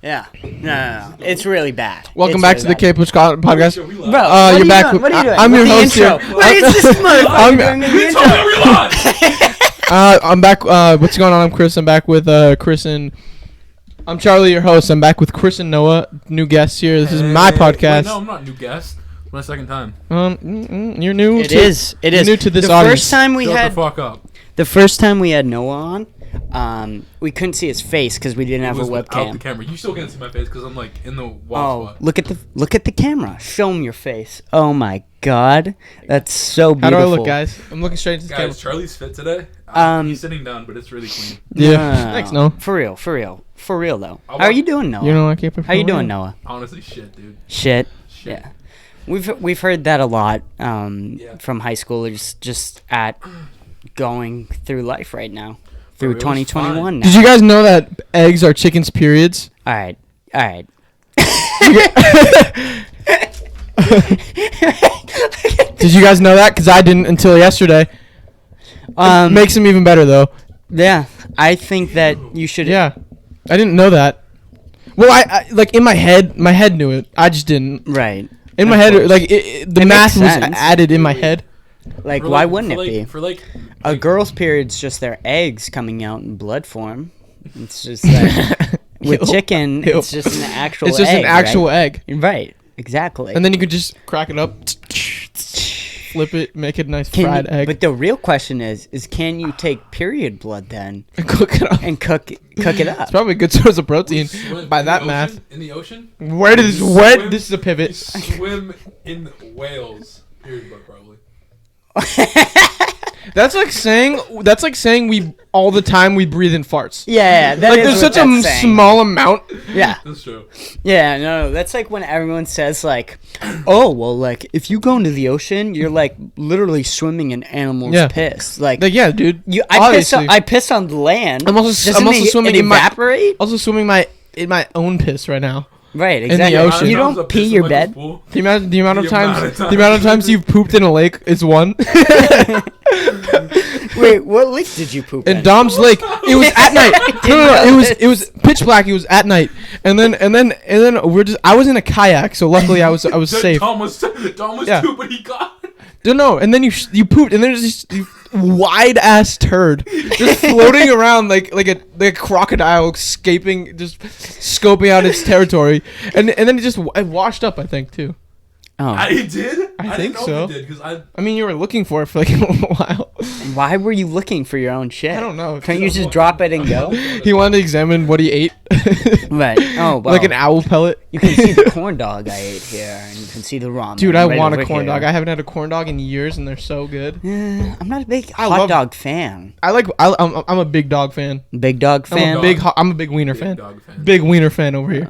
Yeah. No. It's really bad. Welcome back to the Kpush podcast. Bro, you're back with. What are you doing? I'm your host here. What is this motherfucker doing in the intro? I'm back. What's going on? I'm Chris. I'm back with Chris and I'm Charlie, your host. I'm back with Chris and Noah, new guests here. This is my podcast. Wait, no, I'm not new guest. It's my second time. You're new. It is. You're new to this audience. First time Shut the fuck up. The first time we had Noah on, we couldn't see his face because we didn't have a webcam. The camera. You still can't see my face because I'm like in the wall spot. Look at the camera. Show him your face. Oh my god, that's so beautiful. How do I look, guys? I'm looking straight into the camera. Charlie's fit today. He's sitting down, but it's really clean. Yeah. Thanks, Noah. For real though. How are you doing, Noah? You know I can't. How you doing, Noah? Honestly, shit, dude. Shit. Yeah. We've heard that a lot from high schoolers just at going through life right now. Through 2021 now. Did you guys know that eggs are chickens' periods? All right. Did you guys know that? Because I didn't until yesterday. It makes them even better, though. Yeah, I think that you should. Yeah, I didn't know that. Well, I like in my head knew it. I just didn't. Right. In my head, like the math was added in my head. Like, why wouldn't it be? For a girl's period's just their eggs coming out in blood form. It's just like with chicken, it's just an actual egg. It's just an actual egg. Right. Exactly. And then you could just crack it up, flip it, make it a nice fried egg. But the real question is can you take period blood then and cook it up? Cook it up. It's probably a good source of protein by that math. In the ocean? This is a pivot. Swim in whales. Period blood, probably. That's like saying we all the time we breathe in farts. Yeah, that like is there's such a small amount. Yeah, that's true. Yeah, no, that's like when everyone says like, oh well, like if you go into the ocean, you're like literally swimming in animals' piss. Like yeah, dude. I piss on the land. I'm also swimming in evaporate. In my own piss right now. Right, exactly. In the ocean. You don't pee your bed. The amount of times you've pooped in a lake is one. Wait, what lake did you poop in? In Dom's Lake. It was at night. No. It was pitch black. It was at night. And then I was in a kayak, so luckily I was safe. Dom was too, but he got. No. And then you pooped, and then there's this wide ass turd just floating around like a crocodile escaping, just scoping out its territory, and then it washed up, I think, too. Oh, it did? I think didn't so. know it did, I mean, you were looking for it for like a while. Why were you looking for your own shit? I don't know. Can't you just drop it and go? He wanted to examine what he ate. Right. Oh, well. Like an owl pellet. You can see the corn dog I ate here, and you can see the ramen. Dude, I want a corn dog. I haven't had a corn dog in years, and they're so good. I'm not a big hot dog fan. I'm a big dog fan. Big dog fan? I'm a big wiener fan. Big wiener fan over here.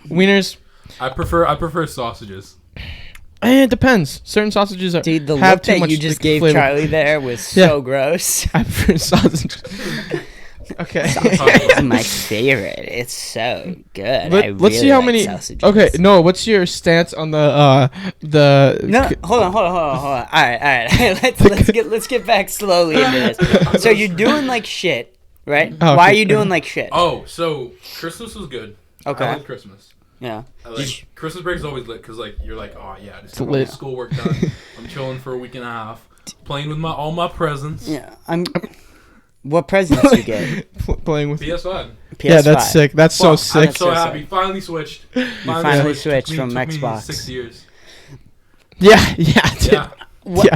Wieners. I prefer sausages. It depends. Certain sausages have Dude, the have look too that much you just gave flavor. Charlie there was so gross. I prefer sausages. Okay. Sausage is my favorite. It's so good. Let's see how many. Sausages. Okay, no. What's your stance on the? No, hold on. All right. Let's get back slowly into this. So you're doing like shit, right? Oh, why are you doing like shit? Oh, so Christmas was good. Okay. I like Christmas. Yeah. Christmas break is always lit because like you're like, oh yeah, just lit. got schoolwork done. I'm chilling for a week and a half, playing with all my presents. Yeah. What presents you get? Playing with PS5. Yeah, that's sick. That's so sick. I'm so happy. Finally switched. Finally switched from Xbox. 6 years. Yeah.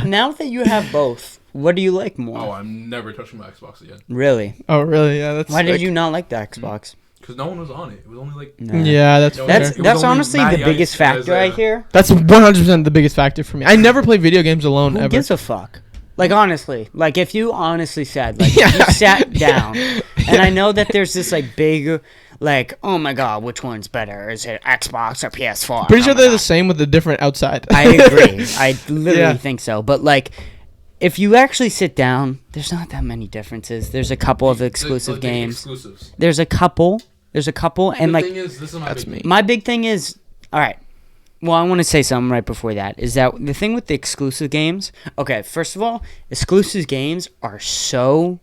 Now that you have both, what do you like more? Oh, I'm never touching my Xbox again. Really? Oh, really? Yeah, that's. Why did you not like the Xbox? Because no one was on it. It was only like. Yeah, that's honestly the biggest factor I hear. That's 100% the biggest factor for me. I never play video games alone. Who ever. gives a fuck? Like honestly, like if you honestly said, like you sat down, and I know that there's this like big, like oh my god, which one's better? Is it Xbox or PS4? Pretty sure they're the same with a different outside. I agree. I literally think so. But like, if you actually sit down, there's not that many differences. There's a couple of exclusive games. Exclusives. There's a couple, and like thing is, this is that's me. My big thing is, all right. Well, I want to say something right before that. Is that the thing with the exclusive games? Okay, first of all, exclusive games are so...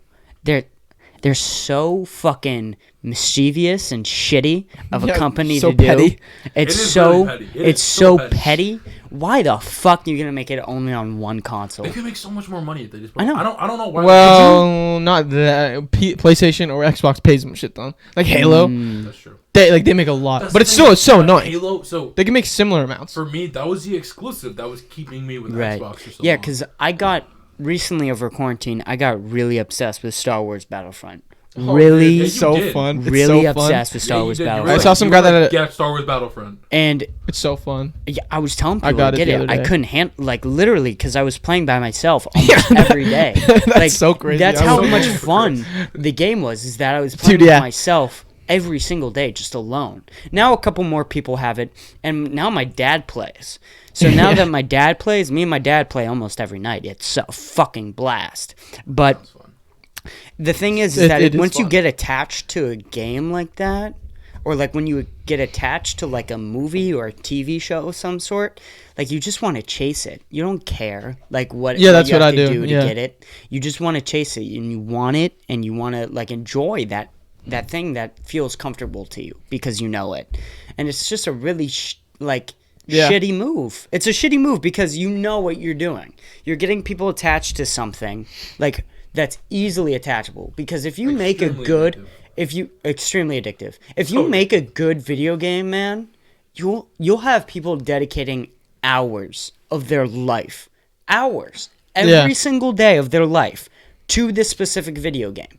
they're so fucking mischievous and shitty of a company so to do. petty. It's It is so really petty. it's so petty. Why the fuck are you gonna make it only on one console? They could make so much more money if they just. I know. I don't know why. Well, not that. PlayStation or Xbox pays them shit though. Like Halo, That's true. they make a lot, That's but the it's thing still so about annoying. Halo, so They can make similar amounts. for me, that was the exclusive that was keeping me with Right. Xbox for so Yeah, long. because I got recently over quarantine, I got really obsessed with Star Wars Battlefront. Oh, Really, yeah, you so did. fun. It's really so fun. obsessed with Yeah, Star you Wars did. You were Battlefront. I saw some you guy were that- get Star Wars Battlefront. And It's so fun. yeah, I was telling I people got to it get the it. other I day. couldn't like literally because I was playing by myself almost every day. That's like, so crazy. That's I how was- much so fun the game was. Is that I was playing Dude, yeah. with myself every single day, just alone. Now a couple more people have it, and now my dad plays. So now Yeah. that my dad plays, me and my dad play almost every night. It's a fucking blast. But That's fun. the thing is It that is once you fun. get attached to a game like that, or like when you get attached to like a movie or a TV show of some sort, like you just want to chase it. You don't care like what Yeah, what that's you what have I to do, to yeah. get it. You just want to chase it and you want it and you want to like enjoy that thing that feels comfortable to you because you know it. And it's just a really Yeah. shitty move. It's a shitty move because you know what you're doing. You're getting people attached to something like that's easily attachable because if you make a Extremely good addictive. if you extremely addictive. If you make a good video game, man, you'll have people dedicating hours of their life, every single day of their life to this specific video game.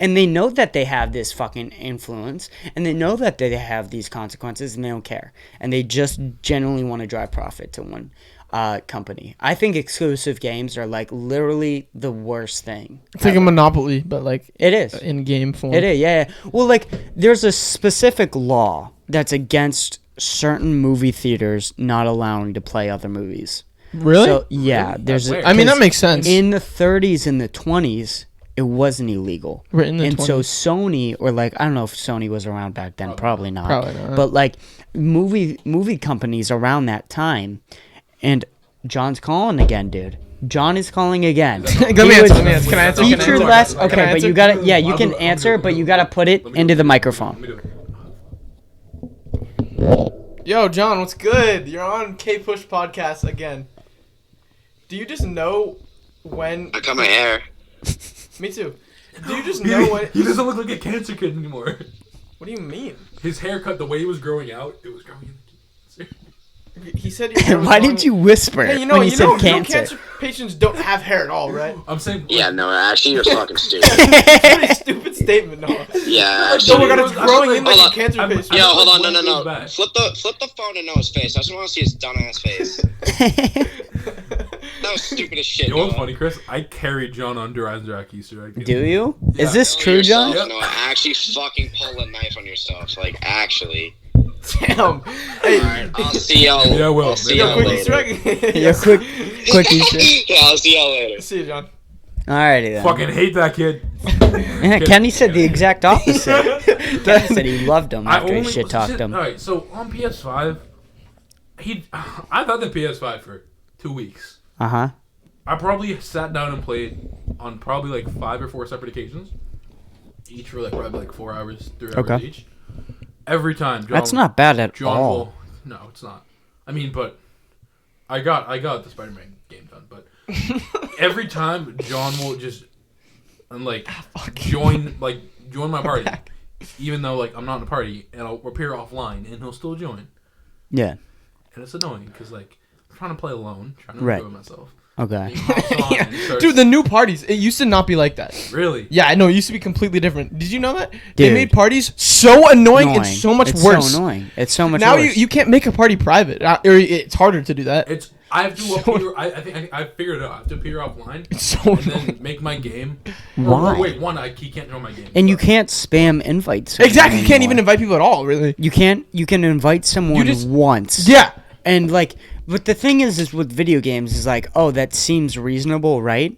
And they know that they have this fucking influence, and they know that they have these consequences, and they don't care. And they just genuinely want to drive profit to one company. I think exclusive games are like literally the worst thing. It's like a monopoly, but like It is. in game form. It is, yeah. Well, like, there's a specific law that's against certain movie theaters not allowing to play other movies. Really? So, yeah, Really? there's. Where? I mean, that 'cause makes sense. In the 30s and the 20s, it wasn't illegal. Right, in the and so 20s. Sony, or like, I don't know if Sony was around back then, probably not. Probably not. But like, movie companies around that time, and John's calling again, dude. John is calling again. Let He me answer. was Let me answer. Can I answer? Can I Feature answer? less. Can I Okay, but answer? you gotta. Yeah, you I'll can do it. answer, but you gotta put it Let me do into the Let microphone. me do it. Yo, John, what's good? You're on Kpush podcast again. Do you just know when? I cut my hair. Me too. Do you just know when? He doesn't look like a cancer kid anymore. What do you mean? His haircut, the way it was growing out, it was growing into cancer. He said. Your hair was Why long. did you whisper Hey, you know, when you said know, cancer? cancer patients don't have hair at all, right? I'm saying. Yeah, no, actually, you're fucking stupid. It's a pretty stupid statement, no. Yeah, So actually. we're gonna I'm growing like- in like hold a on. cancer I'm- patient. Yo, I'm- hold on, One no. goes back. Flip the phone in Noah's face. I just want to see his dumbass face. That was stupid as shit. You know what's Noah. funny, Chris? I carried John under Isaac Easter egg. Do you? Yeah. Is this Kill true, John? yourself, Noah. Actually, fucking pull a knife on yourself. Like, actually. Damn. Hey, Alright, I'll see y'all. Yeah, well, I'll see yeah, y'all quick later. Easter egg. Yeah, quick Easter. Yeah, I'll see y'all later. See you, John. Alrighty then. Fucking hate that kid. Yeah, Kenny said the exact opposite. Kenny said he loved him after he shit talked him. Alright, so on PS5, I've had the PS5 for 2 weeks. Uh huh. I probably sat down and played on probably like 5 or 4 separate occasions. Each for like probably like 4 hours, 3 hours Okay. each. Every time, John. That's not bad at John all. will. No, it's not. I mean, but I got the Spider-Man game done, but every time John will just join my party, even though like I'm not in the party, and I'll appear offline, and he'll still join, Yeah. and it's annoying because like I'm trying to play alone, trying to Right. enjoy myself. Okay. He hops on and starts- Dude, the new parties, it used to not be like that. really? Yeah, I know. It used to be completely different. Did you know that? They Dude. made parties so annoying and so much it's worse. so annoying. It's so much Now worse. you can't make a party private. Or it's harder to do that. It's I have to appear. I think I figured it out. I have to appear offline It's so and annoying. then make my game. Why? Wait, he can't join my game. And you can't spam invites. Exactly. You can't anymore. even invite people at all, really. You can invite someone just- once. Yeah. And like, but the thing is with video games is like, oh, that seems reasonable, right?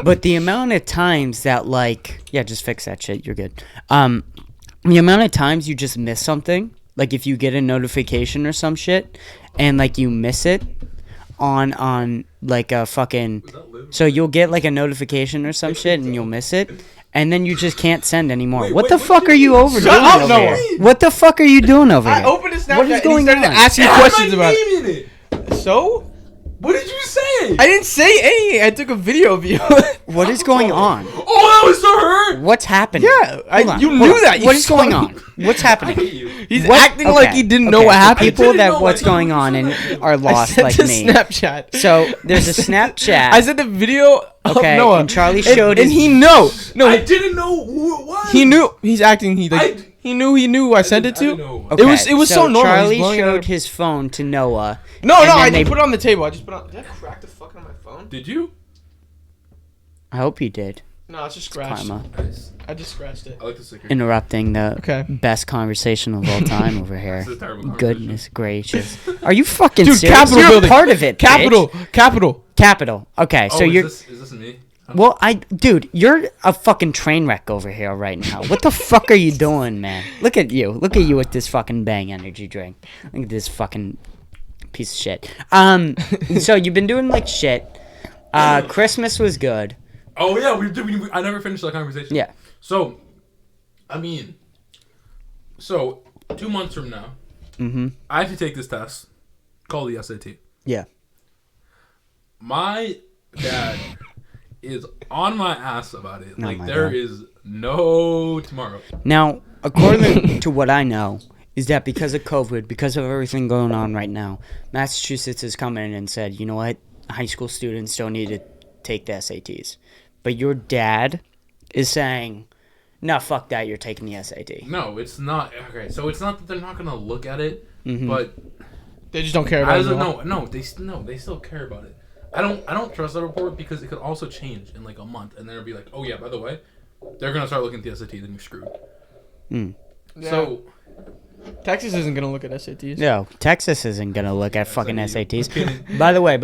But the amount of times that like, yeah, just fix that shit. You're good. The amount of times you just miss something, like if you get a notification or some shit, and like you miss it on like a fucking, so you'll get like a notification or some shit and you'll miss it, and then you just can't send anymore. Wait, what wait, the what fuck do are you you mean? over Shut doing up, over Noah. here? What the fuck are you doing over I here? opened his Snapchat What is and he going started on? asking Why questions am I about it. naming it? So? What did you say? I didn't say anything. I took a video of you. What is going on? Oh, that was so hurt. What's happening? Yeah, Hold on, you hold knew on. that. You What is saw going me. on? What's I happening? hate you. He's What- acting like he didn't know okay, what for happened. People didn't that know, what's I didn't going know on you and said that. are I lost sent like to me. Snapchat. So there's a Snapchat. I sent the video Okay, of Noah. and Charlie showed and his- he No, I didn't know who it was. he knew. He's acting. He I knew who I sent it I didn't to. know. It was so normal. He's Charlie blowing it showed up. his phone to Noah. No, and then I they- didn't put it on the table. I just put it on. Did I crack the fuck on my phone? Did you? I hope he did. No, it's just scratched. Karma. I just scratched it. I like the sticker. Interrupting the Okay. best conversation of all time over here. This is a terrible conversation. Goodness gracious. Are you fucking Dude, serious? Capitol You're building. part of it, Capital. bitch. Capital. Okay, Oh, so is you're... this me? Well, dude, you're a fucking train wreck over here right now. What the fuck are you doing, man? Look at you. Look at you with this fucking Bang energy drink. Look at this fucking piece of shit. So you've been doing like shit. Christmas was good. Oh yeah, I never finished that conversation. Yeah. So, I mean, 2 months from now, I have to take this test called the SAT. Yeah. My dad is on my ass about it. Oh Like my there God. is no tomorrow. Now, according to what I know, is that because of COVID, because of everything going on right now, Massachusetts has come in and said, you know what, high school students don't need to take the SATs. But your dad is saying, no, fuck that, you're taking the SAT. No, it's not. Okay, so it's not that they're not gonna look at it, but They just don't care about as it. of, they still care about it. I don't trust that report because it could also change in like a month, and then it'll be like, oh yeah, by the way, they're gonna start looking at the SAT, then you're screwed. So Texas isn't gonna look at SATs. No, Texas isn't gonna look at fucking SATs. By the way,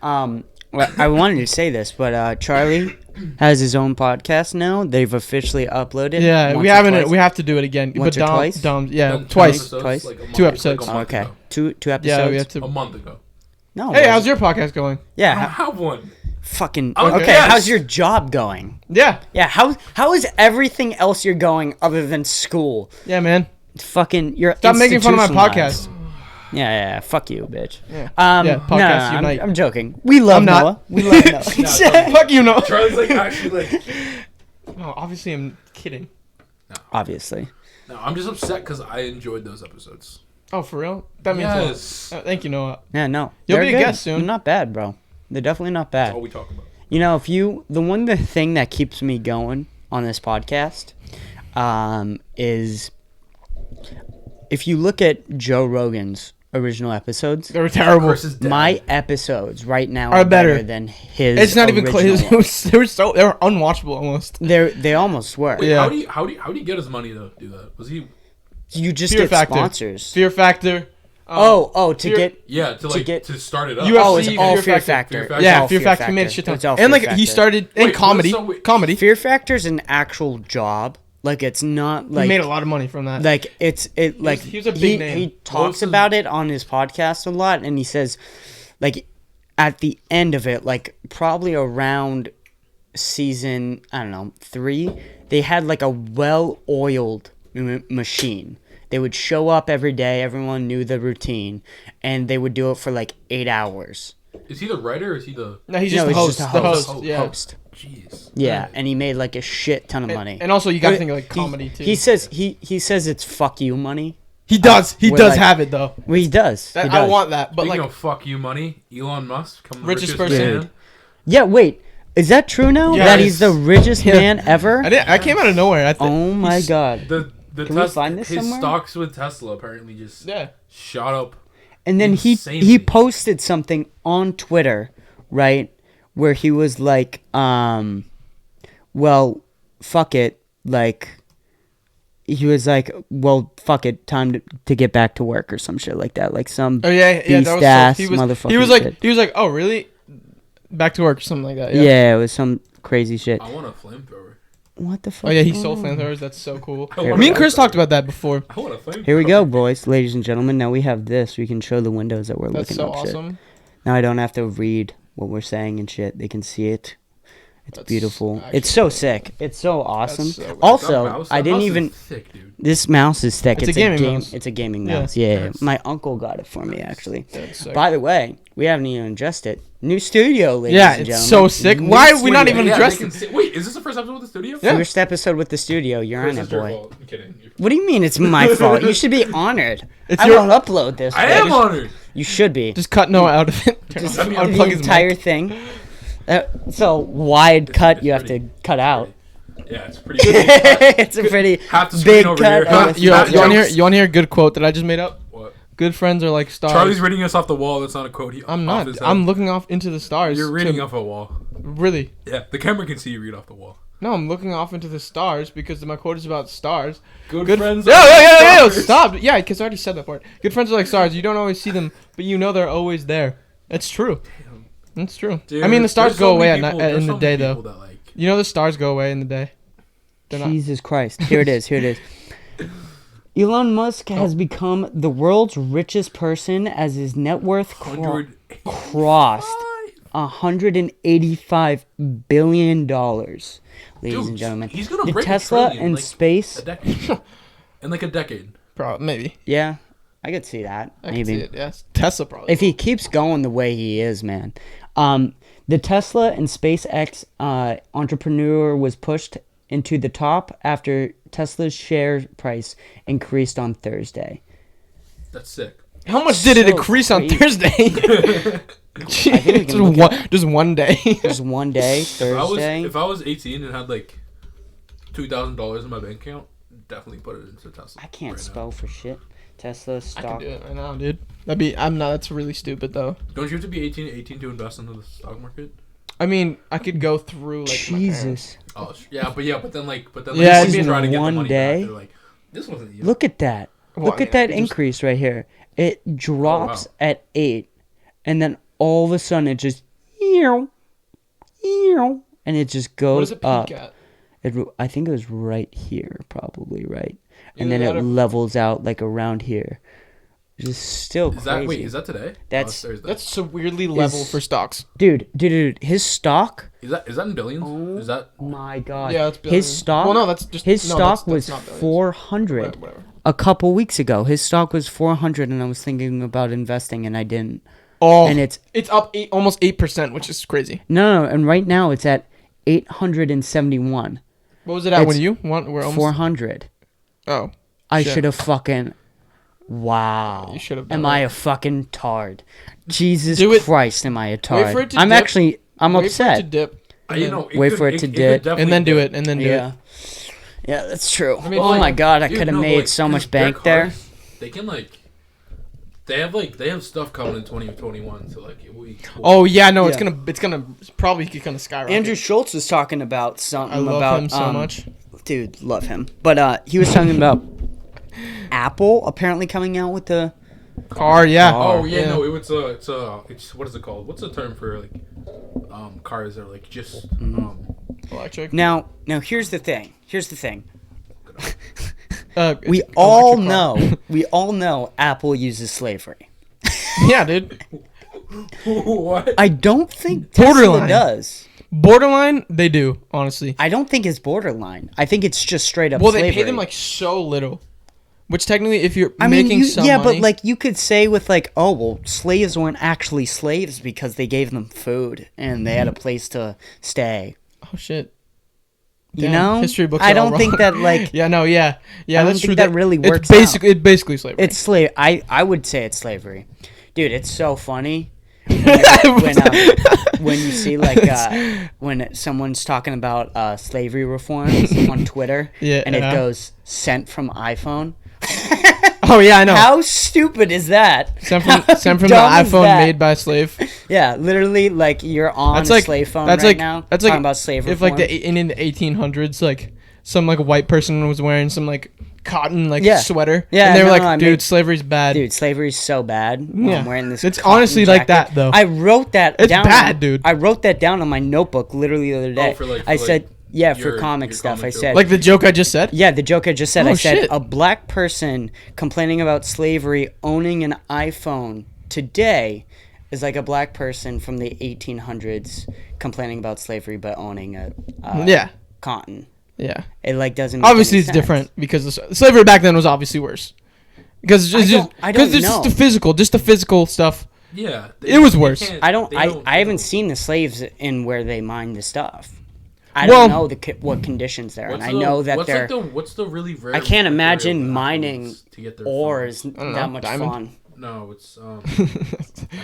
I wanted to say this, but Charlie has his own podcast now. They've officially uploaded. Yeah, once we or haven't. twice. We have to do it again. Once but or twice? Yeah, done twice. Twice? like a month- 2 like episodes. a month Okay, ago. two episodes. Yeah, we have A to. month ago. No. Hey, it how's wasn't. your podcast going? Yeah. I don't have one. Fucking. Oh, Okay. yes. How's your job going? Yeah, Yeah. How is everything else you're going other than school? yeah, man. Fucking. You're Stop making fun of my institutionalized. podcast. Yeah. Fuck you, bitch. Yeah. No, Podcast unite. I'm joking. We love I'm not. Noah. We love Noah. Fuck you, no. Charlie's like actually like. No, obviously I'm kidding. Obviously. No, I'm just upset because I enjoyed those episodes. Oh, for real? That means Yes. a lot. Thank you, Noah. Yeah. No. You'll They're be a good. guest soon. They're not bad, bro. They're definitely not bad. That's all we talk about. You know, the thing that keeps me going on this podcast, is if you look at Joe Rogan's original episodes, They were terrible. Chris is dead. my episodes right now Are are better. better than his. It's not even close. original ones. They were unwatchable almost. They almost were. Wait, Yeah. how do you get his money to do that? Was he? You just Fear get Factor. sponsors. Fear Factor. To Fear- get. Yeah, to start it up. UFC Oh, it's all Fear Fear Factor. Factor. Fear It's Factor. Yeah, all Fear Factor. He made a shit ton. It's all And Fear like he Factor. started in Wait, comedy. wait. Comedy. Fear Factor's an actual job. Like it's not like He made a lot of money from that. like like he was a big name. He What talks was his- about it on his podcast a lot, and he says like at the end of it, like probably around season 3, they had like a well-oiled machine. They would show up every day. Everyone knew the routine, and they would do it for like 8 hours. Is he the writer or is he the? No, he's just the it's host. just a The host. host. Yeah. Host. Jeez. Yeah, and he made like a shit ton of money. And also, you got to But think of like comedy too. He says he says it's fuck you money. He does. He we're does like- have it though. Well, he does. That, He I does. want that. But Speaking like, of fuck you money, Elon Musk, come the Richest richest person. man. Yeah, wait. Is that true now? Yes. That he's the richest man ever? I came out of nowhere. Oh my god. The Can we find this his somewhere? stocks with Tesla apparently just Yeah. shot up. And then he Insanely. posted something on Twitter, right? Where he was like, well, fuck it. Like, he was like, well, fuck it. Time to get back to work or some shit like that. Like some Oh yeah. Yeah. That was beast-ass so, he was motherfucking like shit. he was like, oh really? Back to work or something like that. Yeah. Yeah. It was some crazy shit. I want a flamethrower. What the fuck? Oh yeah. He is sold going on? flamethrowers. That's so cool. I want Me a and Chris flamethrower. talked about that before. I want a flamethrower. Here we go, boys, ladies and gentlemen. Now we have this. We can show the windows that we're That's looking so up shit. awesome. Now I don't have to read what we're saying and shit. They can see it. It's beautiful. It's so sick. It's so awesome. so cool. Also, That mouse- I that didn't mouse is even. thick, dude. This mouse is thick. It's a gaming mouse. It's a gaming Yeah. mouse. Yeah. Nice. My uncle got it for me actually. That's sick. By the way, we haven't even addressed it. New studio, ladies Yeah, and it's gentlemen. so sick. New Why are we not studio. even Yeah, addressed they it? can see- Wait, is this the first episode with the studio? Yeah. First episode with the studio. You're Chris, on it, it's your boy. fault. I'm kidding. What do you mean it's my fault? You should be honored. It's I your- won't upload this. I but am honored. You should be. Just cut Noah out of it. Turn Just off- I mean, unplug the his entire mic. thing. So wide cut you have to cut out. Yeah, it's pretty good. It's a pretty Half the screen big over cut. here. of You, a- Half you want to hear? jokes. You want to hear a good quote that I just made up? What? Good friends are like stars. Charlie's reading us off the wall. That's not a quote. I'm off not. his head. I'm looking off into the stars. You're reading to- off a wall. Really? Yeah, the camera can see you read off the wall. No, I'm looking off into the stars because my quote is about stars. Good friends. Yo, are yo, yo, yo, stars. stop. Yeah, because I already said that part. Good friends are like stars. You don't always see them, but you know they're always there. It's true. It's true. Dude, I mean, the stars there's go so away many at people- night, there's in the so day, many though. people that, like- You know the stars go away in the day. They're not. Jesus Christ. Here it is. Here it is. Elon Musk has become the world's richest person as his net worth crossed $185 billion. Ladies Dude, and gentlemen. he's gonna the break a Tesla trillion, and like, space. A decade. In like a decade. Probably, maybe. Yeah, I could see that. I Maybe. can see it. Yes. Tesla probably. If he keeps going the way he is, man. The Tesla and SpaceX entrepreneur was pushed into the top after Tesla's share price increased on Thursday. That's sick. How much did it so increase on crazy. Thursday? can just, look just one day. Just one day, Thursday. If I was 18 and had like $2,000 in my bank account, definitely put it into Tesla. I can't right now. spell for shit. Tesla I can stock. do it right now, dude. That'd be. I'm not. That's really stupid, though. Don't you have to be 18 to invest into the stock market? I mean, I could go through like my parents. Jesus. Oh, yeah, but then like Yeah, you it's try to get the one money day. back. They're like, this wasn't you. Look at that. Well, Look I at mean, that just- increase right here. It drops at 8, and then all of a sudden it just, and it just What goes does it up. peak at? I think it was right here, probably right, and Either then it that or- levels out like around here. Just still Is crazy. that wait? Is that today? That's- oh, it's Thursday. That's so weirdly level for stocks. dude. His stock. Is that in billions? Oh Is that my God. Yeah, it's his billions. stock. Well, no, that's just his no, stock that's was not billions. 400 Whatever. a couple weeks ago. His stock was 400, and I was thinking about investing, and I didn't. Oh, And it's up almost 8%, which is crazy. no, and right now it's at 871. What was it at It's when you want? We're almost 400. Oh, I shit. should have fucking. Wow. You should have done Am that. I a fucking tard? Jesus Do it. Christ, am I a tard? for it to I'm dip. actually. I'm wait for it to upset. dip. and you then- know? Wait for it to dip. and then do it, and then do Yeah. it. Yeah, that's true. I mean, oh like, my God, I Dude, could have no, made like, so his- much their bank there. cars, They can they have stuff coming in 2021, so like we. Oh yeah, no, Yeah. it's gonna probably gonna skyrocket. Andrew Schultz was talking about something I love about him so much. Dude, love him. But he was talking about Apple apparently coming out with the Car, yeah. Oh yeah, no, it's what is it called? What's the term for like cars that are like just Electric. Now here's the thing. It's We all electric car. know. We all know Apple uses slavery. Yeah, dude. what? I don't think Tesla Borderline. does. Borderline, they do, honestly. I don't think it's borderline. I think it's just straight up Well, slavery. they pay them like so little. Which technically, if you're I mean, making some yeah, money, but like you could say with like, oh well, slaves weren't actually slaves because they gave them food and they had a place to stay. oh shit, You Damn, know, history books. I are all don't think wrong. that like yeah, no, yeah, I don't that's think true. that really works It's basically slavery. it's slave. I would say it's slavery, dude. It's so funny when you see like when someone's talking about slavery reforms on Twitter, Yeah, and it yeah. goes sent from iPhone. Oh yeah, I know. How stupid is that? Sent How from the dumb is iPhone that? made by a slave. Yeah, literally, like you're on That's a like slave phone that's right like now. that's talking like about slave if reform. like in the 1800s, like some like white person was wearing some like cotton like Yeah. sweater. Yeah, and they were no, like, no, I dude, mean- slavery's bad. Dude, slavery's so bad. Yeah. I'm wearing this. It's cotton honestly like jacket. that, though. I wrote that. It's down bad, dude. I wrote that down on my notebook literally the other day. for like- I for said, like yeah, for your comic stuff. comic I joke. said, Like the joke I just said. yeah, the joke I just said. Oh, I said shit. a black person complaining about slavery owning an iPhone today is like a black person from the 1800s complaining about slavery but owning a cotton. Yeah. It like doesn't make Obviously any it's sense. different because the slavery back then was obviously worse. Because it's just the physical stuff. Yeah. It was worse. I haven't seen the slaves in where they mine the stuff. I don't know what conditions they're in. I know that they're. What's the really rare? I can't imagine mining to get their ore funds? is that much fun. No, it's I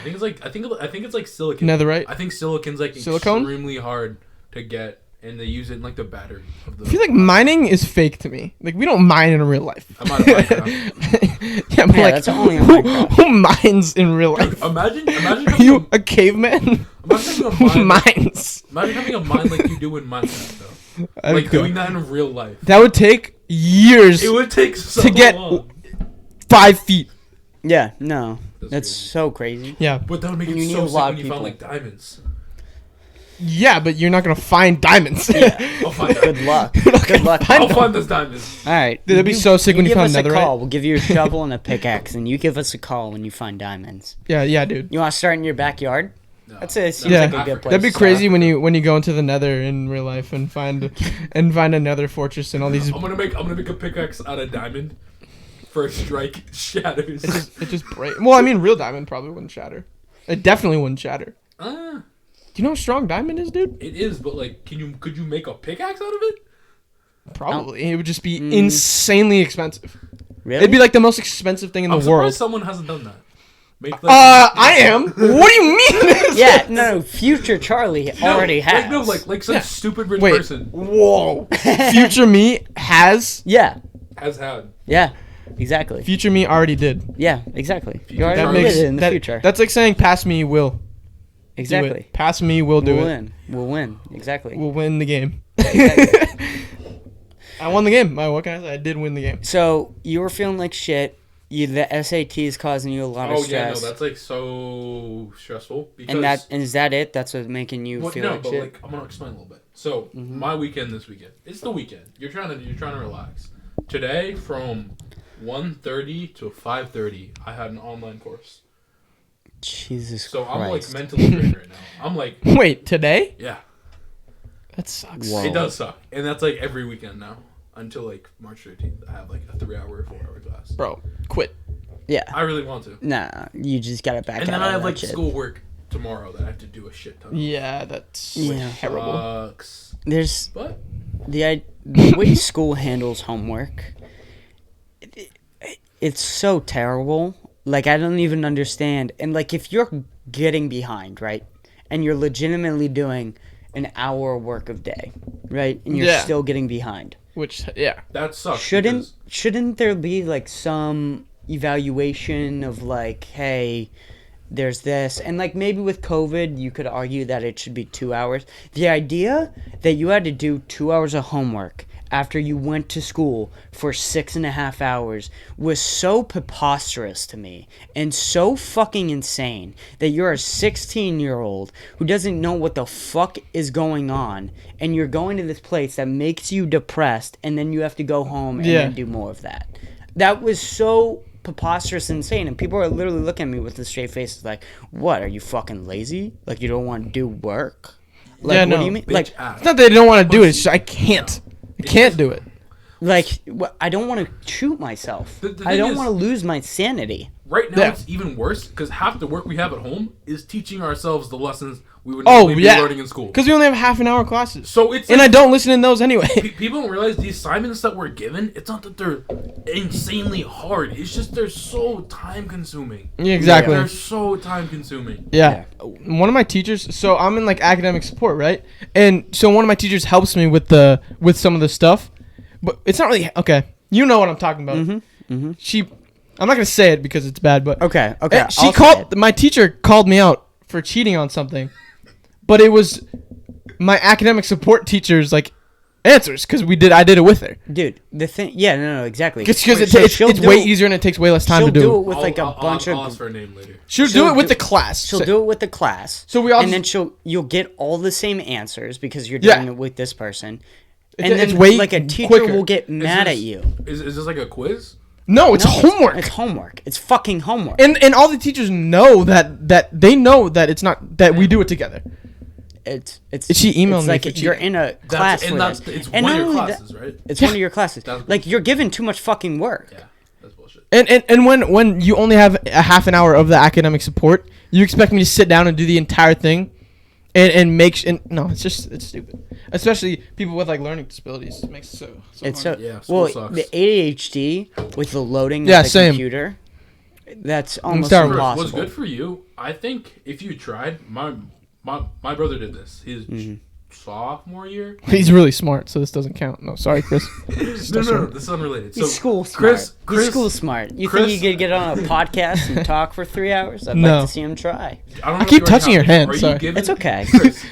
think it's like silicon. Netherite. I think silicon's like Silicone? extremely hard to get, and they use it in like the battery of the. I feel like mining is fake to me. Like we don't mine in real life. I'm out of Minecraft. Yeah, but like that's only on Minecraft. who mines in real life? Imagine Are you a caveman? Imagine having a Who mine. mines? Imagine having a mine like you do in Minecraft, though. That'd be Like cool. doing that in real life. That would take years It would take so to get long. 5 feet. Yeah, no, that's crazy. so crazy. Yeah. But that would make You it need so a sick lot when of you found people. like diamonds. Yeah, but you're not gonna find diamonds. I'll find Good that. luck. Good luck. I'll find those diamonds. All right. Dude, that'd be so sick when you give found us a netherite. call. We'll give you a shovel and a pickaxe, and you give us a call when you find diamonds. Yeah, dude. You want to start in your backyard? No. That's it. Seems Yeah. like a good place. That'd be to crazy start. when you go into the Nether in real life and find another fortress and all these. I'm gonna make a pickaxe out of diamond. First strike shatters. It just break. Well, I mean, real diamond probably wouldn't shatter. It definitely wouldn't shatter. Do you know how strong diamond is, dude? It is, but like, could you make a pickaxe out of it? Probably. It would just be insanely expensive. Really? It'd be like the most expensive thing in I'm the surprised world. someone hasn't done that. Make I am. What do you mean? Yeah, no, future Charlie already has. Like some stupid rich Wait. person Whoa. Future me has. Yeah, has had. yeah, exactly. Future me already did. Yeah, exactly. You That already That did makes- it in the future. That's like saying past me will. Do Exactly. it. Past me will do We'll it. win. We'll win. Exactly. We'll win the game. Exactly. I won the game. What can I say? I did win the game. So you were feeling like shit. The SAT is causing you a lot of Oh yeah, no, stress. that's like so stressful. Because and is that it? That's what's making you feel no, like but shit. like I'm gonna explain a little bit. So my weekend this weekend. It's the weekend. You're trying to relax. Today from 1:30 to 5:30, I had an online course. Jesus So Christ. I'm like mentally drained right now. I'm like, Wait, today? yeah, That sucks. Whoa. it does suck, and that's like every weekend now until like March 13th. I have like a 3-hour, 4-hour class. Bro, quit. Yeah. I really want to. Nah, you just gotta back And out then of I have that like shit. schoolwork tomorrow that I have to do a shit ton. Yeah, that's Yeah. terrible. Sucks. There's But the way school handles homework. It's so terrible. Like, I don't even understand. And like, if you're getting behind, right, and you're legitimately doing an hour work of day, right, and you're Yeah. still getting behind, Which, yeah. that sucks. shouldn't there be like some evaluation of like, hey, there's this, and like maybe with COVID you could argue that it should be 2 hours. The idea that you had to do 2 hours of homework after you went to school for 6.5 hours was so preposterous to me and so fucking insane that you're a 16-year-old who doesn't know what the fuck is going on, and you're going to this place that makes you depressed, and then you have to go home and then do more of that. That was so preposterous and insane, and people are literally looking at me with a straight face like, what, are you fucking lazy? Like, you don't want to do work? Like, Yeah, what no. do you mean? Bitch Like, ass. It's not that I don't want to do it. It's just I can't. I can't do it. I don't want to shoot myself. The I thing don't is- want to lose my sanity. Right now, Yeah. it's even worse because half the work we have at home is teaching ourselves the lessons we would Oh, normally be yeah. learning in school. Because we only have half an hour classes. So it's And like, I don't listen in those anyway. people don't realize the assignments that we're given. It's not that they're insanely hard. It's just they're so time consuming. Yeah, exactly. They're so time consuming. Yeah. One of my teachers, so I'm in like academic support, right? And so one of my teachers helps me with some of the stuff. But it's not really okay. You know what I'm talking about. I'm not going to say it because it's bad, but Okay. and my teacher called me out for cheating on something. But it was my academic support teacher's like answers because I did it with her. Dude, the thing, yeah, no, exactly. Because So it's way easier and it takes way less time She'll to do. do it with like a I'll bunch ask of. for a name later. She'll do it with the class. She'll do it with the class. So we all and just- then you'll get all the same answers because you're Yeah. doing it with this person. It's And it's then way like a teacher quicker. will get mad at you. Is this like a quiz? No, it's homework. It's homework. It's fucking homework. And all the teachers know that they know that it's not that we do it together. It's she emailed me like for you're in a class for this. It's And one of not your only classes, right? It's one of your classes. That's Like you're given too much fucking work. Yeah, that's bullshit. And when you only have a half an hour of the academic support, you expect me to sit down and do the entire thing, and no, it's stupid. Especially people with like learning disabilities. It makes it so It's hard. so Yeah, school well sucks. the ADHD with the loading Yeah, of the same. computer. That's almost terrible. impossible. What's good for you? I think if you tried, my brother did this. His sophomore year. He's really smart, so this doesn't count. No, sorry, Chris. No, this is unrelated. He's So school smart. Chris, He's school smart. You Chris- think you could get on a podcast and talk for 3 hours? I'd No. like to see him try. I keep touching your hand, sorry. It's okay. Chris,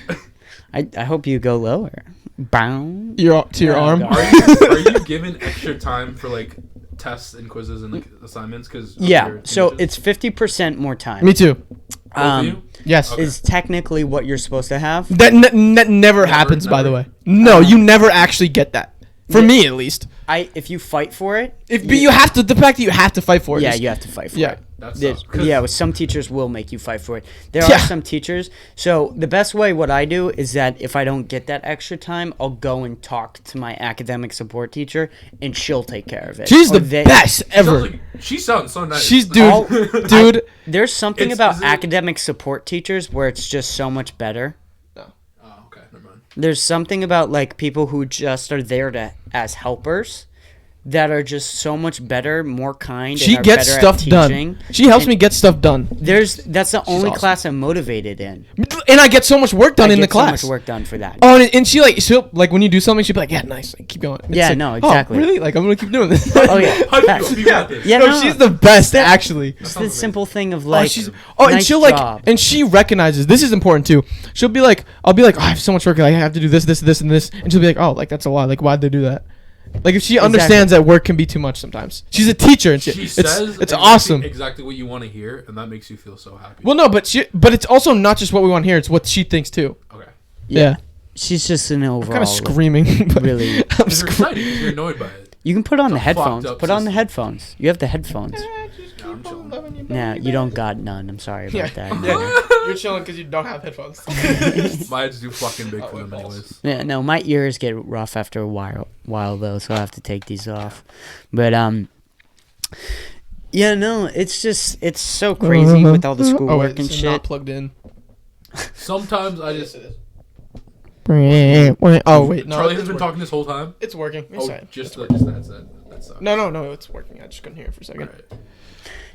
I hope you go lower. Bound. Your Oh, arm. God. are you given extra time for like tests and quizzes and like assignments? Because Yeah. So it's 50% more time. Me too. you? Yes. Okay. Is technically what you're supposed to have. That never happens, by the never. way. No, you never actually get that. For me, at least. If you fight for it. But you have to. The fact that you have to fight for it. Yeah, is- you have to fight for Yeah. it. That There's- sucks. 'Cause- Yeah, well, some teachers will make you fight for it. There Yeah. are some teachers. So the best way, what I do is that if I don't get that extra time, I'll go and talk to my academic support teacher, and she'll take care of it. She's Or the best ever. She sounds so nice. She's I'll- dude. There's something Is about it- academic support teachers where it's just so much better. Oh, okay, never mind. There's something about like people who just are there as helpers that are just so much better, more kind. She and are gets better stuff at done. teaching. She helps And me get stuff done, That's the only awesome. class I'm motivated in. and I get so much work done I in the get so class. much work done for that. Oh, and she'll like when you do something, she'll be like, "Yeah, nice, like, keep going." It's Yeah, like, no, exactly. Oh, really? Like I'm gonna keep doing this. Oh yeah, How do you facts. feel? You got this. Yeah, No, no, she's the best, actually. It's the simple thing of like, and nice she'll job. like, and she recognizes this is important too. She'll be like, I'll be like, oh, I have so much work, like, I have to do this, and this, and she'll be like, oh, like that's a lot. Like, why'd they do that? Like, if she understands that work can be too much sometimes. She's a teacher and shit. She It's says awesome. exactly what you want to hear, and that makes you feel so happy. Well, no, but it's also not just what we want to hear. It's what she thinks too. Okay. Yeah. she's just an overall. Kind of screaming. But Really. I'm Because you're excited. 'Cause you're annoyed by it. You can put on the It's a fucked headphones. up Put on the system. headphones. You have the headphones. No, I'm chilling. Nah, you don't got none. I'm sorry about that. You're chilling because you don't have headphones. My head's too fucking big for them anyways. Yeah, no, my ears get rough after a while though, so I have to take these off. But yeah, no, it's so crazy with all the schoolwork and it's shit. not plugged in. Sometimes I just... Oh wait, no. Charlie has it's been working. talking this whole time? It's working. It's Oh, fine. just the headset. That sucks. No, it's working. I just couldn't hear it for a second. Alright.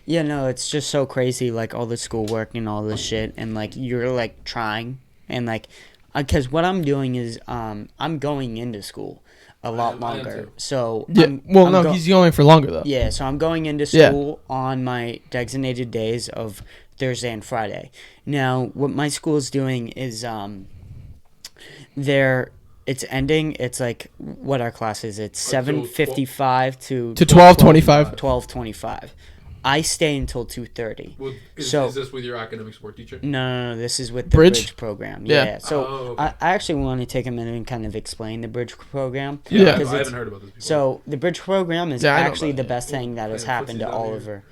Yeah, no, it's just so crazy, like all the schoolwork and all this shit, and like you're like trying, and like, because what I'm doing is I'm going into school a lot I am longer, too. so Yeah. I'm He's going for longer though. yeah, so I'm going into Yeah. school on my designated days of Thursday and Friday. Now, what my school is doing is it's ending. It's like what our class is. It's 7:55 to 12:25. 12:25. I stay until 2:30. Well, is So- this with your academic support teacher? No, this is with the Bridge? bridge program. Yeah. Yeah. So Oh, okay. I actually want to take a minute and kind of explain the bridge program. Yeah. I because haven't heard about this before. So the bridge program is Yeah, I know actually about the it. best thing that has Playing happened to footsie down here. Oliver.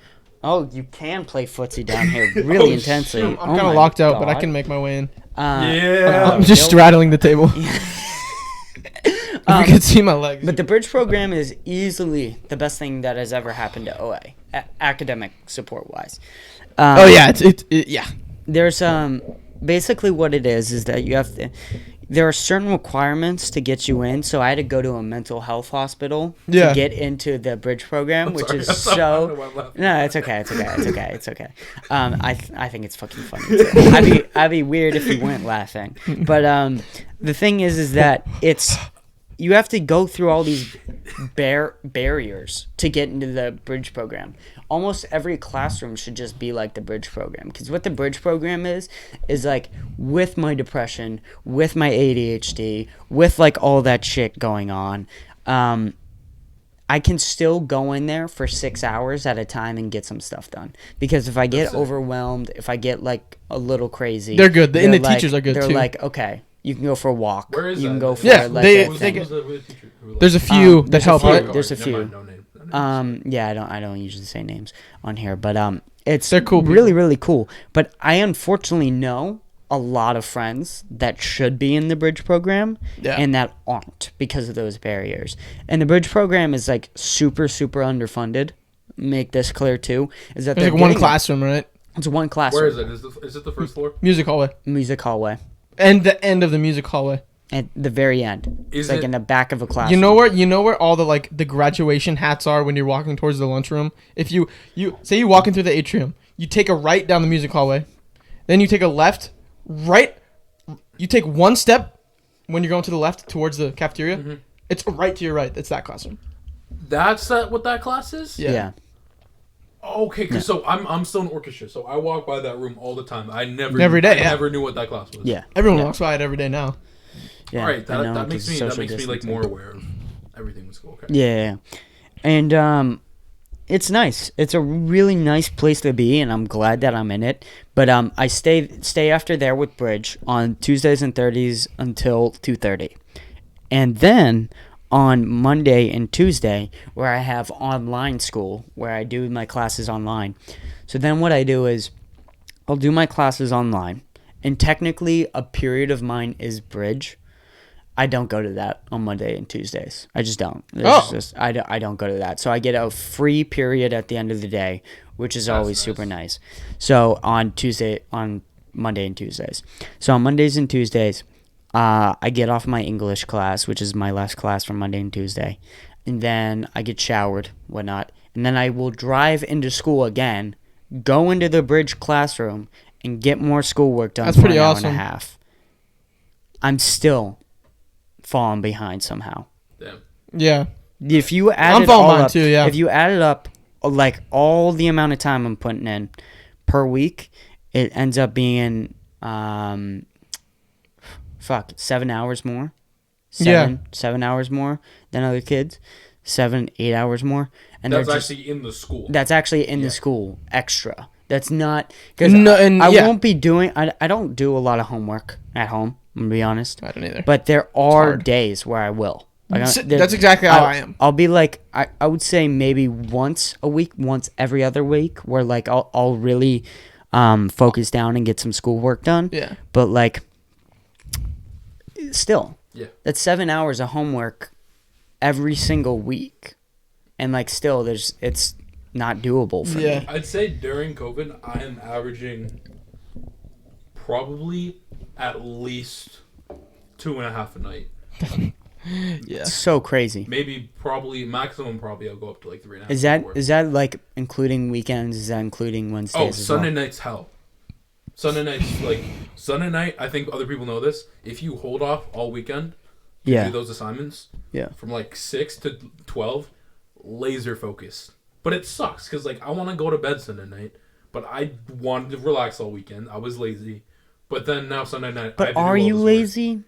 Oh, you can play footsie down here really Oh, intensely. shoot. I'm Oh kind my of locked out, but I God. can make my way in. Yeah. I'm just nope. straddling the table. If you could see my legs. But the bridge program is easily the best thing that has ever happened to OA, academic support wise. Oh yeah, yeah. There's basically what it is that you have to. There are certain requirements to get you in, so I had to go to a mental health hospital Yeah. to get into the bridge program, which sorry, is I'm sorry, I don't know so. why I'm laughing. No, it's okay. I think it's fucking funny. Too. I'd be weird if you weren't laughing. But the thing is that you have to go through all these barriers to get into the bridge program. Almost every classroom should just be like the bridge program, because what the bridge program is like with my depression, with my ADHD, with like all that shit going on, I can still go in there for 6 hours at a time and get some stuff done. Because if I get overwhelmed, if I get like a little crazy, They're good. And the like- teachers are good, they're too. like, okay, you can go for a walk. Where is you can that? go for Yeah, like they- a Who's thing. the teacher? Who, like- There's a few that there's a help, few. right? There's a Never few. mind, no name. names. Yeah, I don't usually say names on here, but it's They're cool really, people. really cool. But I unfortunately know a lot of friends that should be in the bridge program and that aren't because of those barriers. And the bridge program is like super, super underfunded. Make this clear too. Is that There's they're like one getting- Classroom, right? It's one classroom. Where is it? Is it the first floor? Music hallway. Music hallway. And the end of the music hallway. At the very end. Is It's like it- in the back of a classroom. You know where all the like the graduation hats are when you're walking towards the lunchroom? If you say you're walking through the atrium, you take a right down the music hallway. Then you take a left, right. You take one step when you're going to the left towards the cafeteria. Mm-hmm. It's right to your right. That's that classroom. That's what that class is? Yeah. Okay, because so I'm still in orchestra, so I walk by that room all the time. I never Every day, I yeah. never knew what that class was. Yeah. Everyone yeah. walks by it every day now. Yeah. All right, I know, that because makes me social like distancing. more aware of everything in school. Okay. Yeah. And it's nice. It's a really nice place to be, and I'm glad that I'm in it. But I stay after there with Bridge on Tuesdays and Thursdays until 2:30, and then on Monday and Tuesday, where I have online school, where I do my classes online. So then what I do is I'll do my classes online, and technically a period of mine is Bridge. I don't go to that on Monday and Tuesdays. I just don't. I don't go to that. So I get a free period at the end of the day, which is always super nice. So on Monday and Tuesdays. So on Mondays and Tuesdays, I get off my English class, which is my last class from Monday and Tuesday. And then I get showered, whatnot. And then I will drive into school again, go into the Bridge classroom, and get more schoolwork done That's for pretty an hour awesome. and a half. I'm still falling behind somehow. Damn. Yeah. If you add I'm it falling all behind up, too, yeah. if you add it up, like all the amount of time I'm putting in per week, it ends up being 7 hours more. Seven hours more than other kids. 8 hours more, and That's they're just, actually in the school. that's actually in the school extra. That's not because No, and I yeah. won't be doing. I don't do a lot of homework at home. I'm gonna be honest. I don't either. But there are hard. days where I will. That's exactly how I am. I'll be like, I would say maybe once a week, once every other week, where like I'll really focus down and get some schoolwork done. Yeah. But like, still, Yeah. that's 7 hours of homework every single week, and like still, it's not doable for Yeah. me. I'd say during COVID, I am averaging probably at least 2.5 a night. Yeah. It's so crazy. Maybe maximum I'll go up to like 3.5. Is that like including weekends? Is that including Wednesdays? Oh, as Sunday well? night's hell. Sunday night, I think other people know this. If you hold off all weekend to Yeah. do those assignments, Yeah. from like 6 to 12, laser focused. But it sucks because like I want to go to bed Sunday night, but I wanted to relax all weekend. I was lazy, but then now Sunday night. I But have to do are all you this work. lazy?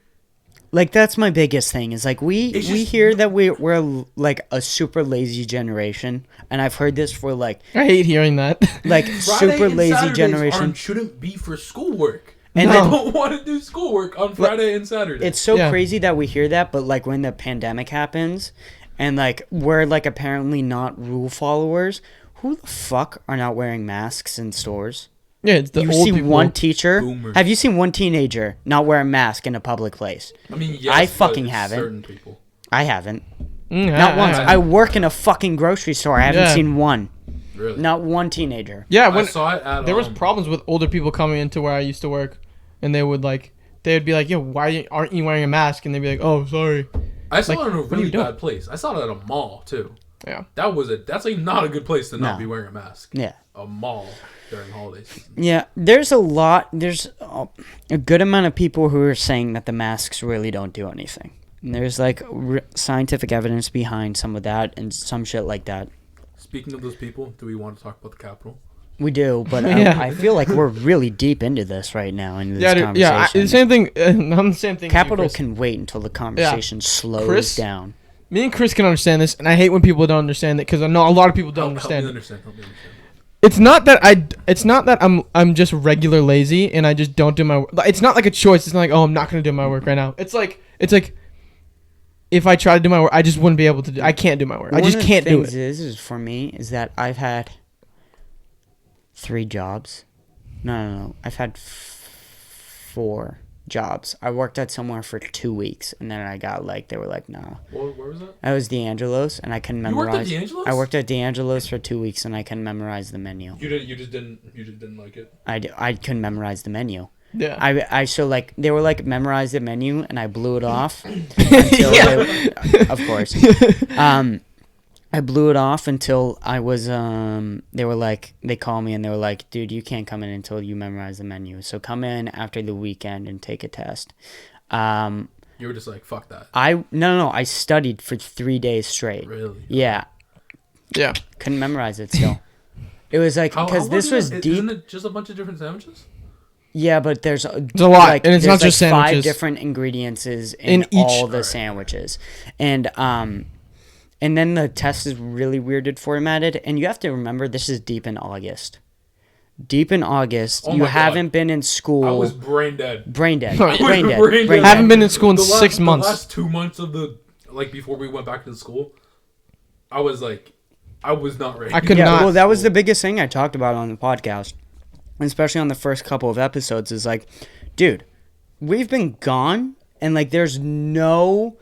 Like that's my biggest thing is like we It's we just- hear that we're like a super lazy generation, and I've heard this for like I hate hearing that. Friday super and lazy Saturdays generation. shouldn't be for schoolwork. And I then- don't want to do schoolwork on Friday and Saturday. It's so Yeah. crazy that we hear that, but like when the pandemic happens, and like we're like apparently not rule followers, who the fuck are not wearing masks in stores? Yeah, it's the You old see people. one teacher? Boomers. Have you seen one teenager not wear a mask in a public place? I mean, yes, I but fucking it's haven't. Certain people. I haven't. Mm, Not once. I- I work in a fucking grocery store. I haven't Yeah. seen one. Really? Not one teenager. Yeah, I when saw it at there was problems with older people coming into where I used to work, and they would be like, "Yo, why aren't you wearing a mask?" And they'd be like, "Oh, sorry." I saw like, it in a what are you really doing? bad place. I saw it at a mall too. Yeah. That's like not a good place to not No. be wearing a mask. Yeah. A mall during holiday season. Yeah, there's a good amount of people who are saying that the masks really don't do anything. And there's like scientific evidence behind some of that and some shit like that. Speaking of those people, do we want to talk about the Capitol? We do, but Yeah. I feel like we're really deep into this right now. Into this Yeah, dude, conversation. the same thing. I'm the same thing. Capital Chris. can wait until the conversation slows Chris? down. Me and Chris can understand this, and I hate when people don't understand it because I know a lot of people don't Help me understand. understand. Help me understand. It's not that I'm just regular lazy and I just don't do my work. It's not like a choice. It's not like, oh, I'm not gonna do my work right now. It's like if I try to do my work, I just wouldn't be able to do. I can't do my work. I just can't do it. One of the things is for me is that I've had 3 jobs. No. I've had 4 jobs. I worked at somewhere for 2 weeks, and then I got they were like, no. Where was that? I was D'Angelo's, and I couldn't memorize. You worked at D'Angelo's? I worked at D'Angelo's for 2 weeks, and I couldn't memorize the menu. You just didn't like it. I couldn't memorize the menu. Yeah. They were like memorize the menu, and I blew it off until of course. I blew it off until I was they called me and they were like, dude, you can't come in until you memorize the menu. So come in after the weekend and take a test. You were just like, fuck that. No, I studied for 3 days straight. Really? Yeah. Yeah. Couldn't memorize it still. It was like because this was deep. Isn't it just a bunch of different sandwiches? Yeah, but there's a lot, and it's not just sandwiches. 5 different ingredients in all the sandwiches, and then the test is really weirded formatted, and you have to remember this is deep in August. Deep in August, you haven't been in school. I was brain dead. Brain dead. Haven't been in school in 6 months. The last 2 months of before we went back to school, I was not ready. I could not. Well, that was the biggest thing I talked about on the podcast. Especially on the first couple of episodes, is like, dude, we've been gone, and there's no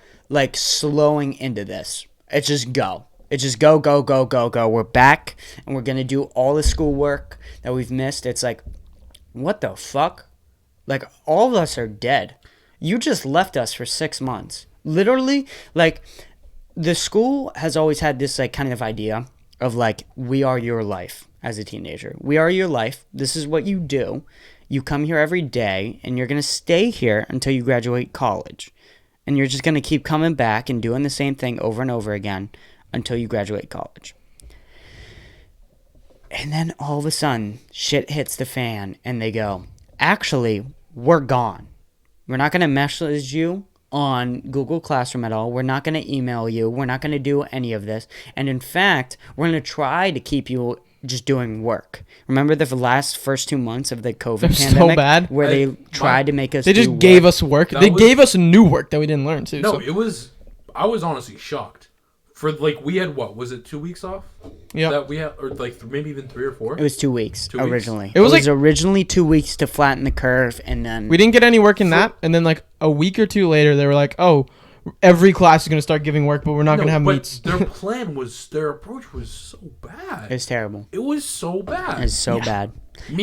slowing into this. It's just go. It's just go. We're back, and we're gonna do all the schoolwork that we've missed. It's like, what the fuck? All of us are dead. You just left us for 6 months. Literally, the school has always had this kind of idea of we are your life. As a teenager, we are your life. This is what you do. You come here every day, and you're going to stay here until you graduate college. And you're just going to keep coming back and doing the same thing over and over again until you graduate college. And then all of a sudden, shit hits the fan, and they go, actually, we're gone. We're not going to message you on Google Classroom at all. We're not going to email you. We're not going to do any of this. And in fact, we're going to try to keep you just doing work. Remember the first 2 months of the COVID pandemic? So bad. Where they tried to make us They just gave us work. They gave us new work that we didn't learn too. No, I was honestly shocked. For we had was it 2 weeks off? Yeah. That we had, or maybe even 3 or 4? It was 2 weeks originally. It was originally 2 weeks to flatten the curve, and then we didn't get any work in that. And then a week or 2 later, they were like, "Oh, every class is going to start giving work, but we're not going to have meets." Their approach was so bad. It's terrible. It was so bad. It's so bad.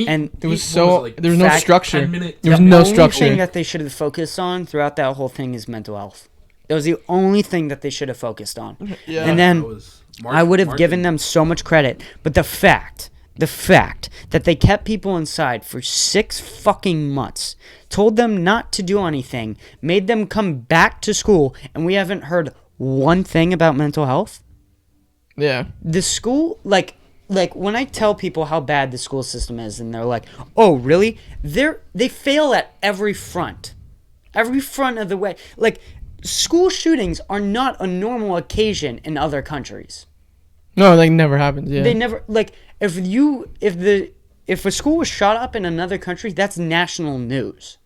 And there was no structure. There was no structure. The only thing that they should have focused on throughout that whole thing is mental health. That was the only thing that they should have focused on. Yeah. And then I would have given them so much credit, but the fact that they kept people inside for 6 fucking months, told them not to do anything, made them come back to school, and we haven't heard one thing about mental health. Yeah. The school, when I tell people how bad the school system is, and they're like, "Oh, really?" They fail at every front of the way. School shootings are not a normal occasion in other countries. No, never happens. Yeah. They never if a school was shot up in another country, that's national news.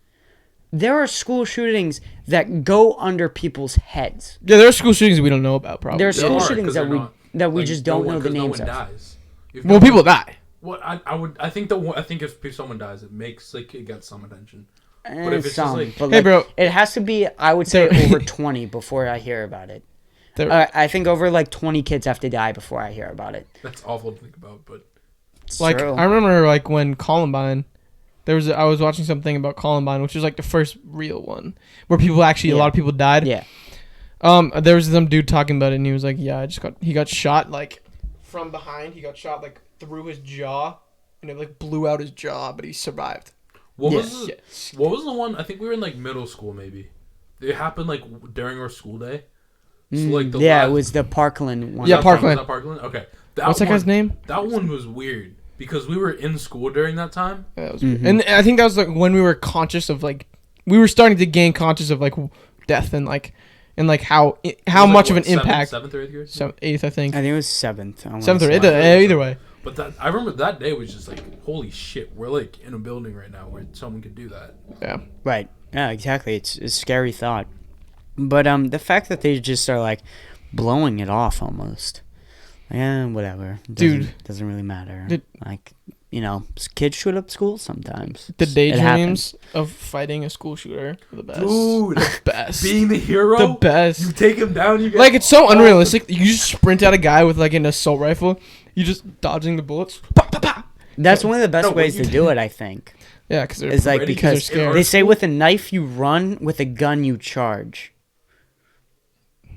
There are school shootings that go under people's heads. Yeah, there are school shootings we don't know about. Probably there are school shootings that we just don't know the names no one of. Dies. Well, people die. Well, I think if someone dies, it makes it gets some attention. But if it's hey, bro, it has to be, I would say, over 20 before I hear about it. I think over 20 kids have to die before I hear about it. That's awful to think about, but it's true. I remember when Columbine, I was watching something about Columbine, which was the first real one where people actually a lot of people died. Yeah. There was some dude talking about it, and he was like, "Yeah, he got shot from behind. He got shot through his jaw, and it blew out his jaw, but he survived." What was the one? I think we were in middle school maybe. It happened during our school day. So, it was the Parkland one. Yeah, Parkland. Was that Parkland? Okay. What's that guy's name? That one was weird because we were in school during that time. Yeah, that was weird. And I think that was when we were conscious of we were starting to gain conscious of death and how much of an impact. 7th or 8th grade? 8th, I think. I think it was 7th. 7th or 8th. Either way. But I remember that day was just holy shit, we're in a building right now where someone could do that. Yeah. Right. Yeah, exactly. It's a scary thought. But the fact that they just are like blowing it off almost, yeah, whatever, doesn't really matter. Like, you know, kids shoot up schools sometimes. The daydreams of fighting a school shooter are the best. Dude, the best. Being the hero, the best. You take him down. You get like, it's so unrealistic. You just sprint at a guy with like an assault rifle. You just dodging the bullets. Pa, pa, pa. That's one of the best ways to do it, I think. Yeah, because it's like because they say with a knife you run, with a gun you charge.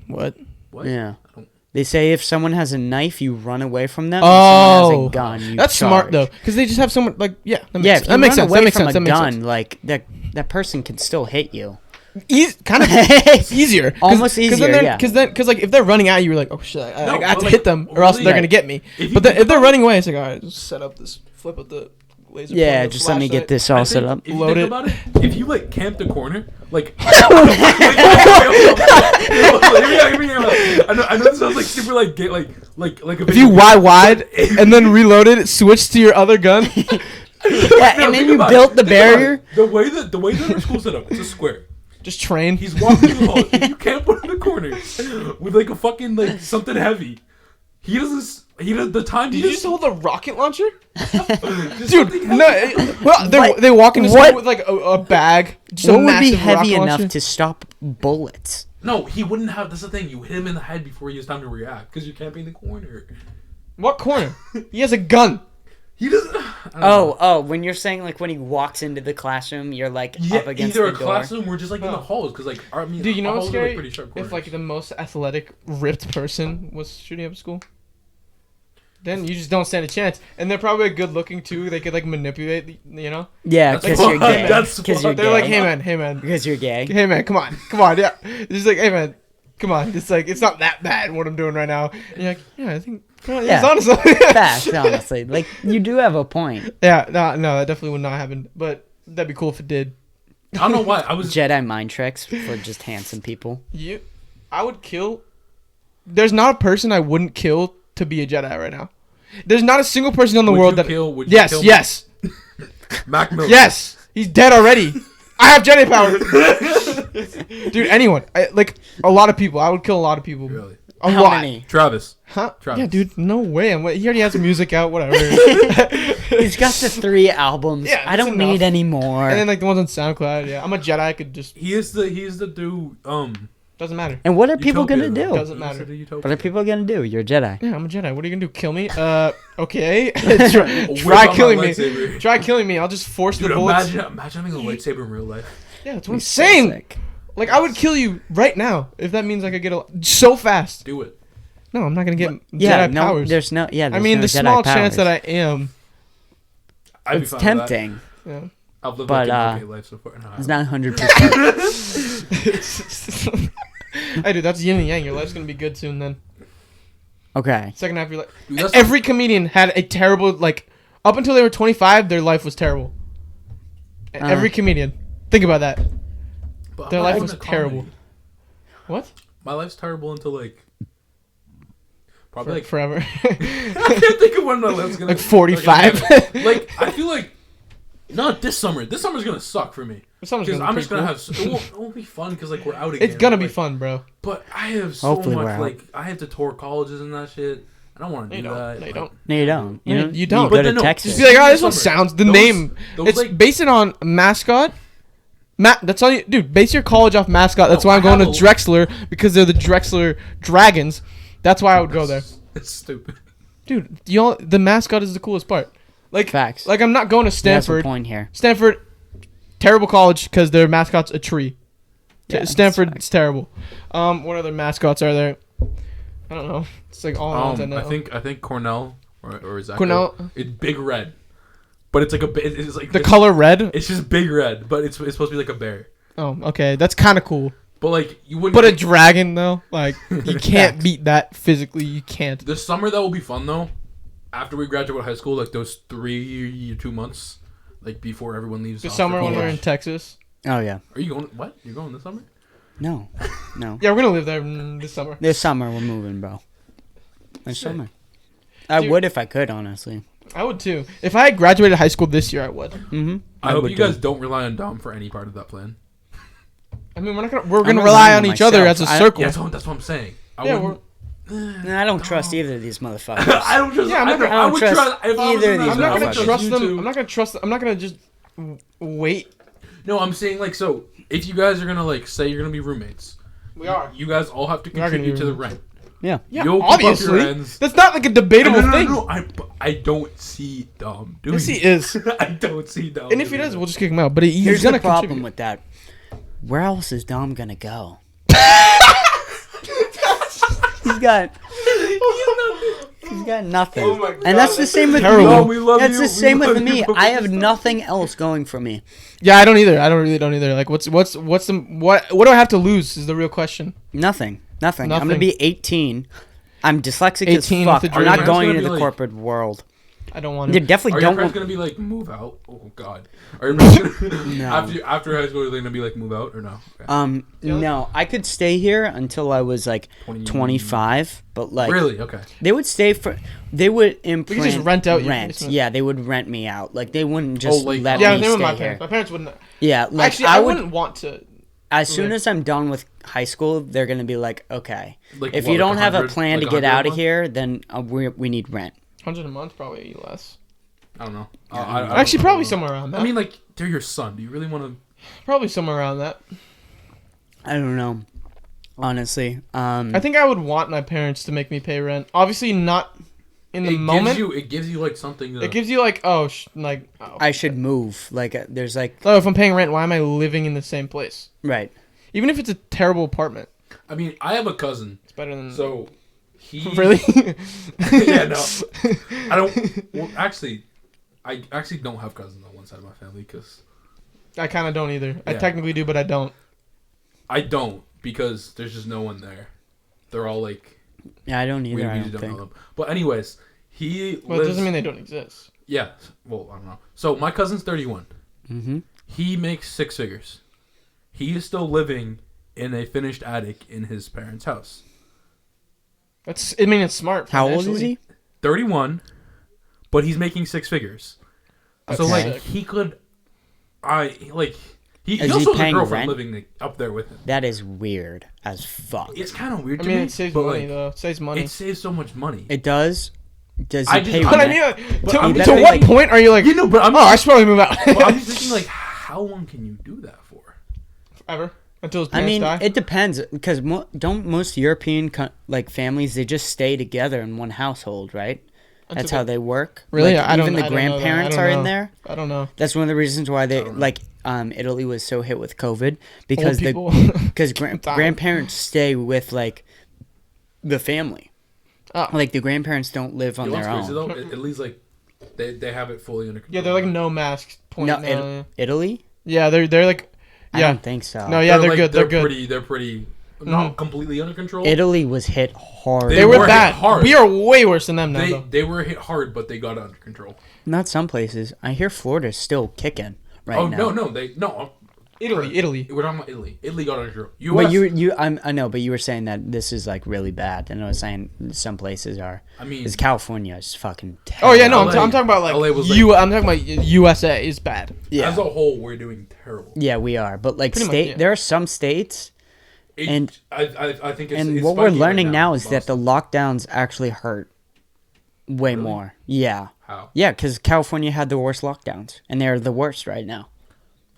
What? Yeah. They say if someone has a knife, you run away from them. Oh, if someone has a gun, you that's charge. smart though, because they just have someone like that makes if you that makes run sense. away That makes from sense. a That makes gun, sense. like that person can still hit you. Kind of easier, almost easier. Because like if they're running at you, you're like, oh shit, I have to hit them, or else they're really, gonna get me. But if they're running away, it's like, all right, just set up this, flip up the laser. Yeah, just let me get this all set up. If you Load think it. about it, if you like camp the corner, like I know this sounds like super like if you wide and then reloaded it, switch to your other gun. Yeah, and then you built the barrier. The way that our school's set up, it's a square. Just train. He's walking through the hall. If you camp one in the corner with like a fucking like something heavy, he doesn't. The time. Did you just hold a rocket launcher? Dude, no. Well, they walk into school with like a bag. Just what a would be massive heavy rocket enough launcher? to stop bullets? No, he wouldn't have. That's the thing. You hit him in the head before he has time to react because you're camping the corner. What corner? He has a gun. He doesn't. When you're saying like when he walks into the classroom, you're like up against either the a door. classroom or just like in the halls because like Dude, you know what's scary? Pretty sharp If like the most athletic, ripped person was shooting up school, then you just don't stand a chance. And they're probably good looking too. They could like manipulate, you know? Yeah, because you're gay. Because you're They're gay. like, hey man, Because you're gay. hey man, come on, yeah. It's just like, hey man, come on. It's like it's not that bad what I'm doing right now. And you're like, yeah, I think. Yeah. Honestly. Facts, honestly. Like, you do have a point. Yeah, no, that definitely would not happen. But that'd be cool if it did. I don't know why. I was Jedi mind tricks for just handsome people. I would kill. There's not a person I wouldn't kill to be a Jedi right now. There's not a single person in the world that. Would you kill yes. Mac Miller. Yes, he's dead already. I have Jedi power. Dude, anyone. Like a lot of people. I would kill a lot of people. Really? A How lot. many? Travis. Huh? Travis. Yeah, dude. No way. He already has music out. Whatever. He's got the 3 albums. Yeah, I don't that's need enough. any more. And then like the ones on SoundCloud. Yeah, I'm a Jedi. I could just. He's the dude. Doesn't matter. And what are people Utopia, gonna though. do? Doesn't matter. What are people gonna do? You're a Jedi. Yeah, I'm a Jedi. What are you gonna do? Kill me? Okay. Whip Try out killing my me. lightsaber. Try killing me. I'll just force Dude, the bullets. imagine having a lightsaber in real life. Yeah, that's what I'm He's so saying. sick. Like I would kill you right now if that means I could get so fast. Do it. No, I'm not gonna get Yeah, Jedi no, powers. there's no. Yeah, I mean, the Jedi small powers. chance that I am. I'd be It's fine tempting. Yeah. With that. I've lived But, like an okay life so far. No, It's not 100%. Hey, dude, that's yin and yang. Your life's gonna be good soon. Then Okay. second half of your life. Dude, that's Every comedian had a terrible like up until they were 25. Their life was terrible. Every comedian. Think about that. But Their I'm life not was doing a terrible. comedy. What? My life's terrible until like probably like Forever. I can't think of when my life's gonna Like 45. Like I feel like not this summer. This summer's gonna suck for me This summer's because gonna be I'm just pretty gonna cool. have. It won't be fun because like we're out again. It's gonna be like, fun, bro. But I have so Hopefully we're much out. like I have to tour colleges and that shit. I don't want to do that. No, you don't. No, you don't. No, you don't. go But to then no, Texas. Just be like, oh, this Summer. one sounds. The Those- name. those, It's like- base it on mascot. That's all you, dude. Base your college off mascot. That's No, why I'm I going to have a- Drexler because they're the Drexler Dragons. That's why I would go there, It's stupid. dude. The mascot is the coolest part. Like Facts. Like I'm not going to That's the Stanford. point here. Stanford, terrible college because their mascot's a tree. Yeah, that's Stanford, facts. it's terrible. What other mascots are there? I don't know. It's like all the ones I know. I think Cornell or is that Cornell. It's big red, but it's like it's like the color red. It's just big red, but it's supposed to be like a bear. Oh, okay, that's kind of cool. But like you wouldn't. But a dragon though, like you can't beat that physically. You can't. The summer that will be fun though, after we graduate high school, like those 2 months, like before everyone leaves. The off summer for when we're college. in Texas. Oh yeah. Are you going? What? You're going this summer? No. Yeah, we're gonna live there this summer. This summer we're moving, bro. This Sick. summer. I Dude. would if I could, honestly. I would too. If I had graduated high school this year, I would. Mm-hmm. I hope would you guys too. don't rely on Dom for any part of that plan. I mean, we're gonna I'm rely on relying on each other as myself. a circle. Yeah, that's what I'm saying. I don't trust either of these motherfuckers. I don't trust. Yeah, I'm not gonna- I would trust trust if I was either in of that these I'm not gonna motherfuckers. trust You them. two. I'm not gonna trust them. I'm not gonna just wait. No, I'm saying like so. If you guys are gonna like say you're gonna be roommates, We are. you guys all have to We are gonna contribute be to the roommates. rent. Yeah. Yeah, You'll keep up your obviously. ends. That's not like a debatable thing. No. I don't see Dom doing. Yes, he is. I don't see Dom. And if he doing does, that. we'll just kick him out. But he's Here's gonna the problem contribute. with that. Where else is Dom gonna go? He's got nothing. Oh my God, and that's the same with terrible. me. No, we love That's you. the We same with love me. you, but I we have just- nothing else going for me. Yeah, I don't either. I don't either. Like, what do I have to lose? Is the real question. Nothing. I'm gonna Nothing. be 18. I'm dyslexic 18 as with fuck. a I'm dream. not Are your going parents into gonna the be like- corporate world. I don't want You to. definitely Are your don't parents want. gonna be like move out? Oh God. Are your parents gonna, No. after high school are they gonna be like move out or no? Okay. No, I could stay here until I was like 25, but like Really? Okay. they would stay for. They would imprint just rent out your rent. basement. Yeah, they would rent me out. Like they wouldn't just like- let Yeah, me they were stay my here. parents. My parents wouldn't. Yeah, like Actually, I wouldn't want to. As soon live. as I'm done with high school, they're gonna be like, okay, Like, if what, you don't like have a 100 plan like to get 100 a out of month? here, then we need rent. 100 a month, probably less. I don't know. Actually, probably somewhere around that. I mean, like they're your son. Do you really want to? probably somewhere around that. I don't know, honestly. I think I would want my parents to make me pay rent. Obviously, not in the moment. It gives you like something. It gives you like, oh. I should move. Like there's like Oh, if I'm paying rent, why am I living in the same place? right. Even if it's a terrible apartment, I mean, I have a cousin. it's better than. So he Really? yeah, no. I don't. Well, actually, I actually don't have cousins on one side of my family because I kind of don't either. I Yeah. technically do, but I don't. I don't because there's just no one there. They're all like Yeah, I don't we either. I usually don't don't know think. them. But anyways, he Well, lives. it doesn't mean they don't exist. Yeah. Well, I don't know. So my cousin's 31. Mm-hmm. He makes 6 figures. He is still living in a finished attic in his parents' house. That's. I mean, it's smart. How old is financially. he? 31, but he's making 6 figures. So Okay. like he could, he Is he also has a paying girlfriend rent? living like, up there with him. That is weird as fuck. It's kind of weird I to mean, me. it saves but, money like, though. It saves money. It saves so much money. It does. Does he I just- pay But But I rent? mean, But I'm to just what saying, like- point are you like? You know, but I'm Oh, I should probably move out. but I'm just thinking like, how long can you do that for? Ever until his I parents mean, die. it depends because don't most European like families they just stay together in one household, right? That's Until how they work. Really? Like, I don't- even the I don't know that. I grandparents don't are know. in there. I don't know. That's one of the reasons why they like Italy was so hit with COVID because people. because Dying. grandparents stay with like the family. Oh. Like the grandparents don't live on You know their what's crazy own. though? At least like they have it fully under control. Yeah, they're like no mask point. No, now. Italy? Yeah, they're like. I Yeah. don't think so. No, yeah, they're like, good. They're good. They're pretty. Not completely under control. Italy was hit hard. They were were hit bad. hard. We are way worse than them now. They though. they were hit hard, but they got it under control. Not some places. I hear Florida's still kicking right Oh now. no. Italy. We're talking about Italy. Italy got under control. But US, I know, but you were saying that this is like really bad, and I was saying some places are. I mean, Because California is fucking terrible. Oh yeah, no, LA I'm talking about like, LA was I'm talking about USA is bad. yeah, as a whole, we're doing terrible. yeah, we are. But like Pretty much, state, yeah. there are some states, And- I think it's, and it's what we're spiking learning right now in is that the lockdowns actually hurt way Really? more. Yeah, how yeah, because California had the worst lockdowns, and they're the worst right now.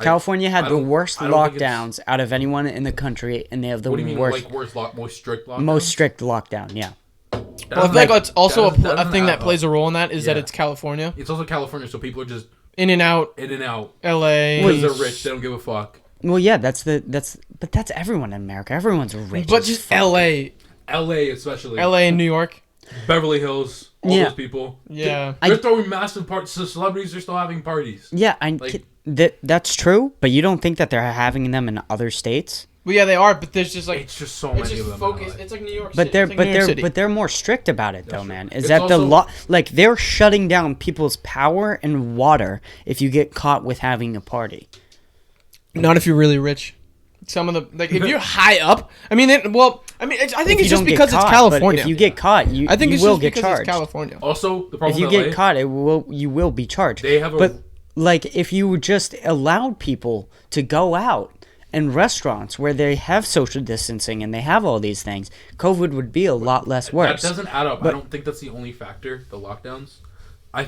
California had I the don't- worst I don't think it's- lockdowns out of anyone in the country, and they have the what do you mean worst, like worse most strict lockdown? most strict lockdown. Yeah. Well, I feel like it's also a thing that plays a role in that is that Yeah. it's California. It's also California, so people are just In and out, in and out LA. because they're rich. They don't give a fuck. Well, yeah, but that's everyone in America. Everyone's rich. But as just fuck. LA. LA especially. LA and New York. Beverly Hills. All Yeah. those people. Yeah. They're throwing massive parties. So celebrities are still having parties. Yeah, Like- that's true. But you don't think that they're having them in other states? Well, yeah, they are, but there's just like It's just so it's many just of them. in focused. LA. It's like New York City. But they're It's like New York City. but they're more strict about it though, That's man. true. Is It's that the also- law? Like they're shutting down people's power and water if you get caught with having a party. Not if you're really rich. Some of the like if you're high up. I mean, I think If it's you just don't get because it's caught, but California. If you get caught, I think you it's will just get because charged. it's California. Also, the If problem you with get LA, caught, you will be charged. they have a But like if you just allowed people to go out and restaurants where they have social distancing and they have all these things, COVID would be a lot less worse. That doesn't add up. But I don't think that's the only factor, the lockdowns.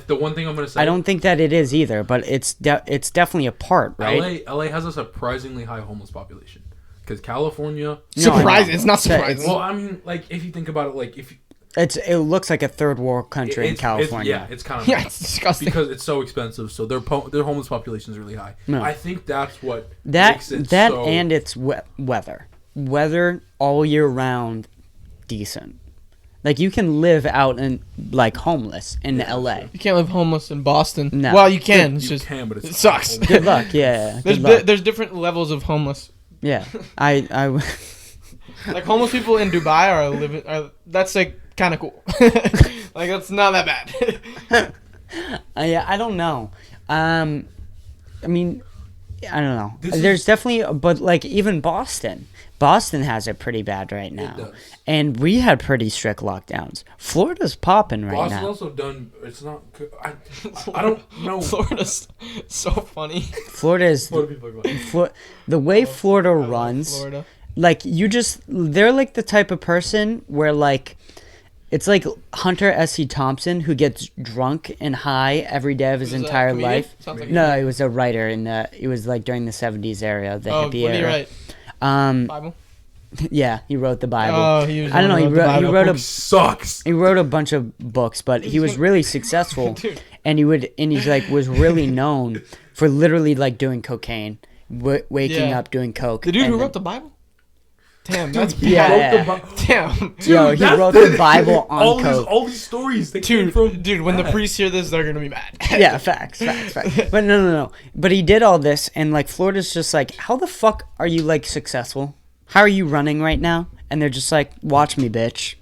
The one thing I'm going to say... I don't think that it is either, but it's definitely a part, right? LA has a surprisingly high homeless population. Because California... Surprising. It's not surprising. Well, I mean, like, if you think about it, like, if... It looks like a third world country in California. It's kind of... Yeah, it's disgusting. Because it's so expensive, so their homeless population is really high. No. I think that's what makes it so... and it's weather. Weather all year round, decent. Like, you can live out in, like, homeless in LA. You can't live homeless in Boston. No. Well, you can. You can, but it sucks. Good luck, yeah. There's different levels of homeless. Yeah. Like, homeless people in Dubai are living... that's, like, kind of cool. Like, that's not that bad. Yeah, I don't know. I mean, I don't know. There's definitely... But, like, even Boston has it pretty bad right now. And we had pretty strict lockdowns. Florida's popping right Boston's now. also done... It's not... I don't know. Florida's so funny. Florida is... the way Florida runs... Florida. Like, they're like the type of person where, like, it's like Hunter S.C. Thompson, who gets drunk and high every day of his entire life. Like No, he was a writer it was like during the 70s era, the hippie what did he era. write? Bible? Yeah, he wrote the Bible. Oh, he was I don't know, he wrote sucks. He wrote a bunch of books, but he was really successful. Dude. And he's like was really known for literally like doing cocaine, waking up doing coke. The dude who wrote the Bible? Damn, that's bad. Yeah. Damn. Dude, Yo, he wrote the Bible on coke. All these stories that came from... Dude, when the priests hear this, they're going to be mad. Yeah, facts. But no. But he did all this, and, like, Florida's just like, how the fuck are you, like, successful? How are you running right now? And they're just like, watch me, bitch.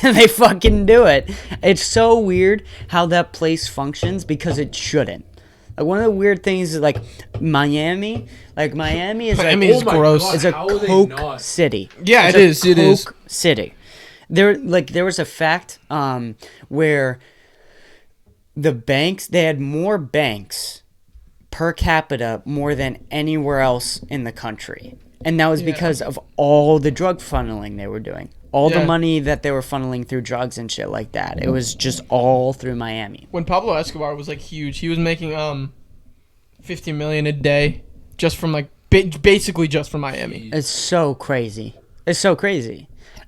And they fucking do it. It's so weird how that place functions because it shouldn't. Like, one of the weird things is, like, Miami is like, gross. It's a coke city. Yeah, It's it is. Coke city. There was a fact where the banks, they had more banks per capita more than anywhere else in the country. And that was because of all the drug funneling they were doing. All the money that they were funneling through drugs and shit like that. It was just all through Miami. When Pablo Escobar was, like, huge, he was making $50 million a day just from, like, basically just from Miami. It's so crazy.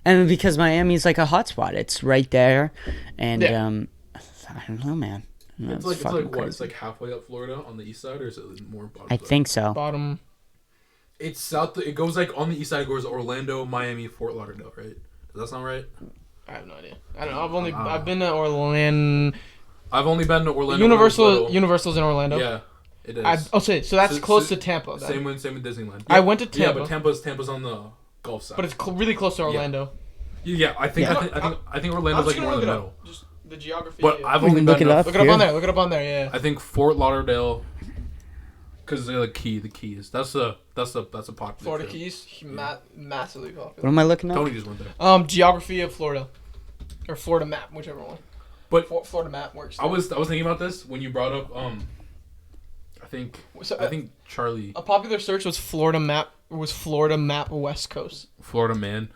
And because Miami's like a hotspot. It's right there. And, I don't know, man. It's like what? It's like halfway up Florida on the east side, or is it more bottom? I think so. Bottom. It's south. It goes like on the east side. It goes Orlando, Miami, Fort Lauderdale, right? Does that sound right? I have no idea. I don't know. I've been to Orlando. I've only been to Orlando. Universal's in Orlando. Yeah, it is. So that's close to Tampa. Then. Same with Disneyland. I went to Tampa. Yeah, but Tampa's on the Gulf side. But it's really close to Orlando. Yeah, I think Orlando's like more in the middle. Just the geography. But I've only been to... Look it up on there. Yeah. I think Fort Lauderdale, because they're the Keys. That's a popular. Florida Keys, massively popular. What am I looking at? Tony just went there. Geography of Florida, or Florida map, whichever one. But Florida map works. I was thinking about this when you brought up I think Charlie. A popular search was Florida map West Coast. Florida man.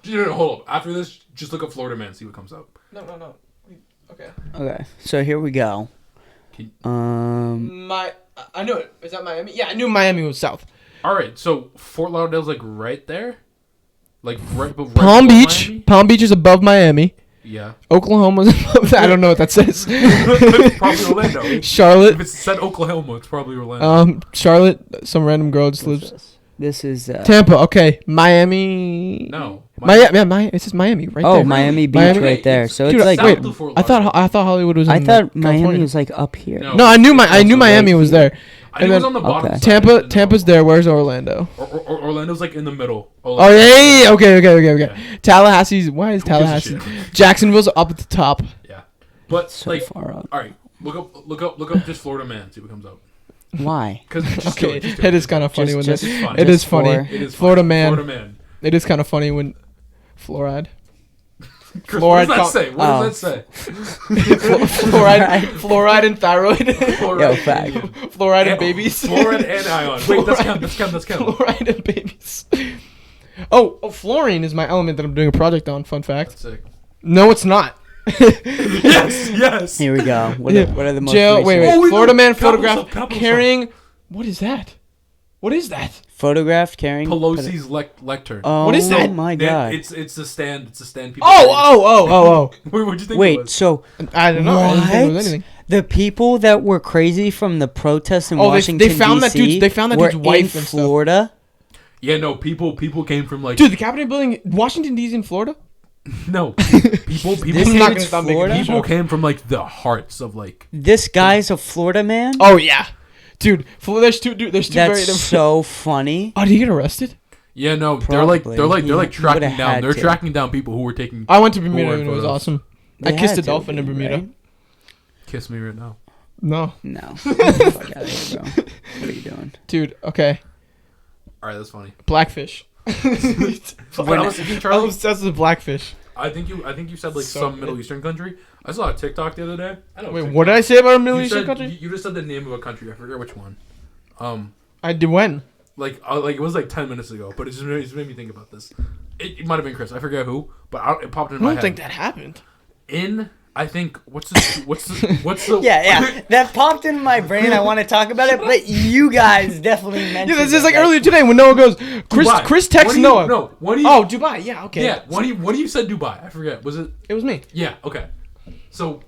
No, hold up. After this, just look up Florida man, see what comes up. No. Okay. Okay. So here we go. I knew it. Is that Miami? Yeah, I knew Miami was south. All right. So Fort Lauderdale's like right there, like right Palm Beach. Miami? Palm Beach is above Miami. Yeah. Oklahoma's above. I don't know what that says. It's probably Orlando. Charlotte. If it said Oklahoma, it's probably Orlando. Charlotte. Some random girl just lives. This is Tampa. Okay, Miami. No. Miami. It says Miami right there. Oh, Miami Beach right there. So Dude, it's like wait. I thought Hollywood was. I thought Miami was like up here. No, I knew Miami was there. I knew it was on the bottom. Okay. Tampa's there. Where's Orlando? Orlando's like in the middle. Oh yeah. Okay. Yeah. Tallahassee's. Why is Tallahassee? Jacksonville's up at the top. Yeah, but so like far up. All right, look up just Florida man. See what comes up. Why? Because it is kind of funny when just this. fun. It is funny. It is Florida man. Florida man. It is kind of funny when fluoride. Chris, what Fluoride does that say? What does that say? fluoride and thyroid. Fluoride fact. and- Fluoride and babies. Fluoride and ion. Wait, that's count. Fluoride and babies. Oh, fluorine is my element that I'm doing a project on. Fun fact. That's sick. No, it's not. Yes. Here we go. What are the most Jail. recent- Wait. Oh, we Florida know. man Capital photographed sub, capital carrying. What is that? What is that? Photographed carrying Pelosi's lectern. Oh, What is that? Oh my god. It's a stand. It's a stand. People Oh. What'd you think? It Wait, was? so I don't know. I didn't think it was anything. the people that were crazy from the protests in Oh, Washington they found that DC dude's- they found that were dude's wife in and stuff. Florida. Yeah, no. People came from like. Dude, the Capitol building, Washington D.C. in Florida. No. People. This I'm not gonna dude's stop making Florida? these People jokes. came from like the hearts of like. This guy's a Florida man. Oh yeah, dude. There's two very That's different. so funny. Oh, did he get arrested? Yeah, no. Probably. They're like He tracking would've down. had They're to. tracking down people who were taking. I went to Bermuda Lord and it was photos. awesome. They I kissed had a to dolphin in be, Bermuda. right? Kiss me right now. No, No. Fuck out of here, bro. What are you doing? dude. Okay, All right, that's funny. blackfish. When I was thinking, I'm Charlie, obsessed with blackfish. I think you said like So some good. Middle Eastern country. I saw a TikTok the other day. I know. Wait, TikTok. what did I say about a Middle You Eastern said, country? You just said the name of a country. I forget which one. I did when? Like it was like 10 minutes ago, but it just made me think about this. It might have been Chris. I forget who, but it popped in I my don't head. think that happened. I think what's the Yeah. That popped in my brain. I want to talk about it, but you guys definitely mentioned. Yeah, this is it, like right? earlier today when Noah goes. Dubai. Chris When texts do you- Noah. No, when do you? Oh, Dubai. Yeah, okay. yeah. When you said Dubai, I forget. Was it? It was me. Yeah. Okay. So,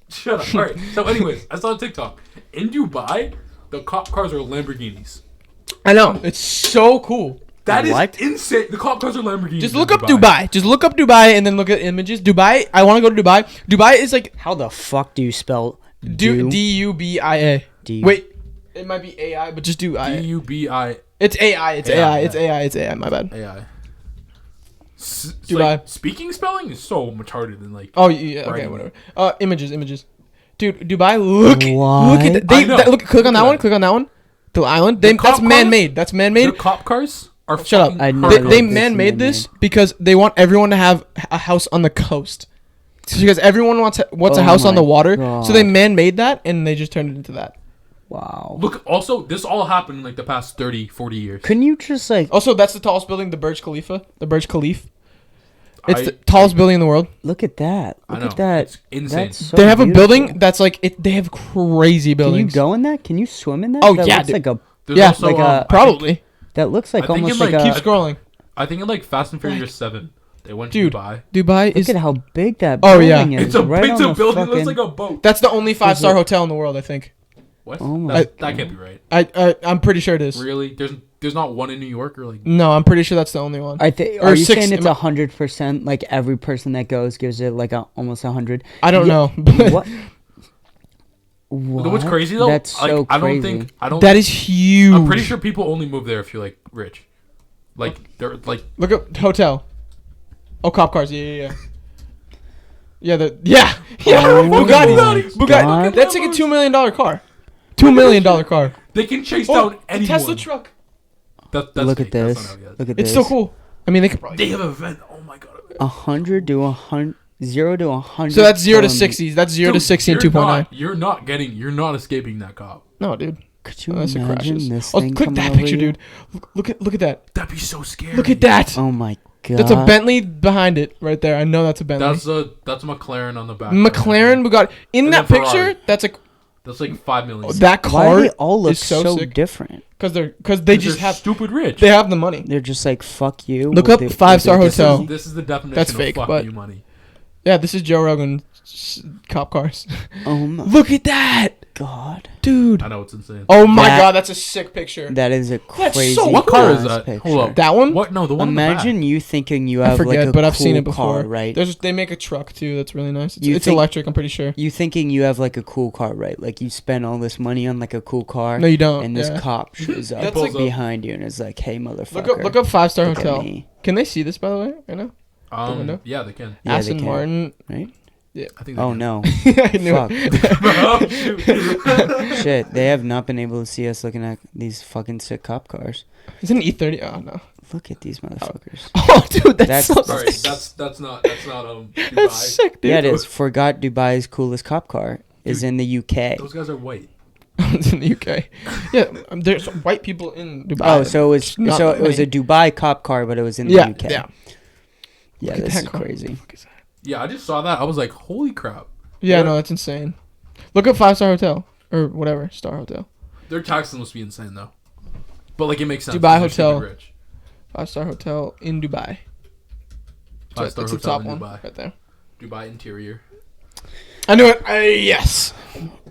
shut up. All right. So, anyways, I saw a TikTok in Dubai. The cop cars are Lamborghinis. I know. It's so cool. That is What? insane. The cop cars are Lamborghinis. Just in look up Dubai. Just look up Dubai and then look at images. Dubai. I want to go to Dubai. Dubai is like How the fuck do you spell D-U-B-I-A. D- Wait, it might be AI, but just do I. DUBI It's AI. It's AI, AI. yeah. It's AI. It's AI. My bad. AI. Dubai. Like, speaking spelling is so retarded and like. Oh yeah. Okay. Writing. Whatever. Images. Dude, Dubai. Look at What? that. I know. Look. Click on Look that at one. that. Click on that one. The island. The cop That's cars? man-made. That's man-made. The cop cars are. Shut up. fucking I know They, that they this man-made is this man-made. because they want everyone to have a house on the coast. Because everyone wants a Oh house on the my water, so they God. man-made that and they just turned it into that. Wow. Look, also, this all happened in like the past 30, 40 years. Couldn't you just like Also, that's the tallest building, the Burj Khalifa. The Burj Khalifa. It's I- the tallest building in the world. look at that? I Look know. at that. It's insane. That's so They have a beautiful. building that's like it. They have crazy Can you buildings. go in that? Can you swim in that? Oh, that yeah, looks dude. like a. There's Yeah, also, like a- Probably. That looks like I think almost in, like like, a. Keep scrolling. I think in like Fast and Furious 7, they went to Dude. Dubai. Dubai Look is. at how big that Oh, building yeah. is. It's a right on the building that fucking- looks like a boat. That's the only 5-star it- hotel in the world, I think. What? Oh my that God. can't be right. I'm pretty sure it is. Really? There's not one in New York or like. No, I'm pretty sure that's the only one. I think. Or Are you 6 saying it's am I- 100%? Like every person that goes gives it like almost 100. I don't Yeah, know. What? What? What's crazy though? That's like, so I crazy. don't think. I don't. That is huge. I'm pretty sure people only move there if you're like rich. Like they're like. Look up hotel. Oh, cop cars. Yeah. Yeah. Yeah. Oh Bugattis. my Bugatti. God. That's like a $2 million car. $2 million car. They can chase Oh, down anyone. Tesla truck. That's Look fake. at That's this. not out yet. Look at It's this. so cool. I mean, they could probably. They have a vent. Oh my god. 100 to 100. 0 to 100. So that's 0 to from- 60. That's 0 to Dude, 60 and you're 2.9. You're not escaping that cop. No, dude. Could you Unless it imagine crashes. this Oh, thing click coming that over picture, you? dude. Look at that. That'd be so scary. Look at that. Oh my god. That's a Bentley behind it right there. I know that's a Bentley. That's a McLaren on the back. McLaren Bugatti. In And that then Ferrari. picture, that's a That's like 5 million. that Why car do they all look is so, so sick different? because they They're just have stupid rich. they have the money. They're just like fuck you. Look we'll up do- 5-star we'll do this. hotel. This is the definition That's of fake, fuck but- you money. Yeah, this is Joe Rogan cop cars. Oh my Look at that, god. dude. I know it's insane. Oh my That- god, that's a sick picture. That is a That's crazy. so What car is ass that? picture. Hold up. That one? What? No, the one Imagine in you thinking you I have forget, like a but I've seen cool it before. car, right? They make a truck too. That's really nice. You It's think- electric. I'm pretty sure. You thinking you have like a cool car, right? Like you spend all this money on like a cool car. No, you don't. And this Yeah. cop shows up That's like- behind you and is like, "Hey, motherfucker." Look up 5-star Look at hotel. me. Can they see this by the way? I know. the window? back. Yeah, they can. Yeah, they Aston can. Martin. Right? I think. They Oh can. no. I knew Fuck. it. Oh, shoot. Shit, they have not been able to see us looking at these fucking sick cop cars. Is it an E30? Oh no. Look at these motherfuckers. Oh, dude, that's so Sorry, sick. that's not Dubai. That's sick, dude. Yeah, it is. Forgot Dubai's coolest cop car is Dude, in the UK. Those guys are white. It's in the UK. Yeah, there's white people in Dubai. Oh, so it was a many. Dubai cop car, but it was in the Yeah, UK. yeah. Yeah, Look at this that is car. crazy. What the fuck is that? Yeah, I just saw that. I was like, holy crap. Yeah, What? no, that's insane. Look up 5-star hotel or whatever star hotel. Their taxes must be insane though. But like it makes sense. Dubai They're super hotel. Rich. 5-star hotel in Dubai. So 5-star it's the hotel top in one Dubai. right there. Dubai interior. I knew it. Yes.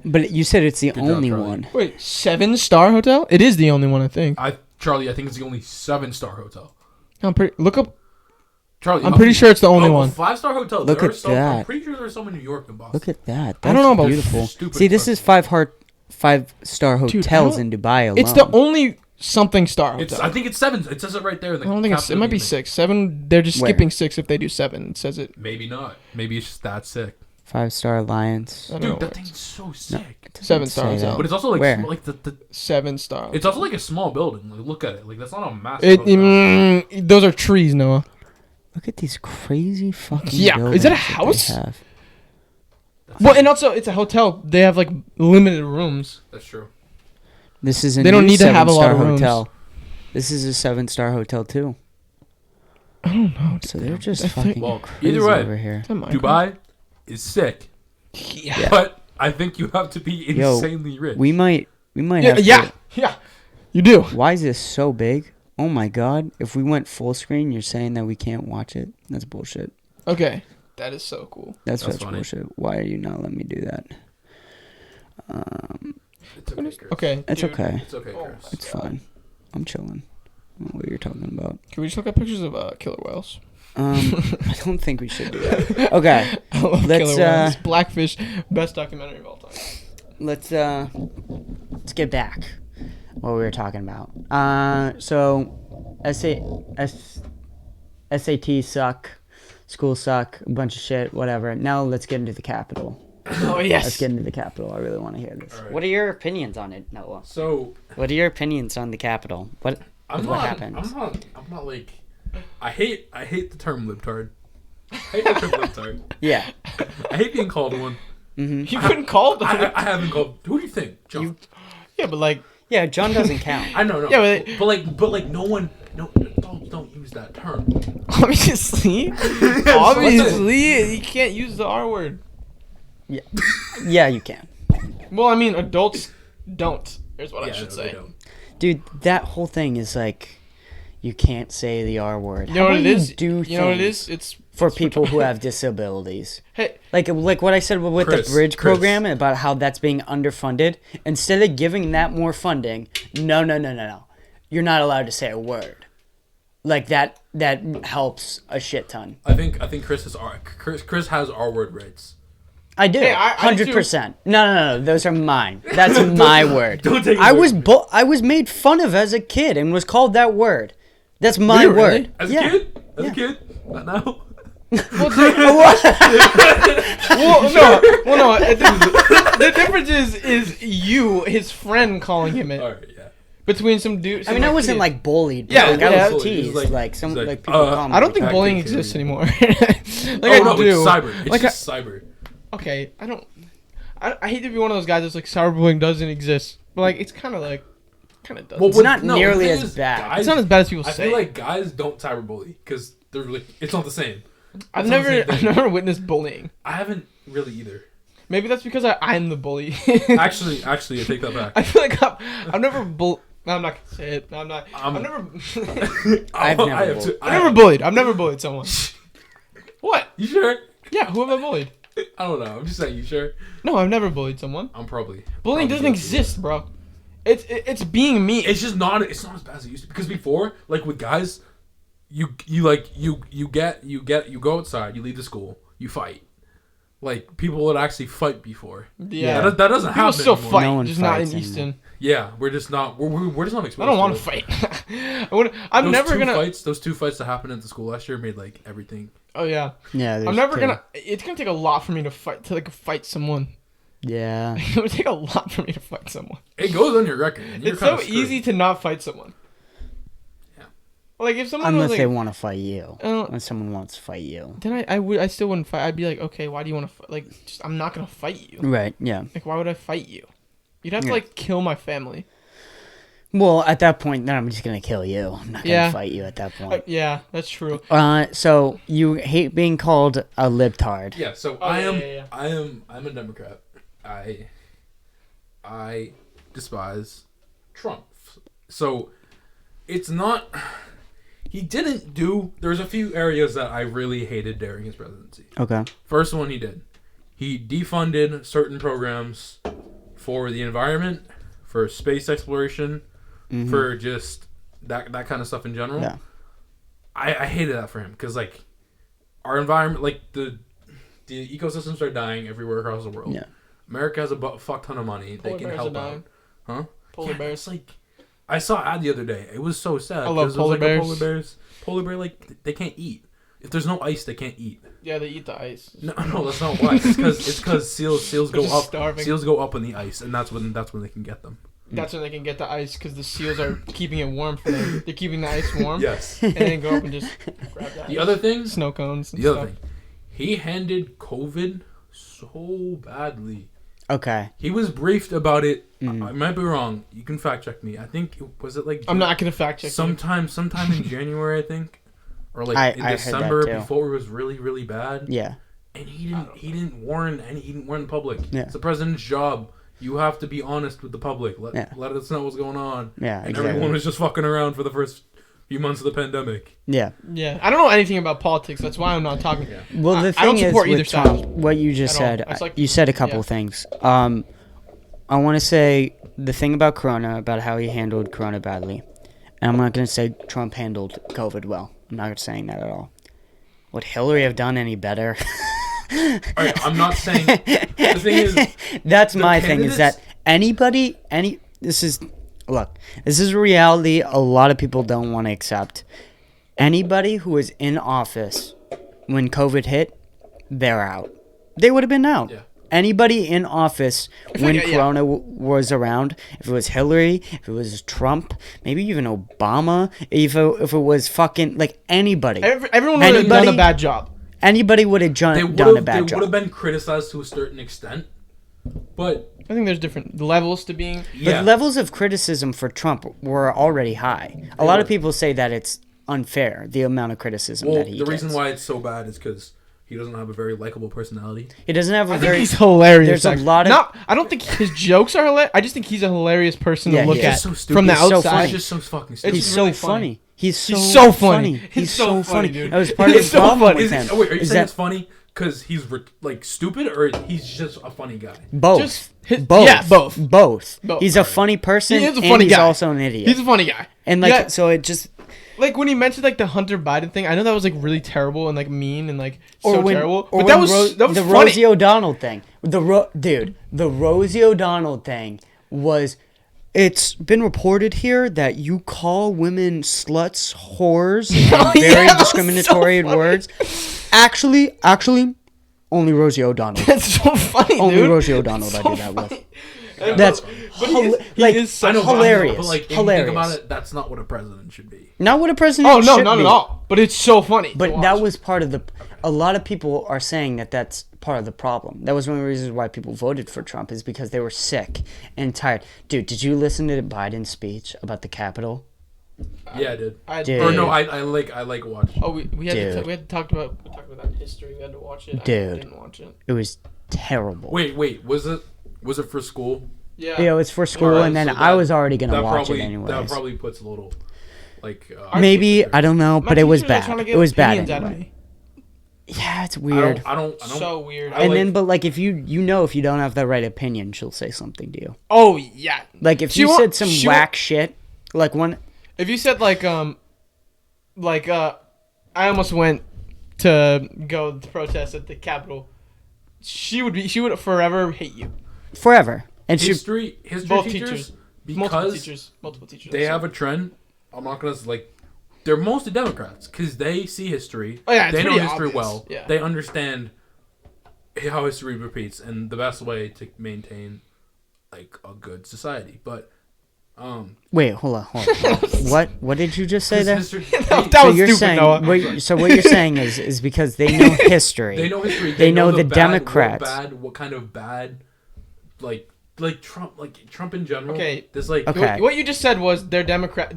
But you said it's the Good job, only Charlie. one. Wait, 7-star hotel? It is the only one, I think. Charlie, I think it's the only 7-star hotel. I'm pretty. Look up. Charlie, I'm pretty sure it's the only one. 5-star hotel. Look there at are some, that. I'm pretty sure there's some in New York and Boston. Look at that. I don't know about beautiful. stupid See, this is expensive. 5-star Dude, hotels I in Dubai alone. It's the only something star It's, hotel. I think it's 7. It says it right there. In the I don't think it's. It caption might of the be thing. 6. 7. They're just Where? skipping 6 if they do 7. It says it. Maybe not. Maybe it's just that sick. 5-star Alliance. I don't know Dude, where that it's- thing's so sick. It doesn't 7-star say hotel. that. But it's also like Where? like the 7-star. it's also like a small building. Like look at it. Like that's not a massive hotel. Those are trees, Noah. Look at these crazy fucking Yeah, is buildings that a they house? have. Well, and also it's a hotel. They have like limited rooms. That's true. This is a They don't new need to have a lot 7-star of rooms. hotel. This is a 7-star hotel too. I don't know. So they're just I think- fucking Well, crazy either way, over here. Is that my Dubai is sick, Yeah. but I think you have to be Yo, insanely rich. We might Yeah. have Yeah. to. Yeah. You do. Why is this so big? Oh my god! If we went full screen, you're saying that we can't watch it? That's bullshit. Okay. That is so cool. That's That's such funny. bullshit. Why are you not letting me do that? It's okay, Chris. Okay. It's dude. okay. It's okay, Chris. It's fine. I'm chilling. I don't know what you're talking about. Can we just look at pictures of killer whales? I don't think we should do that. Okay, I love Let's, killer whales. Blackfish, best documentary of all time. let's get back what we were talking about. So SATs suck, schools suck, a bunch of shit, whatever. Now let's get into the Capitol. Oh Let's yes. get into the Capitol. I really want to hear this. All right. What are your opinions on it, Noah? So What are your opinions on the Capitol? What happened? I'm not like. I hate the term libtard. I hate the term libtard. Yeah. I hate being called one. You couldn't call it. I haven't called. Who do you think, John? Yeah, but like, Yeah, John doesn't count. I know, no. Yeah, but like, no one, don't use that term. obviously, obviously, you can't use the R word. Yeah, you can. Well, I mean, adults don't. Here's what I Yeah, should no, say. they don't. Dude, that whole thing is like, you can't say the R word. You know what it is? Do You know what it things is? It's for people who have disabilities. hey. Like what I said with Chris, the bridge Chris. program about how that's being underfunded. Instead of giving that more funding, no. You're not allowed to say a word. Like that helps a shit ton. I think Chris has R word rights. I do. Hey, I do. 100%. No. Those are mine. That's my word. Don't take his I word. was I was made fun of as a kid and was called that word. That's my Were you really? word. As Yeah. a kid, not now. Well, no. The difference is you, his friend, calling him it All right, yeah. between some dude. I mean, I wasn't like bullied. Yeah, like, yeah, I was absolutely. teased. He's Like some he's like people call me. I don't think Back bullying to exists theory. anymore. like Oh I no, do. it's cyber. It's Like just cyber. Okay, I hate to be one of those guys that's like cyberbullying doesn't exist, but like it's kind of does. Well, It's what- not no, nearly the thing as is, bad. guys- It's not as bad as people I say. feel like guys don't cyberbully because they're like it's not the same. I've it's not the same I've thing. never witnessed bullying. I haven't really either. Maybe that's because I'm the bully. Actually, I take that back. I feel like I've never No, I'm not gonna say it. No, I'm not. I've never. I've never I have bullied. to- I I've never have- bullied. I've never bullied someone. What? You sure? Yeah, who have I bullied? I don't know. I'm just saying. You sure? No, I've never bullied someone. I'm probably. Bullying doesn't exist, bro. It's being me. It's just not. It's not as bad as it used to. Because before, like with guys, you go outside, you leave the school, you fight. Like people would actually fight before. Yeah. That doesn't People happen still anymore. fight, No one just not in fights anymore. Easton. Yeah, we're just not. We're just not exposed. I don't want to to it. fight. I'm Those never two gonna. fights. Those two fights that happened at the school last year made like everything. Oh yeah. Yeah, I'm there's never two. gonna. It's gonna take a lot for me to fight someone. Yeah. It would take a lot for me to fight someone. It goes on your record. And you're It's kinda so screwed. easy to not fight someone. Yeah. Like if someone Unless was they like, want to fight you. When someone wants to fight you. then I still wouldn't fight. I'd be like, okay, why do you want to fight? Like, just, I'm not gonna fight you. Right, yeah. Like, why would I fight you? You'd have to Yeah. like kill my family. Well, at that point, then I'm just going to kill you. I'm not going to Yeah. fight you at that point. Yeah, that's true. So you hate being called a libtard. Yeah, so Oh, I'm yeah. I'm a Democrat. I despise Trump. So it's not he didn't do there's a few areas that I really hated during his presidency. Okay. First one he did. He defunded certain programs for the environment, for space exploration, for just that kind of stuff in general. Yeah. I hated that for him because like our environment, like the ecosystems are dying everywhere across the world. Yeah. America has a fuck ton of money. Polar they can bears help are dying. out. Huh? Polar bears. It's like I saw an ad the other day. It was so sad. I love 'cause it was polar like bears. Polar bear like they can't eat. If there's no ice, they can't eat. Yeah, they eat the ice. No, that's not why. It's because seals They're go just up. starving. Seals go up in the ice, and that's when they can get them. That's when they can get the ice because the seals are keeping it warm for them. They're keeping the ice warm. Yes. And then go up and just grab that. The other thing, Snow cones. And the other stuff. thing, he handled COVID so badly. Okay. He was briefed about it. I might be wrong. You can fact check me. I think was it like I'm not gonna fact check you. sometime in January, I think, or like I in heard that December too. before it was really bad. Yeah. And he didn't warn the public. Yeah. It's the president's job. You have to be honest with the public. Let us know what's going on. Yeah, And exactly. everyone was just fucking around for the first few months of the pandemic. Yeah. Yeah, I don't know anything about politics. That's why I'm not talking. Yeah. Well, the I don't thing is support either with side Trump, what you just at all. said, It's like- you said a couple yeah. things. I want to say the thing about Corona, about how he handled Corona badly. And I'm not going to say Trump handled COVID well. I'm not saying that at all. Would Hillary have done any better? All right, I'm not saying. The thing is, That's the my thing, is that this is a reality a lot of people don't want to accept. Anybody who was in office when COVID hit, they're out. They would have been out. Yeah. Anybody in office when yeah. Corona was around, if it was Hillary, if it was Trump, maybe even Obama, if it was fucking, like, anybody. Everyone would have done a bad job. Anybody would have done a bad they job. would have been criticized to a certain extent, but I think there's different levels to being. The yeah, levels of criticism for Trump were already high. A lot of people say that it's unfair, the amount of criticism well, that he the reason gets. why it's so bad is because he doesn't have a very likable personality. He doesn't have a I think very... he's hilarious. There's a lot of... I don't think his jokes are hilarious. I just think he's a hilarious person Yeah, to look he is. at He's so stupid. from the He's so outside. He's just so fucking stupid. He's It's so really funny. funny. He's so funny. He's so funny. dude. That was part of He's the so problem funny. with him. Wait, are you is saying that it's funny because he's like stupid, or he's just a funny guy? both. Just both. yeah, both. Both. Both. He's a funny person, He is a and funny he's guy. also an idiot. He's a funny guy. and, like, Yeah. so it just... Like when he mentioned like the Hunter Biden thing, I know that was like really terrible and like mean and like so when, terrible. or But that when was the funny. Rosie O'Donnell thing. The Rosie O'Donnell thing was... It's been reported here that you call women sluts, whores, and Oh, very yeah, that was discriminatory so funny. words. Actually, only Rosie O'Donnell. That's so funny, Only dude. Rosie O'Donnell So that I do that with. funny. That's he is so I know, hilarious. but like, if hilarious. you think about it, that's not what a president should be. Not what a president Oh no, should not be. at all. But it's so funny. But to watch. that was part of the... A lot of people are saying that that's part of the problem. That was one of the reasons why people voted for Trump, is because they were sick and tired. Dude, did you listen to Biden's speech about the Capitol? Yeah, I did. Dude. Or no, I like watching. Oh, we had Dude. we had to talk about that history. We had to watch it. I Dude. didn't watch it. It was terrible. Wait, was it for school? Yeah. Yeah, it was for school, Alright, and then so I that- was already going to that watch probably, it anyways. That probably puts a little, like... Maybe, I don't know, My but it was teachers are trying to bad. get It was bad opinions out of anyway. me. Yeah, it's weird. I don't. So weird. I And like- then, but like, if you know if you don't have the right opinion, she'll say something to you. Oh yeah. Like, if She you won't- said some she whack shit, like one... If you said I almost went to go to protest at the Capitol, she would forever hate you. Forever. And she... history Both teachers, multiple because teachers. they have a trend. I'm not gonna like. They're mostly Democrats because they see history. Oh, yeah, it's they know pretty history obvious. well. Yeah. They understand how history repeats and the best way to maintain like a good society. But Wait, hold on. What did you just say there? History, That was you're stupid, saying, Noah. what you're saying is because they know history. they know history. They know the bad, Democrats. What kind of bad, like Trump in general. Okay. This like. Okay. What you just said was they're Democrat.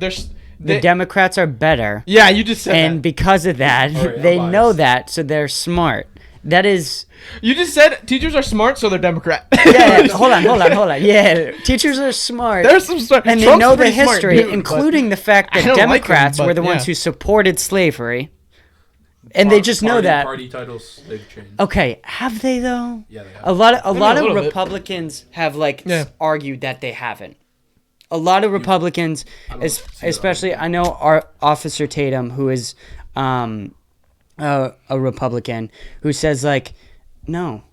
The Democrats are better. Yeah, you just said And that. because of that, All right, they I'm know biased. that, so they're smart. That is... You just said teachers are smart, so they're Democrat. Yeah, hold on. Yeah, teachers are smart. There's some smart. And they Trump's know the pretty smart, history, dude, but including the fact I that don't like him, Democrats but were the ones yeah. who supported slavery. And they just know that. Party titles they've changed. Okay, have they though? Yeah, they have. A lot of little bit. Republicans have like Yeah. argued that they haven't. A lot of Republicans, I don't see that. especially I know our Officer Tatum, who is a Republican, who says like, no,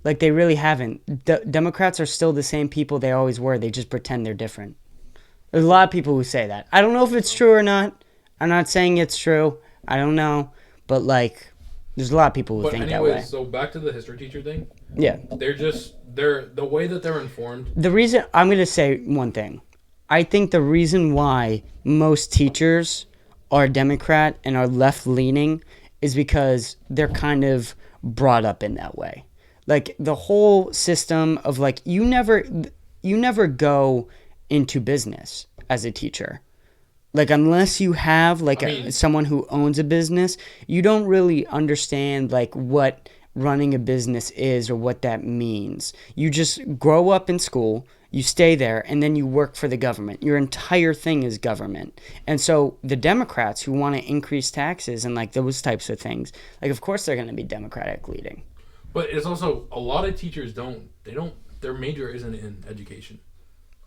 like they really haven't. Democrats are still the same people they always were. They just pretend they're different. There's a lot of people who say that. I don't know if it's true or not. I'm not saying it's true. I don't know, but like, there's a lot of people who But think anyways, that way. so back to the history teacher thing. Yeah. They're the way that they're informed. The reason I'm going to say one thing. I think the reason why most teachers are Democrat and are left leaning is because they're kind of brought up in that way. Like the whole system of like you never go into business as a teacher. Like unless you have like someone who owns a business, you don't really understand like what running a business is or what that means. You just grow up in school, you stay there, and then you work for the government. Your entire thing is government. And so the Democrats who want to increase taxes and like those types of things, like of course they're going to be Democratic leading. But it's also a lot of teachers their major isn't in education.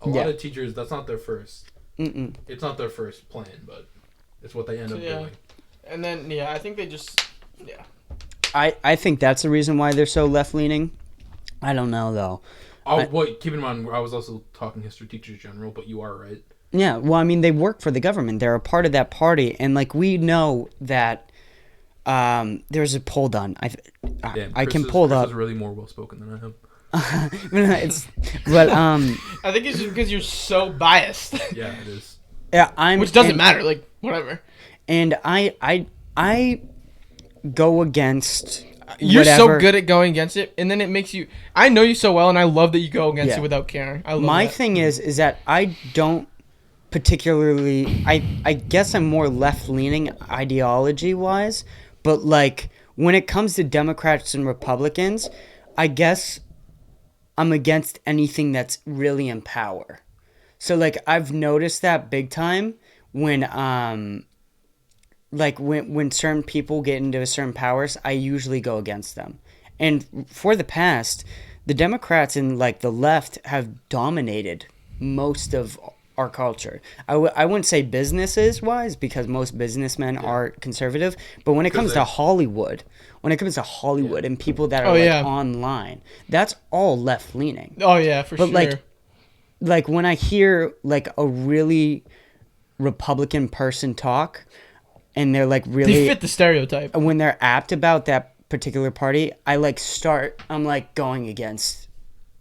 A lot of teachers, that's not their first. It's not their first plan, but it's what they end up doing. And then I think they just I think that's the reason why they're so left leaning. I don't know though. Keep in mind, I was also talking history teachers general, but you are right. Yeah, well, I mean, they work for the government. They're a part of that party, and like we know that there's a poll done. I can pull Chris up. is really more well spoken than I am. But I think it's just because you're so biased. Yeah, it is. yeah, Which doesn't matter. Like whatever. And I go against. You're whatever. so good at going against it, and then it makes you. I know you so well, and I love that you go against it without caring. I love My that. thing is that I don't particularly. I guess I'm more left leaning ideology wise, but like when it comes to Democrats and Republicans, I guess I'm against anything that's really in power. So like I've noticed that big time when like when certain people get into certain powers, I usually go against them. And for the past, the Democrats and like the left have dominated most of our culture. I wouldn't say businesses wise because most businessmen are conservative, but when it comes to Hollywood, and people that are online, that's all left leaning. Oh yeah, for But sure. like when I hear like a really Republican person talk, and they're like really They fit the stereotype. when they're apt about that particular party, I'm like going against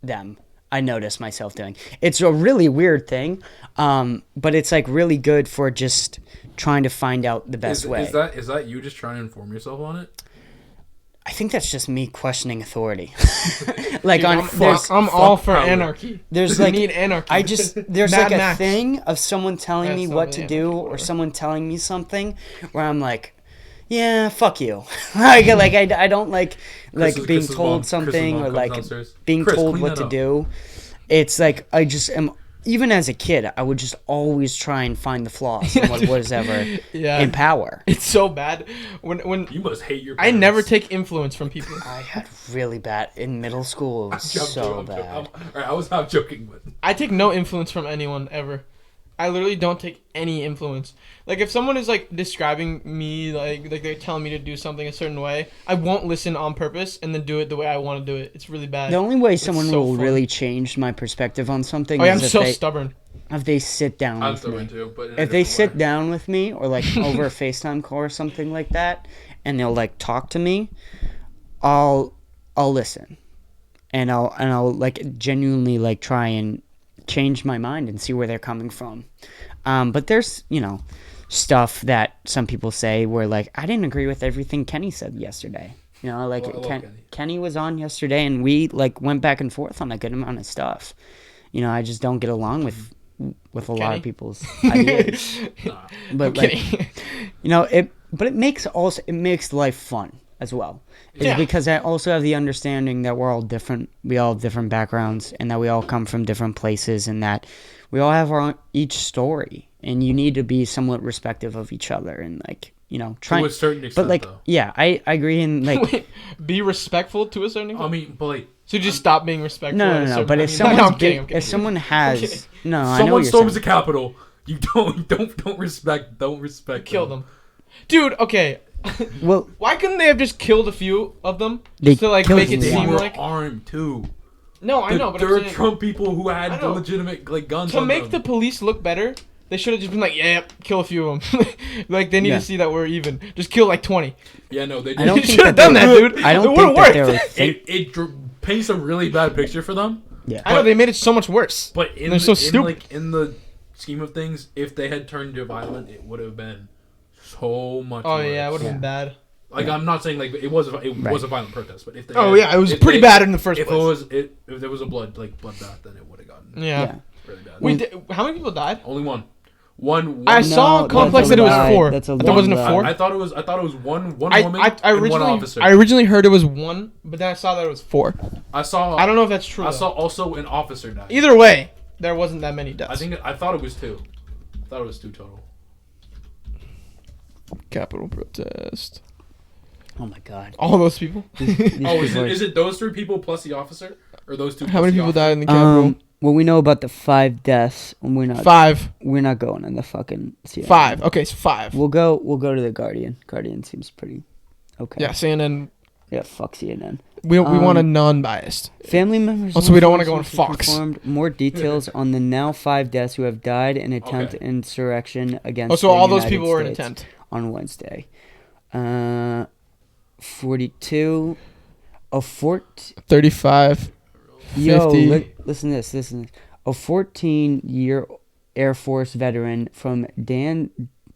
them. I notice myself doing. It's a really weird thing, but it's like really good for just trying to find out the best way. Is that you just trying to inform yourself on it? I think that's just me questioning authority. Like Dude, I'm all for power. anarchy. there's We like need anarchy. there's Mad like a Max. thing of someone telling me That's what not to really do anarchy, or whatever. someone telling me something where I'm like, yeah, fuck you. like I don't like being Chris's told mom- something Chris's mom or comes like downstairs. being Chris, told clean what that to up. do. It's like I just am. Even as a kid, I would just always try and find the flaws in what was ever in power. It's so bad when You must hate your I parents. never take influence from people. I had really bad in middle school. It was so bad. Alright, I was half joking, but I take no influence from anyone ever. I literally don't take any influence. Like if someone is like describing me, like they're telling me to do something a certain way, I won't listen on purpose and then do it the way I want to do it. It's really bad. The only way someone so will fun. really change my perspective on something Oh yeah, I'm is so stubborn. if they sit down I'm with stubborn me. too. But in a If they different sit way. down with me or like over a FaceTime call or something like that, and they'll like talk to me, I'll listen, and I'll like genuinely like try and change my mind and see where they're coming from. But there's, stuff that some people say where, like, I didn't agree with everything Kenny said yesterday. Like, Kenny was on yesterday, and we, like, went back and forth on a good amount of stuff. I just don't get along with a lot of people's ideas. But, it makes life fun as well. It's because I also have the understanding that we're all different. We all have different backgrounds, and that we all come from different places, and that we all have each story. And you need to be somewhat respectful of each other, and, like, try to a certain extent. But, like, though. Yeah, I agree. And, like, wait, be respectful to a certain extent. I mean, but, like, so just stop being respectful. No. But if someone has someone storms the Capitol, you don't respect. Kill them, dude. Okay. Well, why couldn't they have just killed a few of them just to, like, make it seem like armed too? No, I know, but there are Trump people who had legitimate, like, guns. To make the police look better, they should have just been like, kill a few of them. Like, they need to see that we're even. Just kill, like, 20. Yeah, no, they should have done that, dude. I don't think that it paints a really bad picture for them. Yeah, I know, they made it so much worse. But they're so stupid. In the scheme of things, if they had turned to violent, it would have been so much. Oh yeah, it would have been bad. Like, I'm not saying, like, it was a violent protest, but if they it was pretty bad in the first place. If there was a bloodbath, then it would have gotten really bad. How many people died? Only one. I saw a complex that it was 4. That's a there wasn't a 4. I thought it was one woman and one officer. I originally heard it was 1, but then I saw that it was 4. I don't know if that's true. I saw also an officer die. Either way, there wasn't that many deaths. I thought it was 2. I thought it was 2 total. Capitol protest. Oh my God! All those people. Is it those 3 people plus the officer, or those 2? How many people died in the Capitol? Well, we know about the 5 deaths, and we're not 5. We're not going on the fucking CNN. 5. Okay, so 5. We'll go to the Guardian. Guardian seems pretty okay. Yeah, CNN. Yeah, fuck CNN. We want a non-biased. Family members. Also, we don't want to go on Fox. Confirmed more details on the now 5 deaths who have died in attempt insurrection against. So all those people were in attempt on Wednesday. 42. 35. 50. Yo, listen to this. A 14-year Air Force veteran from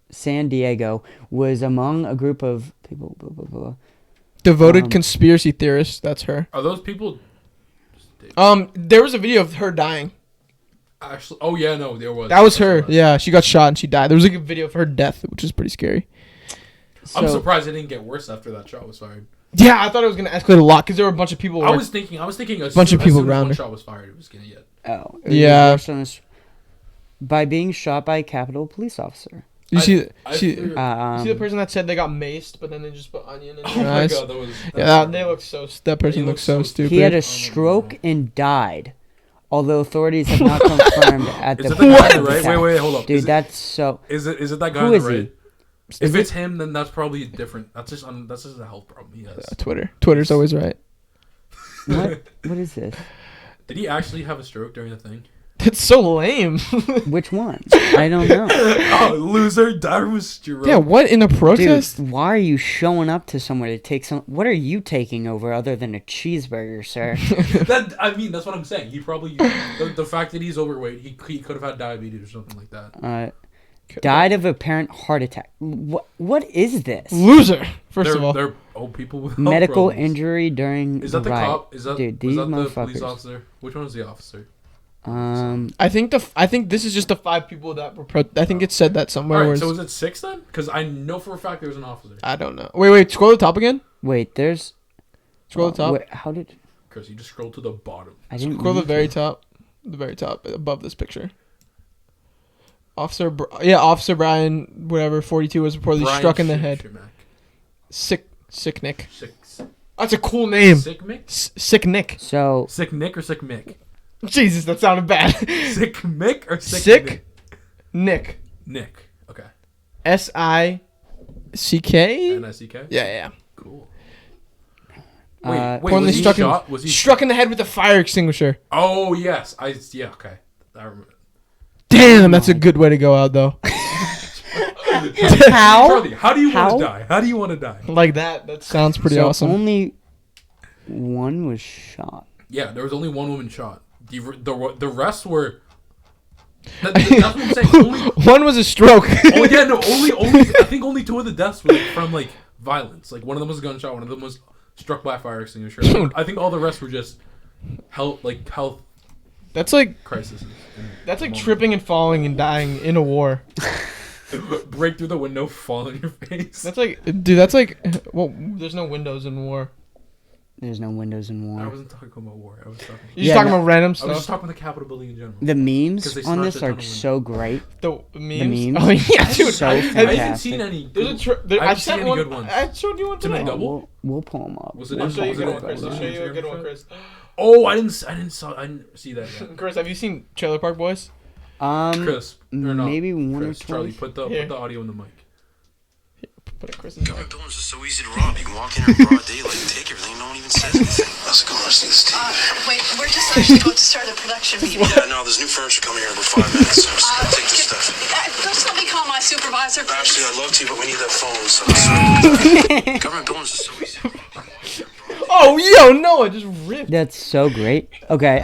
San Diego was among a group of people. Blah, blah, blah. Devoted conspiracy theorists. That's her. Are those people? There was a video of her dying. Actually, oh yeah, no, there was. That was her. Yeah, she got shot and she died. There was, like, a video of her death, which is pretty scary. I'm surprised it didn't get worse after that shot was fired. Yeah, I thought it was gonna escalate a lot because there were a bunch of people. I was thinking a bunch of people around. One shot was fired, it was gonna get. Oh yeah. By being shot by a Capitol police officer. You see the person that said they got maced, but then they just put onion in their eyes. Oh my God, they look so. That person looks so stupid. He had a stroke and died. Although authorities have not confirmed at the. Is it the guy on the right? Wait, hold up. Dude, that's so. Is it that guy on the right? If it's him, then that's probably different. That's just a health problem he has. Twitter's always right. What is this? Did he actually have a stroke during the thing? It's so lame. Which one? I don't know. Oh, loser, died with stroke. Yeah, what in a protest? Dude, why are you showing up to somewhere to take some? What are you taking over other than a cheeseburger, sir? That's what I'm saying. He probably the fact that he's overweight, he could have had diabetes or something like that. Died of apparent heart attack. What is this? Loser. First of all, they're people with medical problems. Injury during. Is that the riot. cop? Is that dude? Was These that motherfuckers. the police officer? Which one was the officer? I think this is just the 5 people that were. I think it said that somewhere. All right, so was it 6 then? Because I know for a fact there was an officer. I don't know. Wait. Scroll to the top again. Wait, there's. Scroll to the top. Wait, how did? Chris, you just scroll to the bottom. I didn't. Scroll to the very top. The very top above this picture. Officer Brian, whatever, 42 was reportedly struck in the head. Sick Nick. That's a cool name. Sick Mick? Sick Nick. So. Sick Nick or Sick Mick? Jesus, that sounded bad. Sick Mick or Sick Nick? Nick. Okay. SICK? NICK? Yeah. Cool. Wait, was he shot? Was he struck in the head with a fire extinguisher? Oh, yes. Okay. I remember. Damn, that's a good way to go out, though. How? Charlie, how do you want to die? How do you want to die? Like that. That sounds pretty awesome. Only one was shot. Yeah, there was only one woman shot. The rest were That's what I'm saying. Only, One was a stroke. oh yeah, no, only. I think only 2 of the deaths were from like violence. Like one of them was a gunshot, one of them was struck by a fire extinguisher. I think all the rest were just health That's like crises. That's like tripping and falling and dying in a war. Break through the window, fall on your face. That's like, dude. That's like, well, there's no windows in war. There's no windows in war. I wasn't talking about war. I was talking. You're just talking about random I was stuff. just talking about the Capitol building in general. The memes 'Cause they on smashed this a are ton of so great. The memes. The memes. Oh yeah, dude. So I haven't fantastic. seen any. There's I I haven't sent seen any one. good ones. I showed you one Did I today. double? We'll pull them up. Was it I'll in- show you a was it good in- one, Chris. was it I'll in show you a Instagram good one, shot? Chris. Oh, I didn't see that yet. Chris, have you seen Trailer Park Boys? Chris, or not? Maybe one Chris, or Charlie, twice. put the audio in the mic. Put it, Chris. In there. Government buildings are so easy to rob. You can walk in broad daylight and take everything. No one even says anything. Let's go see this TV. Wait, we're just actually about to start a production meeting. Yeah, no, there's new furniture coming here in about 5 minutes. I'm just gonna take this stuff. Just let me call my supervisor. Actually, I'd love to, but we need that phone. So government buildings are so easy to rob. Oh, yo, no, I just ripped. That's so great. Okay.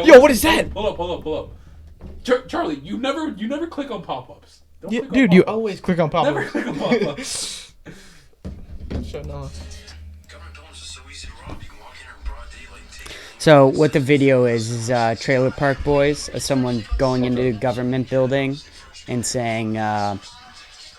Yo, what is that? Pull up. Charlie, you never click on pop-ups. Don't Yeah, click on dude, you pop-ups. always click on Never pop-ups. click on pop-ups. Shut up. Government buildings are so easy to rob. You can walk in here in broad daylight and take everything. So what the video is Trailer Park Boys, someone going into a government building and saying,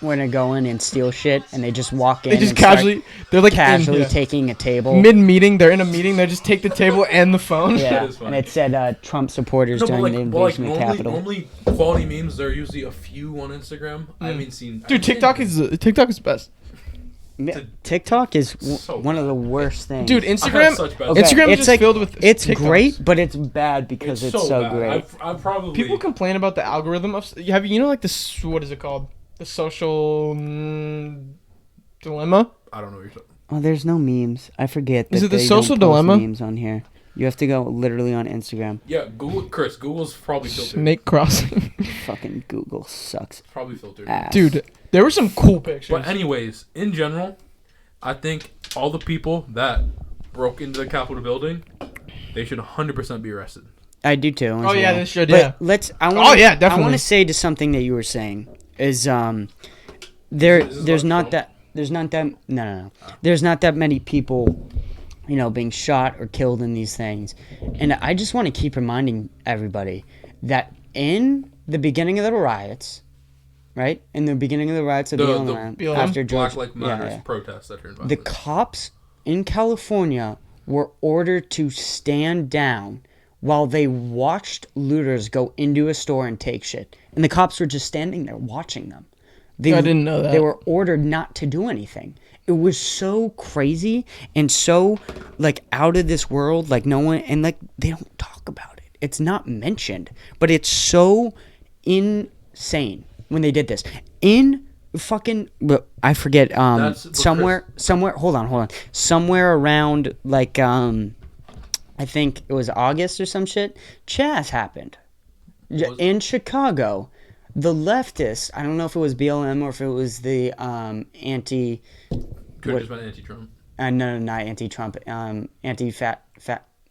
we're gonna go in and steal shit, and they just walk in. They just and start casually, they're like casually in, taking a table. mid-meeting, they're in a meeting, they just take the table and the phone. Yeah, That is funny. and it said Trump supporters No, but during the invasion of Capitol. normally quality memes, there are usually a few on Instagram. I haven't seen. Dude, TikTok is best. Yeah, TikTok is So one of the worst things. Dude, I have Instagram, such bad- Okay, Instagram is it's just like- filled with it's TikToks. great, but it's bad because it's so bad. great. I've probably People complain about the algorithm of like this. What is it called? The social dilemma. I don't know what you're talking. Oh, there's no memes. I forget. Is that it the they social don't post dilemma? Memes on here. You have to go literally on Instagram. Yeah, Google's probably filtered. Snake crossing. Fucking Google sucks Probably filtered. ass. Dude, there were some cool pictures. But anyways, in general, I think all the people that broke into the Capitol building, they should 100% be arrested. I do too. Oh, yeah, they should, But yeah. I want yeah, I definitely. want to say to something that you were saying is Is this there's about not Trump? that there's not that no. There's not that many people, being shot or killed in these things. And I just want to keep reminding everybody that in the beginning of the riots, right? In the beginning of the riots of The BLM? after George Black Lives Matter yeah. protests that are involved. The cops in California were ordered to stand down while they watched looters go into a store and take shit. And the cops were just standing there watching them. I didn't know that. They were ordered not to do anything. It was so crazy and so, out of this world. No one... And, they don't talk about it. It's not mentioned. But it's so insane when they did this. In fucking... I forget. Somewhere... Hold on. Somewhere around, I think it was August or some shit. Chaz happened. In Chicago. The leftists, I don't know if it was BLM or if it was the anti... Could have just been anti-Trump. No, not anti-Trump.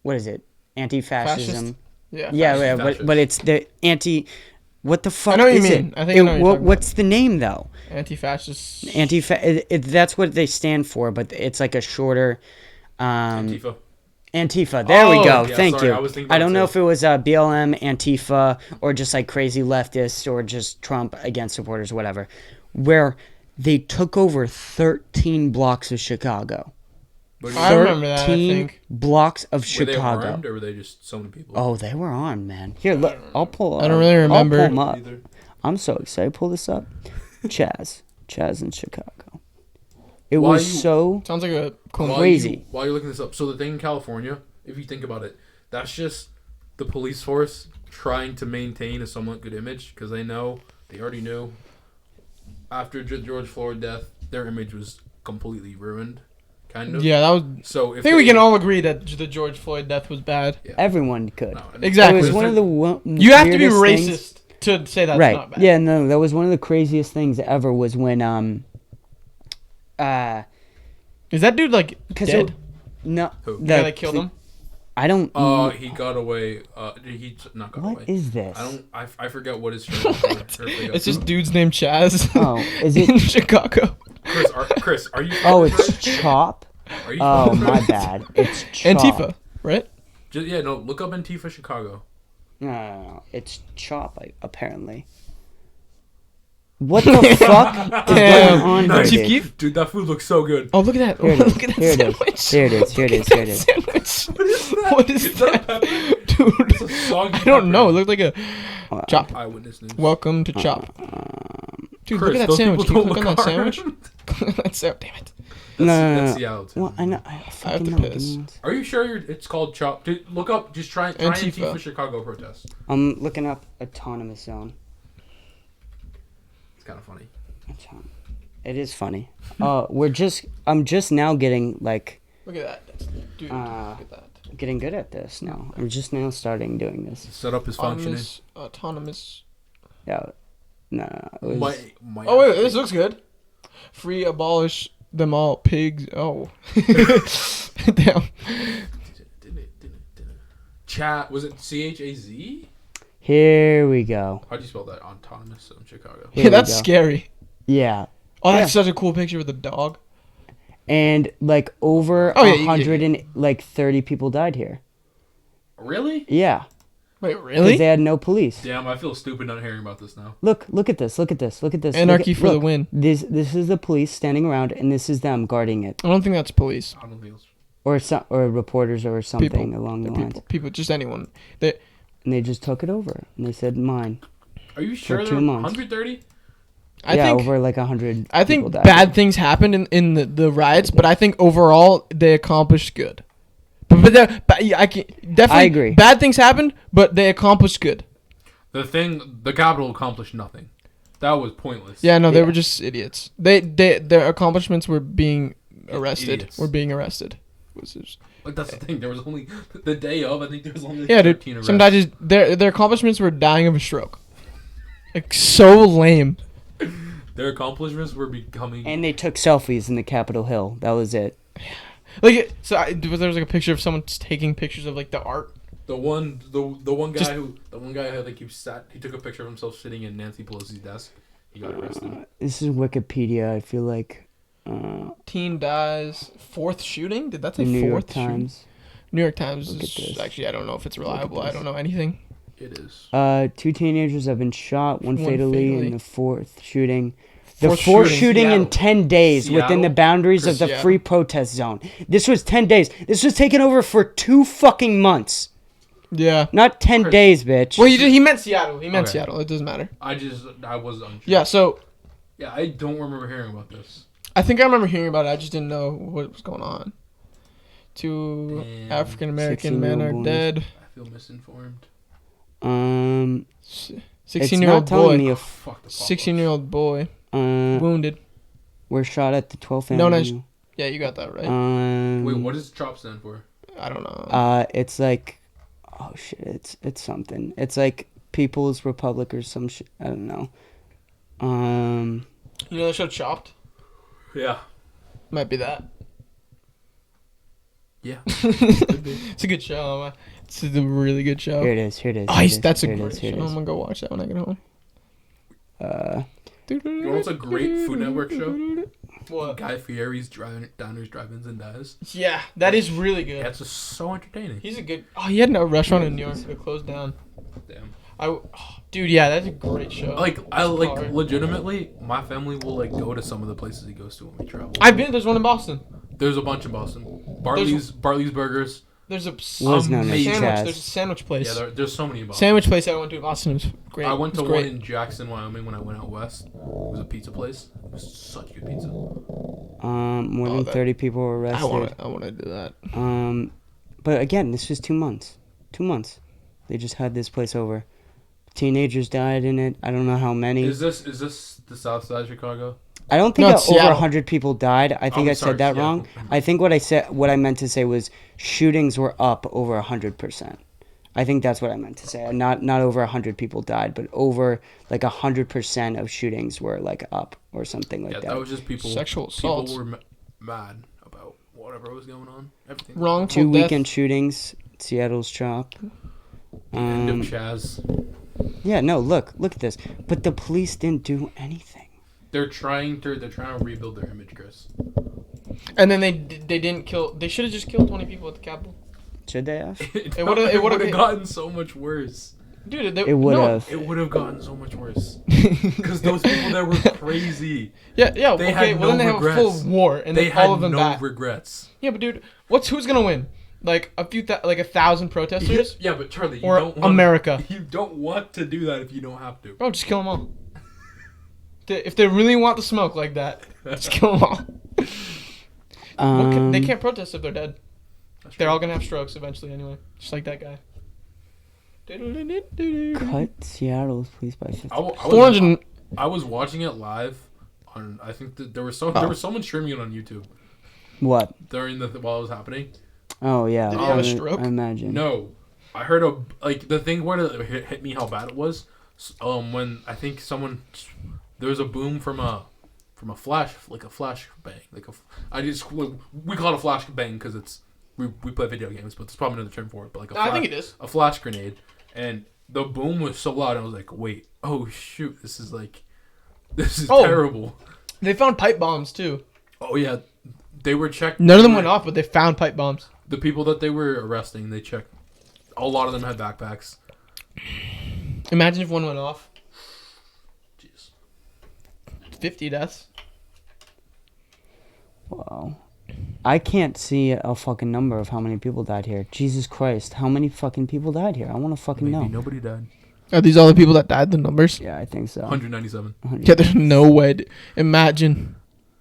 What is it? Anti-fascism. Yeah. Yeah, Fascist. but it's the anti... What the fuck I know what you is mean. it? I think I know what you're talking what's the name, though? Anti-fascist. That's what they stand for, but it's like a shorter... Antifa. Antifa. There we Oh, go. yeah, Thank sorry, you. I was thinking I don't about know it if it was BLM, Antifa, or just crazy leftists, or just Trump against supporters, whatever. Where they took over 13 blocks of Chicago. I remember that, I 13 think. blocks of Were Chicago. they armed or were they just so many people? Oh, they were armed, man. Here, look. I'll pull. I don't really remember. I'll pull 'em up. Either. I'm so excited. Pull this up. Chaz in Chicago. It Why was you- so Sounds like a cool crazy. While you're looking this up, so the thing in California, if you think about it, that's just the police force trying to maintain a somewhat good image because they already knew after George Floyd death, their image was completely ruined, kind of. Yeah, that was... So if I think we can all agree that the George Floyd death was bad. Everyone could. Exactly. It was one of the You have to be weirdest racist things. to say that's Right. not bad. Yeah, no, that was one of the craziest things ever was when Is that dude because dead? no Who? The guy that killed him? I don't. He got away. He not got away. What is this? I forget what his shirt was. It's just dudes named Chaz. Oh, is it in Chicago? Chris, are you? Oh, it's Chop. Are you? Oh, my bad. It's Chop. Antifa, right? No. Look up Antifa Chicago. No. It's Chop. Apparently. What the fuck is going on here, Chief dude? Keef? Dude, that food looks so good. Oh, look at that! Here it is. Look at that Here it is. sandwich. Here it is. Here it is. Here it is. Sandwich. What is that? Dude, It's a soggy I don't know. It pepper. looked like a chop. Eyewitness news. Welcome to Chop. Dude, Chris, look at that those sandwich. Can people you click on don't that look sandwich? hard. Click on that sandwich. Damn it. That's Seattle too. Well, I know. I have fucking to know. piss. Give me one sec. Are you sure it's called Chop? Dude, look up. Just try Antifa Chicago protest. I'm looking up autonomous zone. It's kind of funny. It is funny. I'm just now getting like Look at that. Dude, look at that. getting good at this now. I'm just now starting doing this. Setup is functioning. Autonomous. Yeah. No. It was, Oh wait, this looks good. Free, abolish them all, pigs. Oh. Damn. Chat, was it CHAZ? here we go. How'd you spell that? Autonomous in Chicago. Here Yeah, we that's go. scary. Yeah. Oh, that's such a cool picture with a dog. And like over Oh, yeah, 130 people died here. Really? Yeah. Wait, Because really? they had no police. Damn, I feel stupid not hearing about this now. Look at this. Look at this. Look at this. Anarchy look, for the win. This is the police standing around, and this is them guarding it, I don't think that's police. I don't think it's... or reporters or something People. along the lines. People, just anyone. They, And they just took it over, and they said mine. Are you sure For there 2 were months. 130? I yeah, think over like 100. I think people died. bad things happened in the riots, but I think overall they accomplished good. I can definitely I agree. Bad things happened, but they accomplished good. The Capitol accomplished nothing. That was pointless. Yeah, no, they Yeah. were just idiots. Their accomplishments were being arrested. Idiots. Were being arrested. Like, that's the thing. There was only... The day of, I think there was only Yeah, 13 dude. arrests. Sometimes their accomplishments were dying of a stroke. Like so lame. Their accomplishments were becoming... And they took selfies in the Capitol Hill. That was it. Like there was like a picture of someone just taking pictures of like the art. The one guy Just- who like he took a picture of himself sitting in Nancy Pelosi's desk. He got arrested. This is Wikipedia. I feel like Teen dies. Fourth shooting? Did that say the New York fourth shooting? Times. New York Times Look is at this. actually I don't know if it's reliable. I this. don't know anything. It is. 2 teenagers have been shot, one One fatally fatally. in the fourth shooting. The Fourth fourth shooting. shooting in Seattle. 10 days within the Seattle? boundaries of the Seattle. free protest zone. This was 10 days. This was taken over for 2 fucking months. Yeah. Not 10 Chris. days, bitch. Well, he meant Seattle. He meant Okay. Seattle. It doesn't matter. I was unsure. Yeah. So Yeah, I don't remember hearing about this. I think I remember hearing about it. I just didn't know what was going on. 2 Damn. African American men are 16-year-old boys. dead. I feel misinformed. it's 16-year-old not telling boy. me Oh, if fuck the 16-year-old boy wounded. we're shot at the 12th Known as- Avenue. Yeah, you got that right. Wait, what does CHOP stand for? I don't know. It's like, oh shit, it's something. It's like People's Republic or some shit. I don't know. You know the show Chopped? Yeah. Might be that. Yeah. It's a good show. Man. It's a really good show. Here it is. Here it is. Oh, here it is, that's a here it great is, show. here it I'm is. gonna go watch that when I get home. You know what's a great Food Network show? What? Guy Fieri's Diners, Drive-Ins, and Dives. Yeah, that is really good. That's just so entertaining. He's a good. Oh, he had a restaurant in New York that closed down. Damn. Dude, yeah, that's a great show. Legitimately, my family will like go to some of the places he goes to when we travel. I've been. There's one in Boston. There's a bunch in Boston. Bartley's Burgers. There's a Was known as Amazing. sandwich. Chaz. There's a sandwich place. Yeah, there's so many in Boston. Sandwich place I went to in Boston. It was great. I went It to was one great. in Jackson, Wyoming when I went out west. It was a pizza place. It was such good pizza. More Oh, than that- 30 people were arrested. I want to do that. But again, this was 2 months. 2 months. They just had this place over. Teenagers died in it. I don't know how many. Is this the South Side of Chicago? I don't think No, that it's over Seattle. 100 people died. I think Oh, I sorry, said that Seattle. wrong. I think what I meant to say was shootings were up over 100%. I think that's what I meant to say. Not over 100 people died, but over like 100% of shootings were like up or something like Yeah, that. that was just people. Sexual assaults. People were mad about whatever was going on. Everything. Wrongful 2 death. weekend shootings. Seattle's chop. The end of Chaz. Yeah, no, look at this. But the police didn't do anything. They're trying to rebuild their image, Chris. And then they didn't kill. They should have just killed 20 people at the Capitol. Should they have? It would have gotten so much worse. Dude, It would have. It would have gotten so much worse. Because those people there were crazy. Yeah. They okay, had well no then they regrets. have a full war, and They then had all of them no back. regrets. Yeah, but dude, who's gonna win? Like a few, like 1,000 protesters, Yeah, but Charlie, you or don't want America? You don't want to do that if you don't have to. Bro, just kill them all. If they really want the smoke like that, just kill them all. They can't protest if they're dead. They're all gonna have strokes eventually anyway, just like that guy. Cut Seattle's police by 50. 400. I was watching it live on. I think that there was someone streaming it on YouTube What? during while it was happening. Oh yeah. Did he have a stroke? I imagine. No, I heard the thing where it hit me how bad it was. When I think there was a boom from a flash, like a flash bang, we call it a flash bang because it's we play video games, but there's probably another term for it. But like I think it is a flash grenade, and the boom was so loud. I was like, wait, oh shoot, this is terrible. They found pipe bombs too. Oh yeah, they were checked. None of them went off, but they found pipe bombs. The people that they were arresting, they checked. A lot of them had backpacks. Imagine if one went off. Jeez. 50 deaths. Wow. I can't see a fucking number of how many people died here. Jesus Christ, how many fucking people died here? I want to fucking Maybe know. nobody died. Are these all the people that died? The numbers? Yeah, I think so. 197. Yeah, there's no way. Imagine.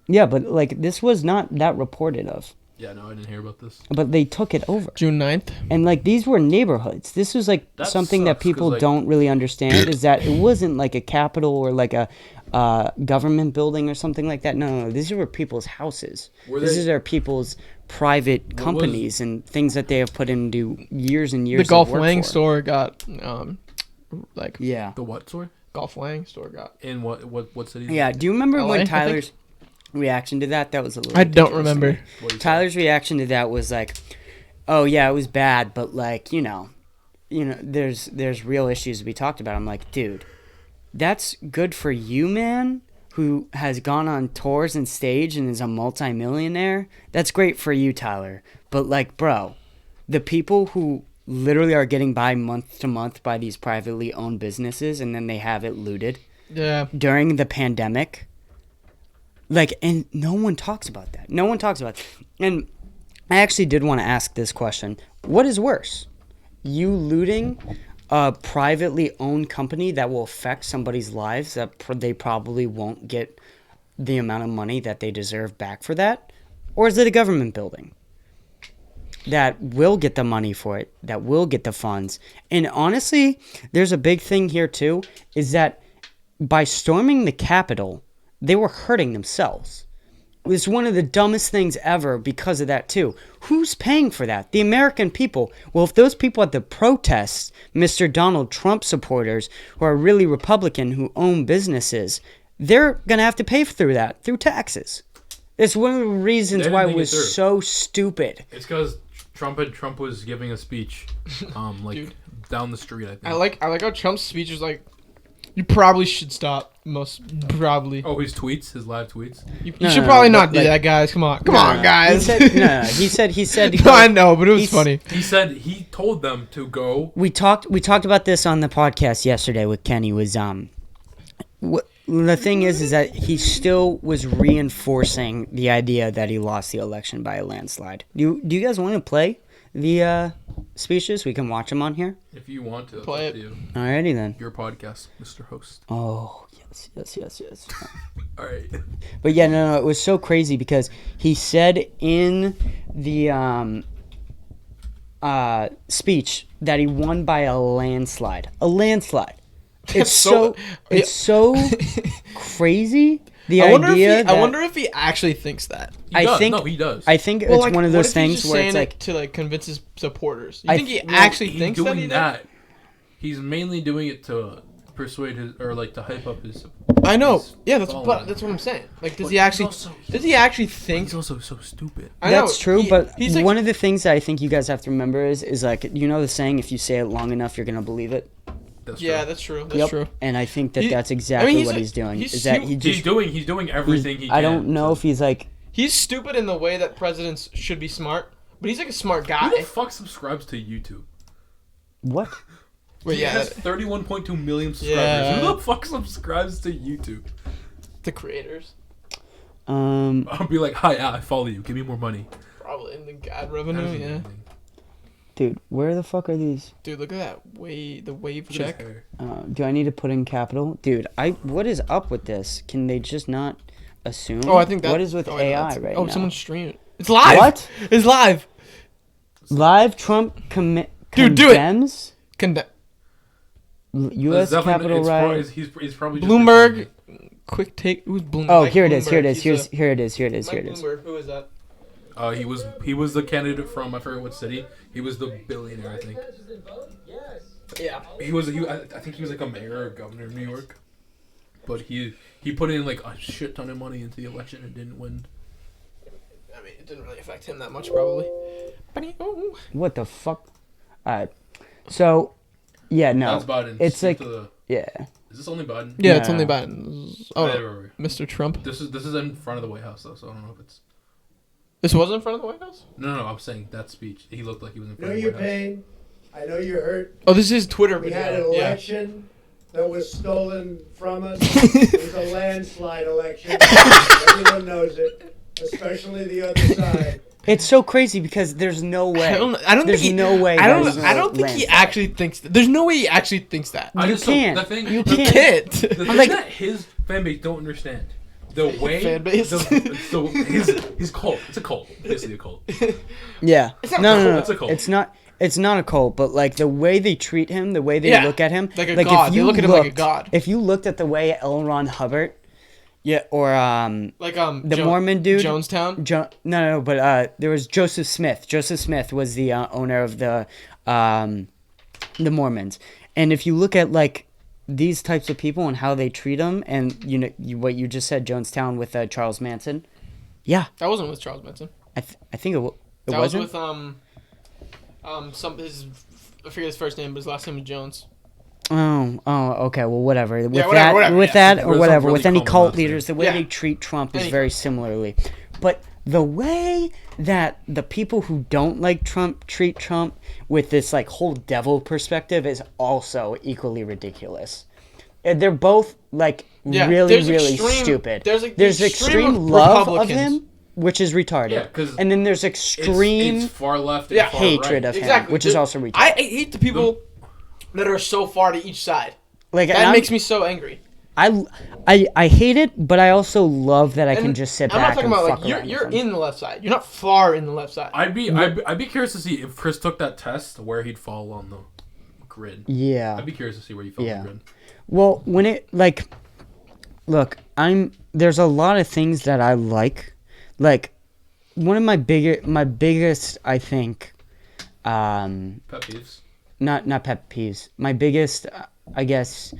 Yeah, but like this was not that reported of. Yeah, no, I didn't hear about this. But they took it over. June 9th. And like these were neighborhoods. This was like That something that sucks, 'cause, people like- don't really understand is that it wasn't like a capitol or like a government building or something like that. No, these were people's houses. These are people's private companies and things that they have put into years and years. The Golf of work Wang for. store got, Yeah. The what store? Golf Wang store got. In what city? Yeah. Do you remember LA, I when think. Tyler's reaction to that? That was a little. I don't ridiculous to remember. me. Tyler's reaction to that was like, "Oh yeah, it was bad, but like you know, there's real issues to be talked about." I'm like, dude, that's good for you, man, who has gone on tours and stage and is a multimillionaire. That's great for you, Tyler. But like, bro, the people who literally are getting by month to month by these privately owned businesses and then they have it looted Yeah. during the pandemic. Like, and no one talks about that. No one talks about it. And I actually did want to ask this question. What is worse? You looting a privately owned company that will affect somebody's lives that they probably won't get the amount of money that they deserve back for that? Or is it a government building that will get the money for it, that will get the funds? And honestly, there's a big thing here too, is that by storming the Capitol, they were hurting themselves. It was one of the dumbest things ever because of that too. Who's paying for that? The American people. Well, if those people at the protests, Mr. Donald Trump supporters, who are really Republican, who own businesses, they're going to have to pay through taxes. It's one of the reasons why it was so stupid. It's because Trump was giving a speech, Dude. down the street. I think. I like how Trump's speech is like, you probably should stop. Most probably. Oh, his live tweets. You No, should no, probably no, not but do like- that, guys. Come on, No, guys. He said. No, I know, but it was funny. He said he told them to go. We talked about this on the podcast yesterday with Kenny. Was the thing is that he still was reinforcing the idea that he lost the election by a landslide. Do you guys want to play the speeches? We can watch them on here. If you want to, Play it's up it. to you. Alrighty then. Your podcast, Mr. Host. Oh yes. All right. But yeah, no, it was so crazy because he said in the speech that he won by a landslide. A landslide. It's so crazy. The I idea. wonder if he actually thinks that. He does. I think Well, it's one of what those if he's things just where it's saying like it to convince his supporters. You I think he th- well, actually He's thinks doing that he did? that. He's mainly doing it to persuade his or like to hype up his. I know. his Yeah, that's following. what I'm saying. Like, does But he actually? he's also- Does he actually think? He's also so stupid. I know, That's true, but he's like, one of the things that I think you guys have to remember is like, you know the saying, if you say it long enough, you're gonna believe it. That's yeah, true. that's true. That's true. And I think that He- that's exactly he's what like- he's doing. he's Is that hu- he just He's doing everything he can. I don't know to- if he's like He's stupid in the way that presidents should be smart, but he's like a smart guy. Who the fuck subscribes to YouTube? what? But He yeah, has 31.2 million subscribers. Yeah. Who the fuck subscribes to YouTube? the creators I'll be like, hi, I follow you. Give me more money. probably in the ad revenue. Yeah, Dude, where the fuck are these? dude, look at that the wave Look at check. his hair. Do I need to put in capital? Dude, what is up with this? Can they just not assume? Oh, I think that. What is with oh, AI right oh, now? someone's streaming. It's live. What? It's live. Live Trump Dude, do it. condemns Conde- U.S. It's definitely- Capitol it's riot. He's probably just Bloomberg. Quick take. Who's Bloomberg? Oh, Mike here it is. Here it Bloomberg. is. He's Here it is. Here it is. a- Here it Mike is. Bloomberg. Who is that? He was the candidate from I forget what city. He was the billionaire, I think. Yeah. I think he was like a mayor or governor of New York. But he put in like a shit ton of money into the election and didn't win. I mean, it didn't really affect him that much, probably. But What the fuck? Alright. So, yeah, no. That's Biden. It's Skip like, to the- yeah. Is this only Biden? yeah, it's No. only Biden. Oh, Right, no. right, right. Mr. Trump. This is in front of the White House though, so I don't know if it's. This was in front of the White House. No, I'm saying that speech. He looked like he was in I know front of the your White House. pain. I know you're hurt. Oh, this is Twitter We video. had an yeah. election that was stolen from us. It was a landslide election. Everyone knows it, especially the other side. It's so crazy because there's no way. I don't There's think he, no way. I don't. there's no I don't think he landslide. actually thinks. There's no way he actually thinks that. I You just- so can't. the thing, You the- He can't. can't. The thing like- that his fan base don't understand. The way Fan base? so his cult. It's a cult. Basically a cult. Yeah. not no, a no, cult, no. it's a cult. It's not. It's not a cult, but like the way they treat him, the way they Yeah, look at him, like a god. If They you look at him like a god. If you looked at the way L. Ron Hubbard, yeah, or Like the Mormon dude, Jonestown. no, but there was Joseph Smith. Joseph Smith was the owner of the Mormons, and if you look at like these types of people and how they treat them, and what you just said, Jonestown with Charles Manson, yeah, That wasn't with Charles Manson. I think it That wasn't. was with some his. I forget his first name, but his last name was Jones. Oh, okay. Well, whatever. With whatever, that, whatever, with yeah. that, or There's whatever. some really With any common cult last name. leaders, the way Yeah. they treat Trump is Any very cult. similarly. But the way that the people who don't like Trump treat Trump with this like whole devil perspective is also equally ridiculous. And they're both like Yeah, really, there's really extreme- stupid. there's, like, There's the extreme extreme love of Republicans. him, which is retarded. Yeah, 'cause and then there's extreme It's far left. And Yeah. far hatred right. of him, Exactly. which is also retarded. I hate the people that are so far to each side. like and That I'm- makes me so angry. I hate it, but I also love that I can And just sit I'm not back talking and about fuck like around you're with him. in the left side. You're not far in the left side. I'd be curious to see if Chris took that test where he'd fall on the grid. Yeah. I'd be curious to see where you fell Yeah. on the grid. Well, when it like, look, there's a lot of things that I like. Like, one of my biggest, I think, Pet peeves. not pet peeves. My biggest, I guess,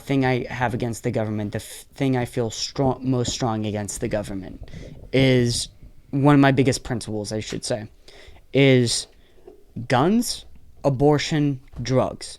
thing I have against the government, the thing I feel most strong against the government, is one of my biggest principles, I should say, is guns, abortion, drugs.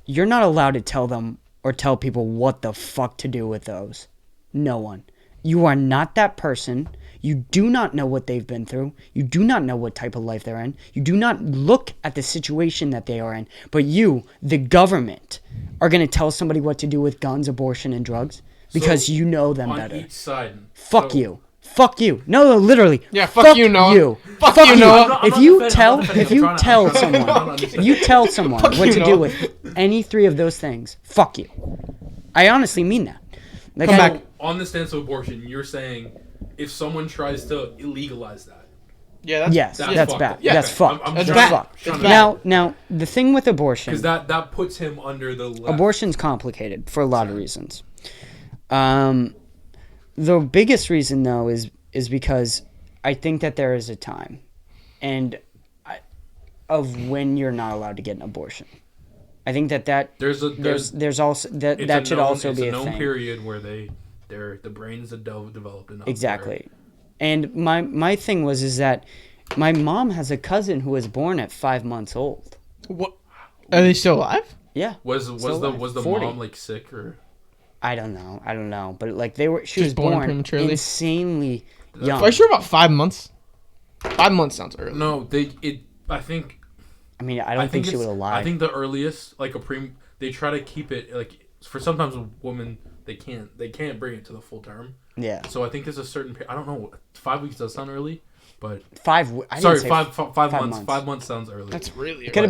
You're not allowed to tell them or tell people what the fuck to do with those. No one. You are not that person. You do not know what they've been through. You do not know what type of life they're in. You do not look at the situation that they are in. But you, the government, are going to tell somebody what to do with guns, abortion, and drugs because So, you know them on better. each side. Fuck So- you. Fuck you. No, literally. Yeah, fuck you, Noah. You. Fuck you, Noah. I'm If not you defending- tell, I'm not defending, if you I'm trying to- tell I'm trying to someone, understand. if you tell someone Fuck what you, to do Noah. with any three of those things, fuck you. I honestly mean that. Like, Come I- back. On the stance of abortion, you're saying if someone tries to illegalize that, Yeah, that's Yes, That's that's fucked bad. up. Yeah, That's okay. fucked. I'm That's trying bad. to- Fucked. trying to- Now, the thing with abortion, because that puts him under the left. abortion's complicated for a lot of reasons. The biggest reason, though, is because I think that there is a time, of when you're not allowed to get an abortion. I think that there's also that should also be a known thing. period where the brains are developed enough. Exactly. And my thing is that my mom has a cousin who was born at 5 months old. What? Are they still alive? Yeah. Was the 40. mom like sick or? I don't know, but like she was born born prematurely? Insanely young. Are you sure about 5 months? 5 months sounds early. No, I think. I mean, I don't think she would have lied. I think the earliest, like they try to keep it like for sometimes a woman they can't bring it to the full term. Yeah. So I think there's a certain I don't know. 5 weeks does sound early, but 5 months. 5 months sounds early. That's really. It could have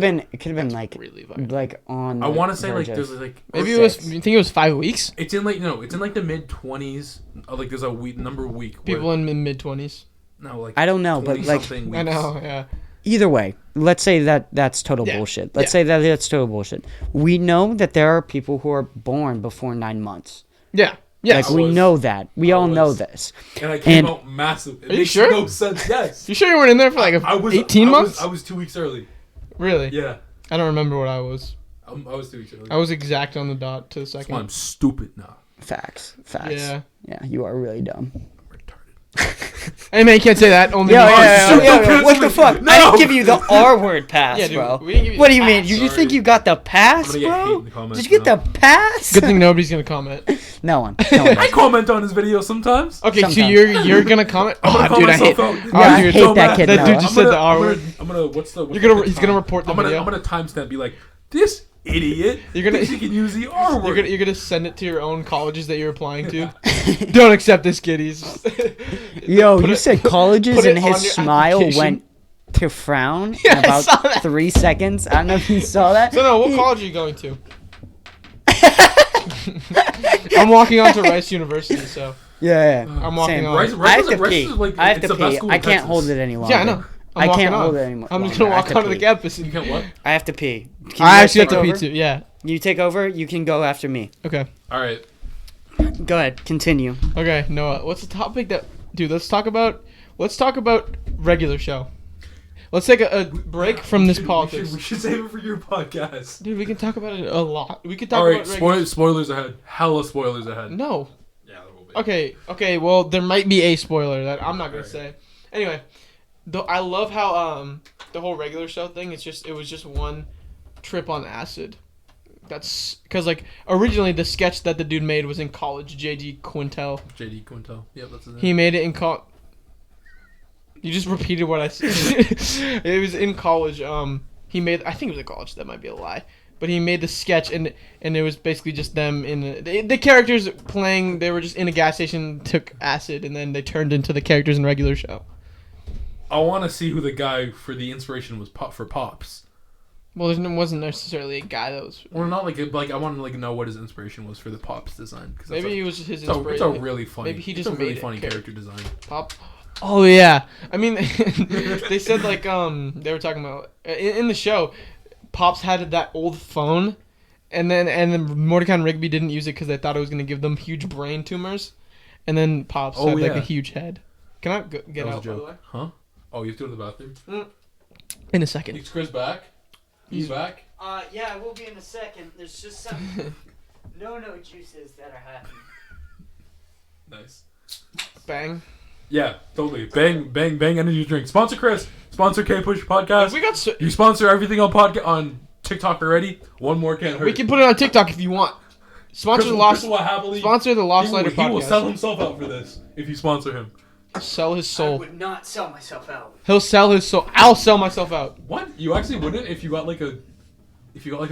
been like really like on. I want to say verge like of- there's like Maybe it was. You think it was 5 weeks? it's in like the mid-20s. Like there's a number of week where- People in mid-20s. no like I don't know, but 20 like something weeks. I know. Yeah. either way, let's say that's total Yeah. bullshit. Let's say that's total bullshit. We know that there are people who are born before 9 months. Yeah. Yes. Like we was- know that. We all know was. this. And I came And- out massive. It Are you makes sure? No sense. Yes. You sure you weren't in there for like 18 months? I was 2 weeks early. Really? Yeah. I don't remember what I was. I was 2 weeks early. I was exact on the dot to the That's why second. I'm stupid now. Facts. Yeah. Yeah, you are really dumb. I'm retarded. Hey man, you can't say that. Only Yeah, me. what the fuck? I didn't give you the R word pass, Yeah, dude, bro. we didn't give you What the do you mean? pass. You Sorry. think you got the pass, I'm gonna get hate bro? in the comments Did you get now. the pass? Good thing nobody's gonna comment. No one. No one. I comment on his video sometimes. Okay, so Sometimes. you're gonna comment. I'm gonna Oh, call dude, I hate. myself out. Yeah, I dude, hate so that bad. kid. That dude Noah. just said the R word. I'm gonna. What's the? He's gonna report the video. I'm gonna timestamp. Be like, this idiot. You're gonna- thinks he can use the R word. You're gonna send it to your own colleges that you're applying to. Don't accept this, kiddies. Yo, Put you it- said colleges put it and on his your smile application. went to frown Yeah, in I saw about that. 3 seconds. I don't know if you saw that. So no, what college are you going to? I'm walking on to Rice University, so Yeah. I'm walking Same. on. Rice- I have is- to Rice pee. is like- I have it's to the best pee. school I in can't Texas. hold it any longer. Yeah, I know. I walking can't on. hold it anymore. I'm just longer. gonna I walk have to onto the pee. campus. You can what? I have to pee. Can you I guys actually have take to pee over? too. Yeah. You take over. You can go after me. Okay. All right. Go ahead. Continue. Okay, Noah. What's the topic that, dude? Let's talk about regular show. Let's take a break from this politics. We should save it for your podcast. Dude, we can talk about it a lot. We could talk All right. about regular. Spoilers ahead. Hella spoilers ahead. No. Yeah, there will be. Okay. Well, there might be a spoiler that I'm not gonna Alright. say. Anyway, though I love how the whole regular show thing. It was just one trip on acid. That's because like originally the sketch that the dude made was in college. JD Quintel. JD Quintel. Yep, that's his name. He made it in college. You just repeated what I said. It was in college. He made. I think it was in college. That might be a lie. But he made the sketch, and it was basically just them in the characters playing. They were just in a gas station, took acid, and then they turned into the characters in regular show. I want to see who the guy for the inspiration was for Pops. Well, there wasn't necessarily a guy that was. Or not like I want to like know what his inspiration was for the Pops design. Cause Maybe he was just his it's inspiration. a really funny. Maybe he it's just a really made it funny character design. Pop. Oh yeah, I mean, they said like they were talking about in the show, Pops had that old phone, and then Mordecai and Rigby didn't use it because they thought it was gonna give them huge brain tumors, and then Pops had like yeah. a huge head. Can I get That was out a by the joke. way? Huh? Oh, you have to go to the bathroom. In a second. Is Chris back? He's back. Yeah, we'll be in a second. There's just some no juices that are happening. Nice. Bang. Yeah, totally. Bang energy drink. Sponsor Chris. Sponsor Kpush podcast. We got. You sponsor everything on TikTok already. One more can't hurt. We can put it on TikTok if you want. Sponsor the Lost. will happily. Sponsor the Lost Lighter He will sell podcast. himself out for this if you sponsor him. Sell his I soul. would not sell myself out. He'll sell his soul. I'll sell myself out. What? You actually wouldn't if you got like a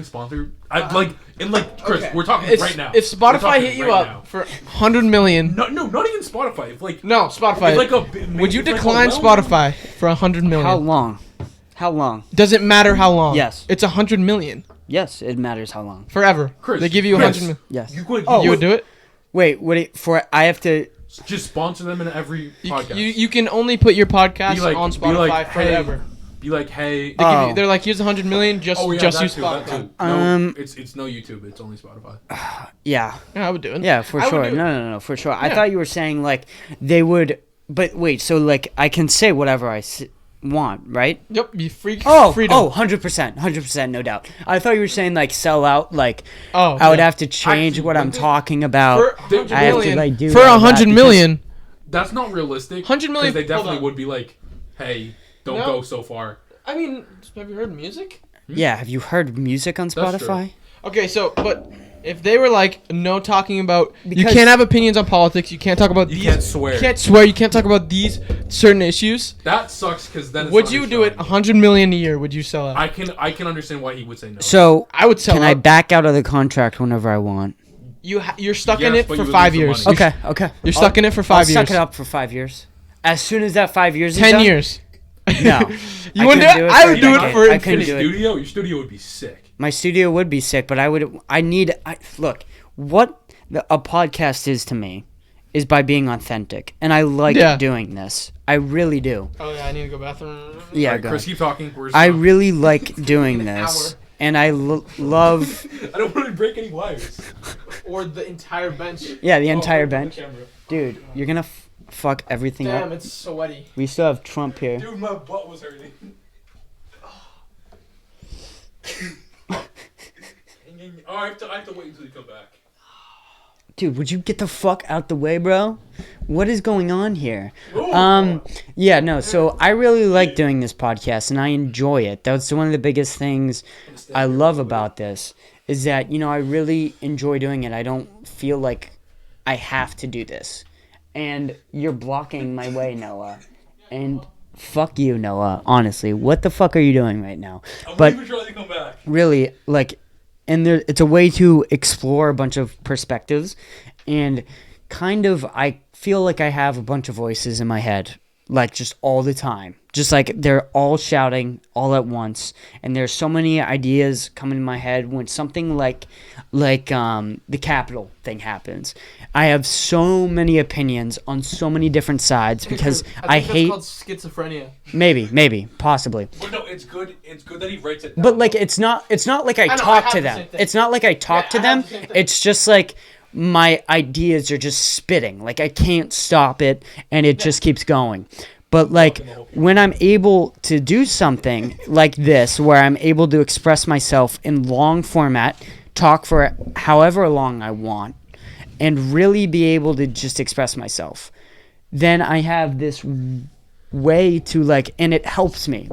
sponsor? Chris, Okay. we're talking If, right now. if We're Spotify talking hit you right up now. for 100 million. No, not even Spotify. If like No, Spotify. If like Would you if like a decline well-known- Spotify for 100 million? How long? How long? Doesn't matter how long. Yes. It's 100 million. Yes, it matters how long. Forever. Chris, They give you Chris. 100 million. Yes. You You would do it? Wait, would it for? I have to. just sponsor them in every podcast. You can only put your podcast Be like- on be Spotify like, hey, forever. Be like, hey. They give Oh. you, they're like, here's 100 million, just that use too, Spotify. that too. No, Um, it's no YouTube. It's only Spotify. Yeah. Yeah, I would do it. Yeah, for I would sure. do it. No, for sure. I Yeah. thought you were saying like they would, but wait. So like I can say whatever want, right? Yep, you freak freedom. 100%, no doubt. I thought you were saying like sell out, like Oh, I would have to change Actually, what I'm wouldn't it- talking about. For I have to like do for all that 100 because- million. That's not realistic. 100 million. Because they hold definitely on. would be like, hey, don't No. go so far. I mean, have you heard music? Yeah, have you heard music on That's Spotify? Okay, so but if they were like no talking about, you Because- can't have opinions on politics. You can't talk about. You these, can't swear. You can't swear. You can't talk about these certain issues. That sucks because then. It's Would not you your do it show 100 million a year? Would you sell out? I can understand why he would say no. So I would sell can out. I back out of the contract whenever I want? You're stuck in Yes, it but for you would 5 lose the years. money. Okay. You're stuck in it for 5 I'll years. suck it up for 5 years. As soon as that 5 years is 10 done, years. No. You I wouldn't do couldn't it? do it I for would a do it decade. for I infinity. couldn't do it. Your studio would be sick. My studio would be sick, but look, what a podcast is to me is by being authentic. And I like Yeah. doing this. I really do. Oh yeah, I need to go bathroom. Yeah, Alright, go Chris, ahead. keep talking. Where's I the- really like doing An this. hour. And I love, I don't want to break any wires. Or the entire bench. yeah, the entire Oh, the bench. camera. Dude, you're going to fuck everything Damn, up. it's sweaty. We still have Trump here. Dude, my butt was hurting. Oh, I have to wait until you come back. Dude, would you get the fuck out the way, bro? What is going on here? Ooh. Yeah, no, so I really like doing this podcast and I enjoy it. That's one of the biggest things I love about this is that, I really enjoy doing it. I don't feel like I have to do this. And you're blocking my way, Noah. And fuck you, Noah, honestly. What the fuck are you doing right now? I'm But waiting for Charlie to come back. really, and it's a way to explore a bunch of perspectives, and kind of I feel like I have a bunch of voices in my head, like just all the time, just like they're all shouting all at once, and there's so many ideas coming in my head when something like the Capitol thing happens. I have so many opinions on so many different sides because I hate called schizophrenia. maybe possibly. Well, no, it's good. It's good that he writes it down. But like it's not like I know, I talk have to the them. same thing. It's not like I talk to I them. have the same thing. It's just like my ideas are just spitting. Like I can't stop it and it just keeps going. But like when I'm able to do something like this where I'm able to express myself in long format, talk for however long I want and really be able to just express myself, then I have this way to and it helps me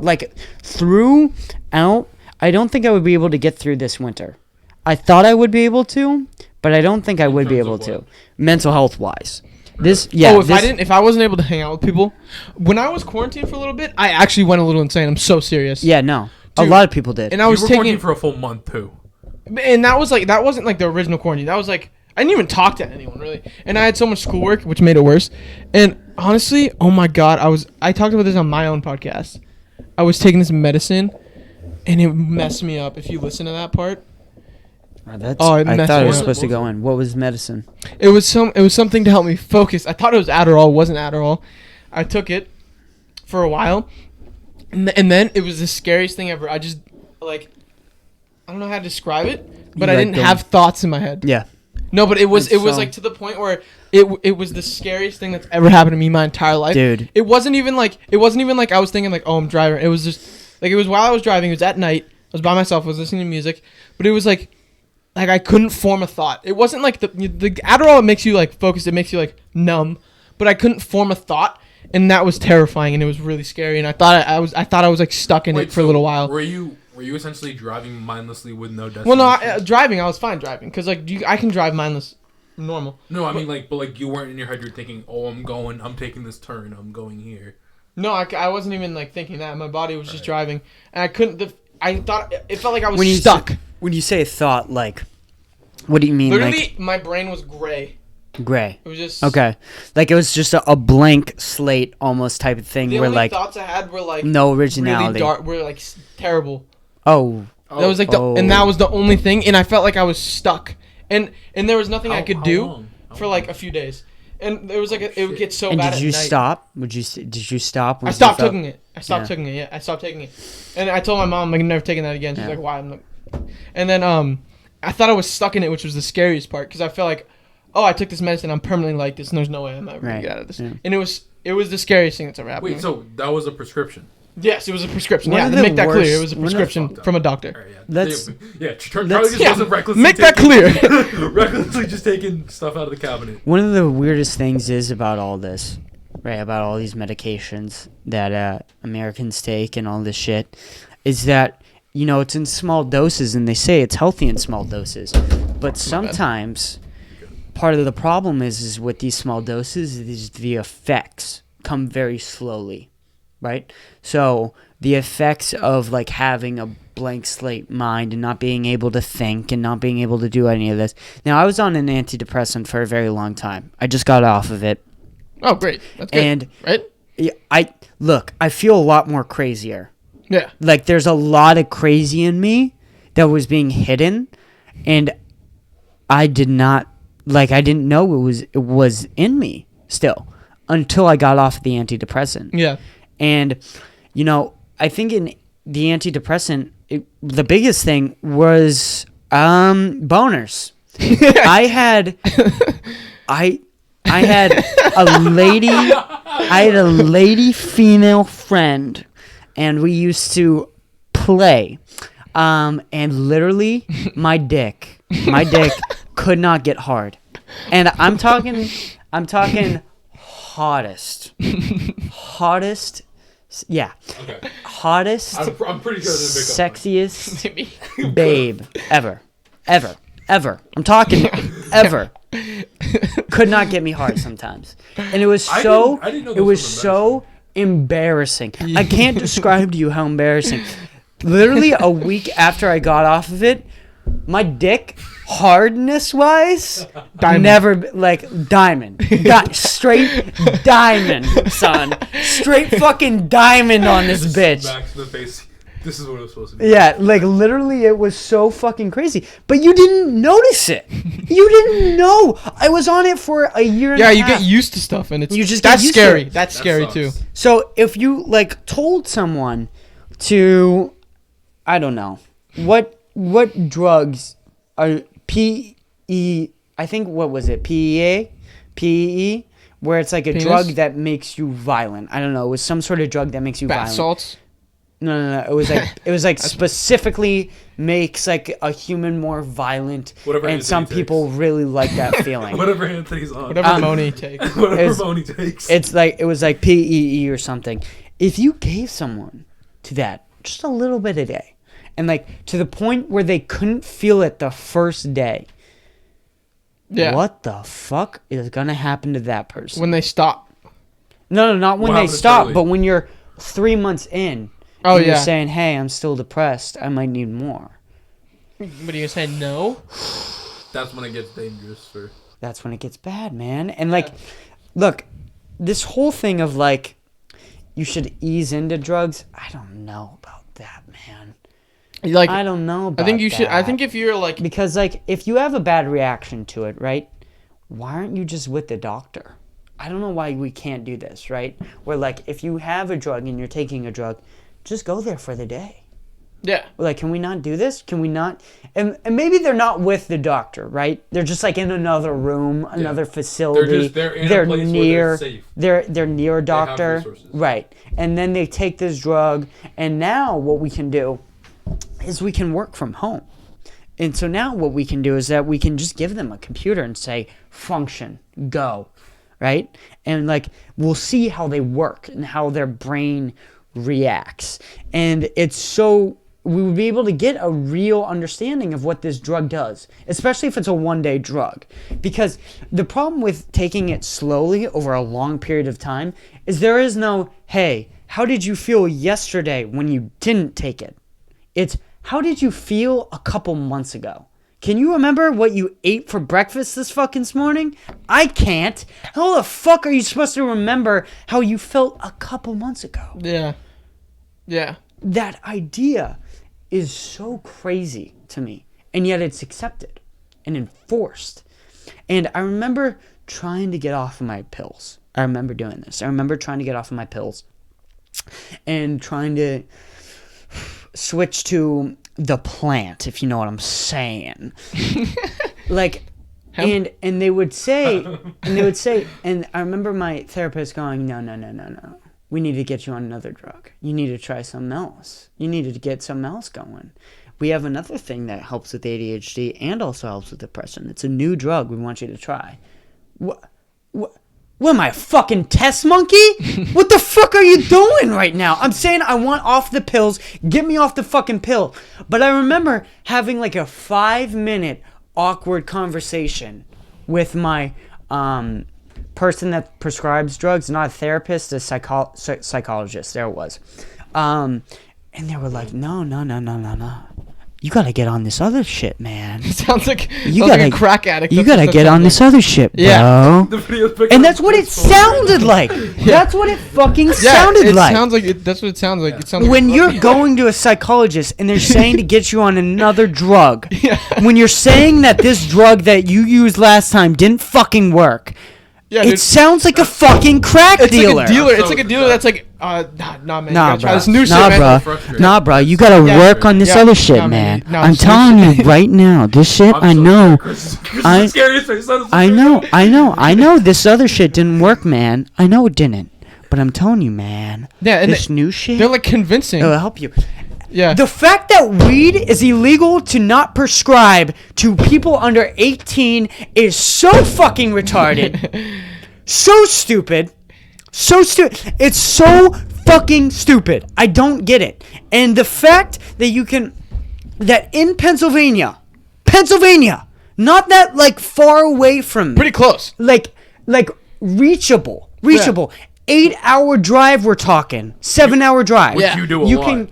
throughout. I don't think I would be able to get through this winter. I thought I would be able to, but I don't think I would be terms able of to, what? mental health wise. If I wasn't able to hang out with people, when I was quarantined for a little bit, I actually went a little insane. I'm so serious. Yeah, no, Dude, a lot of people did. And I you was were taking, quarantined for a full month too. and that wasn't like the original quarantine. That was like I didn't even talk to anyone really, and I had so much schoolwork, which made it worse. And honestly, oh my god, I talked about this on my own podcast. I was taking this medicine, and it messed me up. If you listen to that part, It Oh, it I messed thought it me was up. supposed to go in. What was medicine? it was something to help me focus. I thought it was Adderall. It wasn't Adderall. I took it for a while, and then it was the scariest thing ever. I just I don't know how to describe it, but I didn't have thoughts in my head. Yeah. No, but it was It's so- like to the point where it was the scariest thing that's ever happened to me my entire life. Dude. It wasn't even like I was thinking oh, I'm driving. It was just it was while I was driving. It was at night. I was by myself. I was listening to music, but it was like I couldn't form a thought. It wasn't like the Adderall. It makes you focused. It makes you numb, but I couldn't form a thought, and that was terrifying, and it was really scary. And I thought I was stuck in it for a little while. Were you essentially driving mindlessly with no Well, destination? no, driving. I was fine driving because I can drive mindless, normal. No, I mean but you weren't in your head. You're thinking, oh, I'm taking this turn. I'm going here. No, I wasn't even thinking that. My body was just driving, and I couldn't. I thought it felt like I was When you stuck. When you say thought, what do you mean? Literally, my brain was gray. Gray. It was just Okay. It was just a blank slate almost type of thing The where only thoughts I had were no really originality. dark. Were terrible. Oh. That was and that was the only thing, and I felt like I was stuck, and there was nothing I could do long? for a few days, and there was it would get so And bad. did you at night. stop? Did you stop? I stopped taking it. I stopped taking it. Yeah, I stopped taking it, and I told my mom I'm never taking that again. She's Yeah. like, "Why?" I'm like, and then I thought I was stuck in it, which was the scariest part because I felt like, oh, I took this medicine, I'm permanently like this, and there's no way I'm ever gonna Right. get out of this. Yeah. And it was the scariest thing that's ever happened. Wait, to me. so that was a prescription? Yes, it was a prescription. One Yeah, of to the make that clear, it worst- was a one of the- prescription from a doctor. All right, yeah. Let's- Charlie let's- just wasn't recklessly Make that taking- clear. recklessly just taking stuff out of the cabinet. One of the weirdest things is about all this, right? About all these medications that Americans take and all this shit, is that, you know, it's in small doses and they say it's healthy in small doses. But sometimes part of the problem is with these small doses is the effects come very slowly, right? So the effects of like having a blank slate mind and not being able to think and not being able to do any of this. Now, I was on an antidepressant for a very long time. I just got off of it. Oh, great. That's good. And right? I feel a lot more crazier. Yeah. Like there's a lot of crazy in me that was being hidden, and I didn't know it was in me still until I got off the antidepressant. Yeah. And, you know, I think in the antidepressant, the biggest thing was boners. I had a lady female friend, and we used to play. And literally, my dick could not get hard. And I'm talking hottest, yeah, Okay. hottest, I'm pretty good at the sexiest babe ever. I'm talking ever. Could not get me hard sometimes, and it was I so didn't know it this was was so embarrassing. I can't describe to you how embarrassing. Literally a week after I got off of it, my dick, hardness wise, never like diamond, straight diamond, son, straight fucking diamond on this bitch. Back to the face. This is what it was supposed to be. Yeah, like literally it was so fucking crazy. But you didn't notice it. You didn't know. I was on it for a year and a half. Yeah, you get used to stuff, and You just get that's used to scary. it. That's That scary sucks. too. So if you like told someone to, I don't know, what drugs are PE, I think what was it? PEA, where it's like a Penis? drug that makes you violent. I don't know. It was some sort of drug that makes you Bath violent. salts. No. It was like specifically makes like a human more violent, Whatever and Anthony some takes. people really like that feeling. Whatever Anthony's on. Whatever Moni takes. Whatever It's- Moni takes. It was like PEE or something. If you gave someone to that just a little bit a day, and like to the point where they couldn't feel it the first day, Yeah. what the fuck is gonna happen to that person? When they stop. No, not when What they happens stop, early? but when you're 3 months in. Oh, and yeah. You're saying, "Hey, I'm still depressed. I might need more." What are you gonna say? No. That's when it gets dangerous for. That's when it gets bad, man. And like, look, this whole thing of like, you should ease into drugs. I don't know about that, man. Like I don't know about I think you should. I that. think if you're like, Because, like, if you have a bad reaction to it, right, why aren't you just with the doctor? I don't know why we can't do this, right? Where, like, if you have a drug and you're taking a drug, just go there for the day. yeah, Like, can we not do this? Can we not? And maybe they're not with the doctor, right? They're just, like, in another room, another facility. They're in a place where they're safe. They're near a doctor. resources. Right. And then they take this drug, and now what we can do is we can work from home. And so now what we can do is that we can just give them a computer and say, function, go, right? And like, we'll see how they work and how their brain reacts. And it's so, we would be able to get a real understanding of what this drug does, especially if it's a one-day drug. Because the problem with taking it slowly over a long period of time is there is no, hey, how did you feel yesterday when you didn't take it? It's, how did you feel a couple months ago? Can you remember what you ate for breakfast this fucking morning? I can't. How the fuck are you supposed to remember how you felt a couple months ago? yeah. That idea is so crazy to me, and yet it's accepted and enforced. And I remember trying to get off of my pills. I remember doing this. I remember trying to get off of my pills and trying to switch to the plant, if you know what I'm saying. Like, and they would say, and I remember my therapist going, no, we need to get you on another drug. You need to try something else. You need to get something else going. We have another thing that helps with ADHD and also helps with depression. It's a new drug we want you to try. What am I, a fucking test monkey? What the fuck are you doing right now? I'm saying I want off the pills. Get me off the fucking pill. But I remember having like a 5-minute awkward conversation with my person that prescribes drugs, not a therapist, a psychologist. There it was. And they were like, no. You gotta get on this other shit, man. Sounds like a crack addict. You gotta get on this other shit, bro. Yeah. And that's what it sounded like. That's what it fucking sounded like. Sounds like it, that's what it sounds like. It sounds when like you're going to a psychologist and they're saying to get you on another drug, when you're saying that this drug that you used last time didn't fucking work, it sounds like a fucking crack dealer. Like a dealer. It's like a dealer that's like, nah, man. Nah, you gotta try bro. this new shit, man. Nah, bro. You gotta work on this other shit, man. I'm telling you right now, this shit, I know. I know. This other shit didn't work, man. I know it didn't. But I'm telling you, man. Yeah, and this new shit. They're like convincing. It'll help you. Yeah. The fact that weed is illegal to not prescribe to people under 18 is so fucking retarded. So stupid. It's so fucking stupid. I don't get it. And the fact that that in Pennsylvania, not that like far away from me. Pretty close. Like reachable. Yeah. 8-hour drive, we're talking. 7-hour drive. Which you do a lot.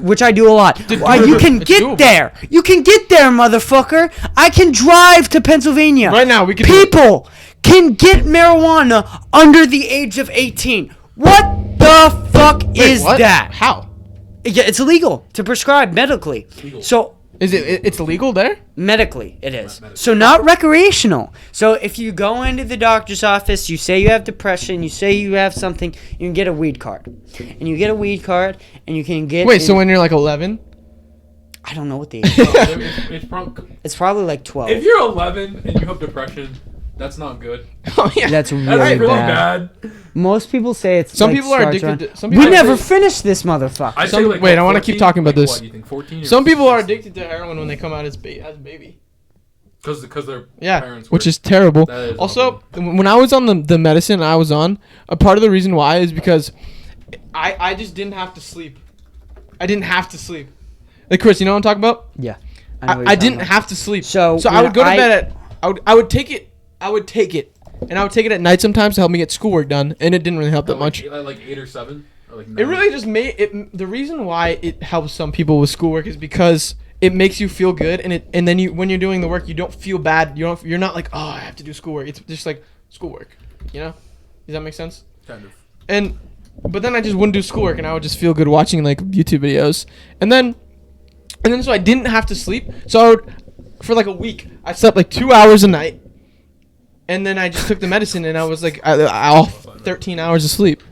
Which I do a lot. You can get there. You can get there, motherfucker. I can drive to Pennsylvania. Right now, we can. People can get marijuana under the age of 18. What the fuck is what? that? How? Yeah, it's illegal to prescribe medically. So. Is it? It's illegal there? Medically, it is. So not recreational. So if you go into the doctor's office, you say you have depression, you say you have something, you can get a weed card. And you get a weed card, and you can get... Wait, so when you're like 11? I don't know what the age is. It's probably like 12. If you're 11 and you have depression, that's not good. Oh, yeah. That's really, That's really bad. bad. Most people say it's Some like people are starts addicted around- to... Some people We never finished this motherfucker. Wait, I want to keep talking about this. What, you think 14 Some people are addicted to heroin when they come out as a baby. Because their parents which were- is terrible. That is Also, when I was on the medicine I was on, a part of the reason why is because I just didn't have to sleep. I didn't have to sleep. Like, Chris, you know what I'm talking about? Yeah. I didn't have to sleep. So I would go to bed at... I would take it. And I would take it at night sometimes to help me get schoolwork done, and it didn't really help that much. Like 8 or 7? Or like 9? It really just made it. The reason why it helps some people with schoolwork is because it makes you feel good, and then when you're doing the work, you don't feel bad. You're not like, oh, I have to do schoolwork. It's just like schoolwork, you know? Does that make sense? Kind of. But then I just wouldn't do schoolwork, and I would just feel good watching like YouTube videos, and then so I didn't have to sleep. So I would, for like a week, I slept like 2 hours a night. And then I just took the medicine, and I was like, off 13 hours of sleep.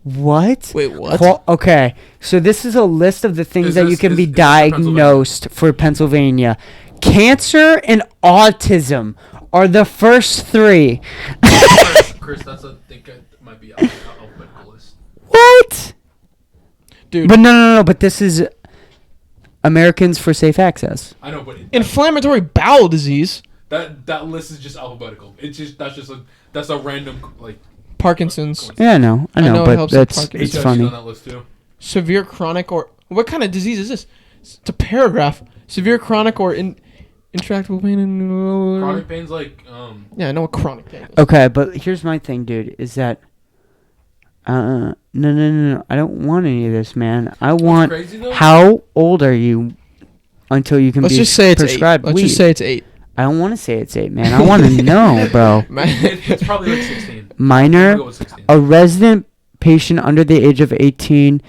What? Wait, what? Okay, so this is a list of the things that you can be is this diagnosed for Pennsylvania. Cancer and autism are the first 3. Chris, I think it might be alphabetical list. What? Dude. But no, but this is Americans for Safe Access. I know, but... Inflammatory bowel disease. That list is just alphabetical. That's a random like Parkinson's. Yeah, I know, I know it but helps with it's Parkinson's. funny. on that list too. Severe chronic or what kind of disease is this? It's a paragraph. Severe chronic or intractable pain and Chronic pain's like Yeah, I know what chronic pain is. Okay, but here's my thing, dude. Is that no. I don't want any of this, man. I want. crazy, though? How old are you until you can Let's be just say it's 8. prescribed Let's weed? just say it's 8. I don't want to say it's 8, man. I want to know, bro. it's probably like 16. Minor, I'll go with 16. a resident patient under the age of 18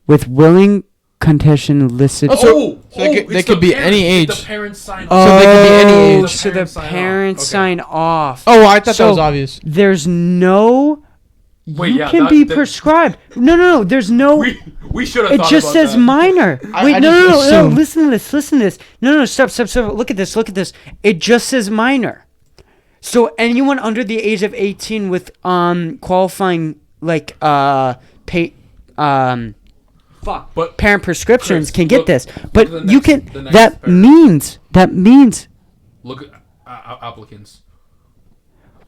with willing condition listed. So they could be any age. The parents sign Oh, off. So they could be any age. So the parents sign off. Oh, I thought that So was obvious. There's no. Wait, you yeah, can that- be that- prescribed. No. There's no. We should have. It just says minor. I Wait, just no. assumed. Listen to this. No. Stop. Look at this. It just says minor. So anyone under the age of 18 with qualifying pay But parent prescriptions Chris, can get look- this, look but at the you next- can. the next That paragraph. means. look at applicants.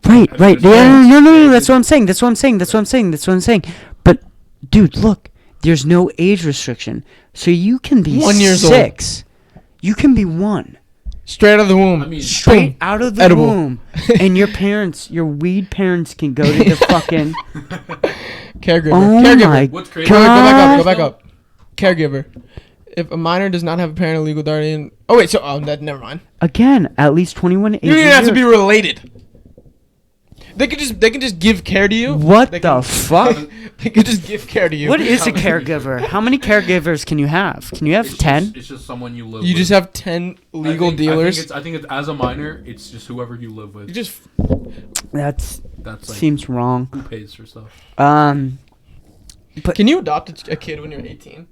Right. I mean, Yeah, there's no. no- That's what I'm saying. That's what I'm saying. But, dude, look, there's no age restriction, so you can be 1 year old. 6. You can be 1. Straight out of the womb. I mean, Straight out of the Edible. womb, and your weed parents can go to the fucking. Caregiver. Oh Caregiver. my What's crazy? god! Go back up. Caregiver. If a minor does not have a parent or legal guardian. Oh wait, never mind. Again, at least 21 age. You don't even have to be related. They can just give care to you. What They the can- fuck? They can just give care to you. What is a caregiver? How many caregivers can you have? Can you have 10? It's just someone you live. You with. just have 10 legal dealers. I think it's as a minor, it's just whoever you live with. You just That's That's like seems wrong. who pays for stuff. Can you adopt a kid when you're 18?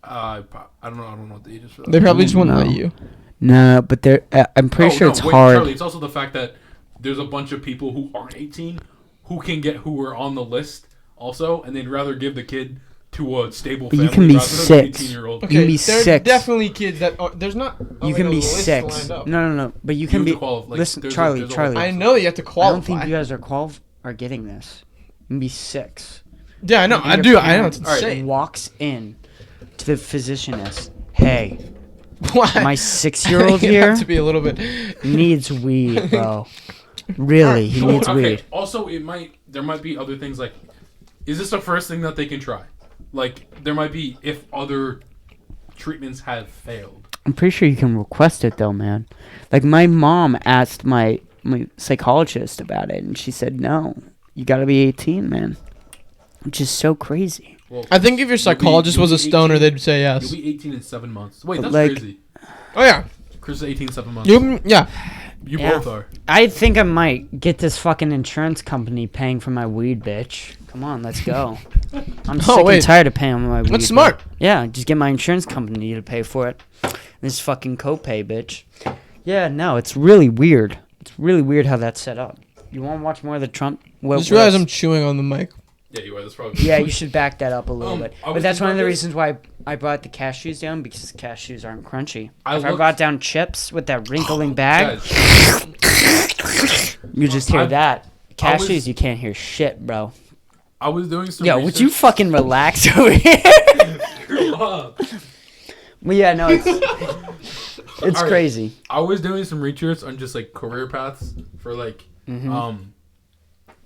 I don't know. I don't know what the age is for that. They probably just won't No. let you. No, but they're. I'm pretty sure it's wait, hard. Charlie, it's also the fact that there's a bunch of people who aren't 18 who are on the list also, and they'd rather give the kid to a stable But family you can be rather than an 6. 18-year-old. You can be there's 6. definitely kids that are, there's not. You can be 6. No. But you can have be. to qualify, like, Listen, there's a- Charlie. there's a Charlie. whole- I know that you have to I qualify. don't think you guys are getting this. You can be 6. Yeah, I know. I Your do. I know. It's parent insane. walks in to the physicianist. Hey, Why? my 6-year-old You here have to be a little bit. needs weed, bro. Really, he needs weed. Also, there might be other things like, is this the first thing that they can try? Like, there might be if other treatments have failed. I'm pretty sure you can request it though, man. Like my mom asked my psychologist about it, and she said no. You gotta be 18, man. Which is so crazy. Well, I think if your psychologist you'll was be a stoner, 18 they'd say You'll yes. be 18 in 7 months. Wait, But, that's like- crazy. Oh yeah. Chris is 18 7 months. Yeah. You Yeah. both are. I think I might get this fucking insurance company paying for my weed, bitch. Come on, let's go. I'm sick wait. and tired of paying my weed. That's smart. bitch. Yeah, just get my insurance company to pay for it. This fucking copay, bitch. Yeah, no, it's really weird. It's really weird how that's set up. You want to watch more of the Trump? Just realize I'm chewing on the mic. Yeah, you are. That's probably. Yeah, you should back that up a little bit. I But was that's thinking one of the about reasons why I brought the cashews down, because cashews aren't crunchy. I If I looked- brought down chips with that wrinkling bag, Guys, you just hear I- that. I was- Cashews, you can't hear shit, bro. I was doing some. Yo, would you research- fucking relax over here? Wow. Well, yeah, no, it's Alright. crazy. I was doing some research on just like career paths for like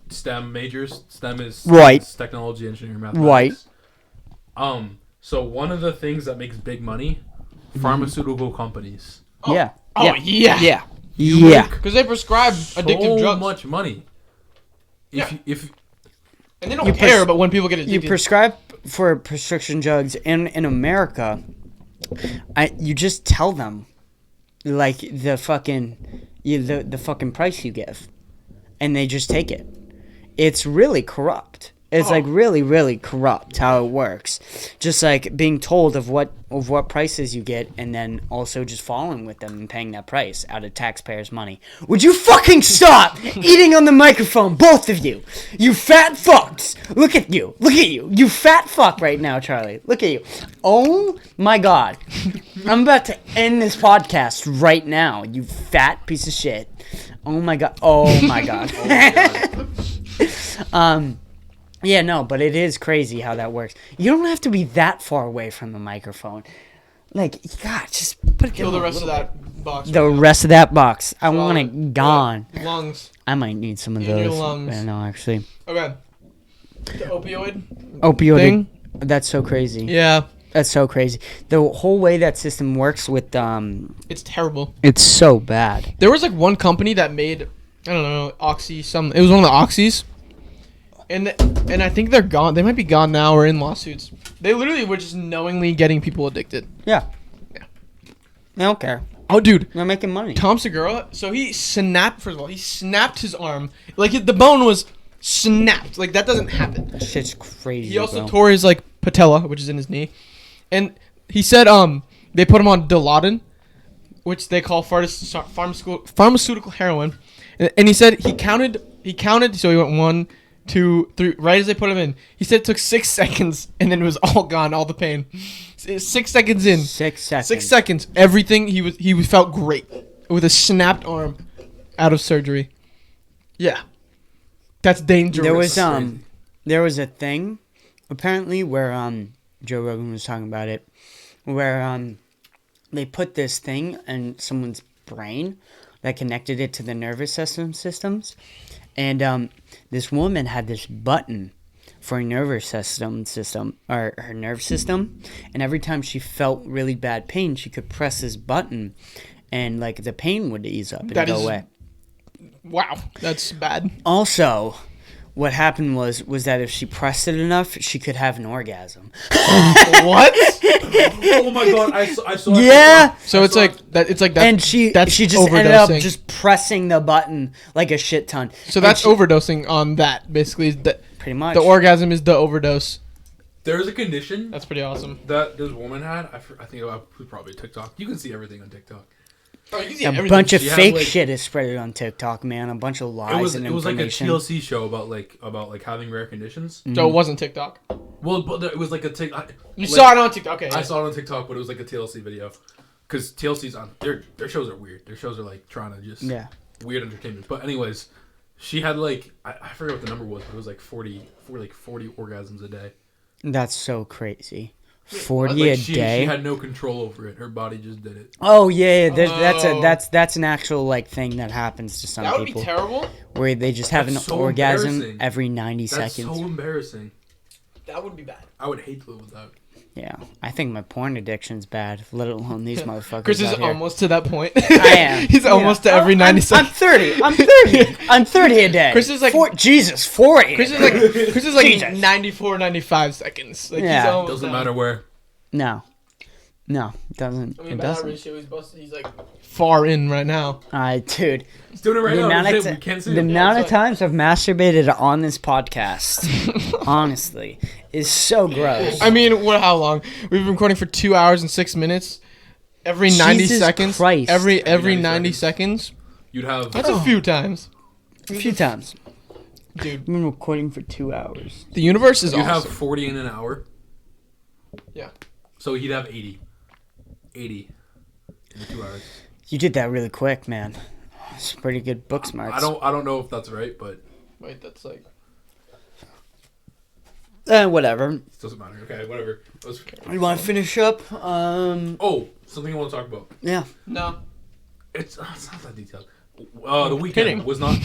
STEM majors. STEM is Right. technology, engineering, Right. mathematics. So one of the things that makes big money, pharmaceutical companies. Yeah. Oh yeah. Yeah. You Yeah. make Because they prescribe addictive so drugs, much money. Yeah. If and they don't You care. But when people get You addicted, prescribe for prescription drugs in America, you just tell them, like, the fucking the fucking price you give, and they just take it. It's really corrupt. It's like really, really corrupt how it works. Just like being told of what prices you get, and then also just following with them and paying that price out of taxpayers' money. Would you fucking stop eating on the microphone, both of you? You fat fucks! Look at you! Look at you! You fat fuck right now, Charlie. Look at you. Oh my god. I'm about to end this podcast right now, you fat piece of shit. Oh my god. Oh my god. Yeah, no, but it is crazy how that works. You don't have to be that far away from the microphone. Like, God, just put it kill the down a rest of little that box. bit. The rest of that box. I want it gone. Lungs. I might need some of In your those. lungs. I know, actually. Okay. The opioid Opioid. thing. That's so crazy. Yeah, That's so crazy. The whole way that system works with, it's terrible. it's so bad. There was like one company that made, I don't know, Oxy. It was one of the Oxys. And I think they're gone. They might be gone now or in lawsuits. They literally were just knowingly getting people addicted. Yeah. Yeah. I don't care. Oh, dude. They're making money. Tom Segura. So he snapped. First of all, he snapped his arm. Like the bone was snapped. Like that doesn't happen. That shit's crazy, He also bro. tore his like patella, which is in his knee, and he said they put him on Dilaudid, which they call pharmaceutical heroin, and he said he counted. So he went 1, 2, 3. Right as they put him in, he said it took 6 seconds, and then it was all gone, all the pain. 6 seconds in. 6 seconds. 6 seconds. Everything he felt great with a snapped arm, out of surgery. Yeah, that's dangerous. There was a thing, apparently, where Joe Rogan was talking about it, where they put this thing in someone's brain that connected it to the nervous systems, and this woman had this button for her nervous system, and every time she felt really bad pain, she could press this button, and like the pain would ease up and go away. Wow, that's bad. Also, what happened was that if she pressed it enough, she could have an orgasm. What? Oh my god, I saw. Yeah. So it's like that. It's like that. And she just ended up just pressing the button like a shit ton. So that's overdosing on that. Basically, pretty much. The orgasm is the overdose. There's a condition. That's pretty awesome. That this woman had. I think it was probably TikTok. You can see everything on TikTok. A bunch of fake shit is spread on TikTok, man. A bunch of lies and information. It was like a TLC show about having rare conditions. So it wasn't TikTok. Well, but it was like a TikTok. You saw it on TikTok. Okay. I saw it on TikTok, but it was like a TLC video. Because TLC's on their shows are weird. Their shows are like trying to just weird entertainment. But anyways, she had like I forget what the number was, but it was like 40 orgasms a day. That's so crazy. 40 a day. She had no control over it. Her body just did it. Oh yeah, that's an actual like thing that happens to some people. That would be terrible. Where they just have an orgasm every 90 seconds. That's so embarrassing. That would be bad. I would hate to live with that. Yeah, I think my porn addiction's bad, let alone these motherfuckers. Chris is out here. almost to that point. I am. He's almost to every 90 seconds. I'm 30. I'm 30 a day. Chris is like 40. Chris is like 94, 95 seconds. Like Yeah. he's almost Doesn't down. matter where. No, it doesn't. I mean, It by that doesn't. ratio, he's like far in right now. Dude. He's doing it right now. The amount of times I've masturbated on this podcast, honestly, is so gross. I mean, how long? We've been recording for 2 hours and 6 minutes. Every 90 Jesus seconds. Christ. Every 90 seconds. You'd have. That's a few times. A few times. Dude. I've been recording for 2 hours. The universe is You'd awesome. have 40 in an hour. Yeah. So he'd have 80. 80 in 2 hours. You did that really quick, man. It's pretty good book smarts. I don't know if that's right, but Wait, that's like... Whatever. it doesn't matter. Okay, whatever. You want to finish up? Oh, something I want to talk about. Yeah. No. It's not that detailed. The Weeknd was not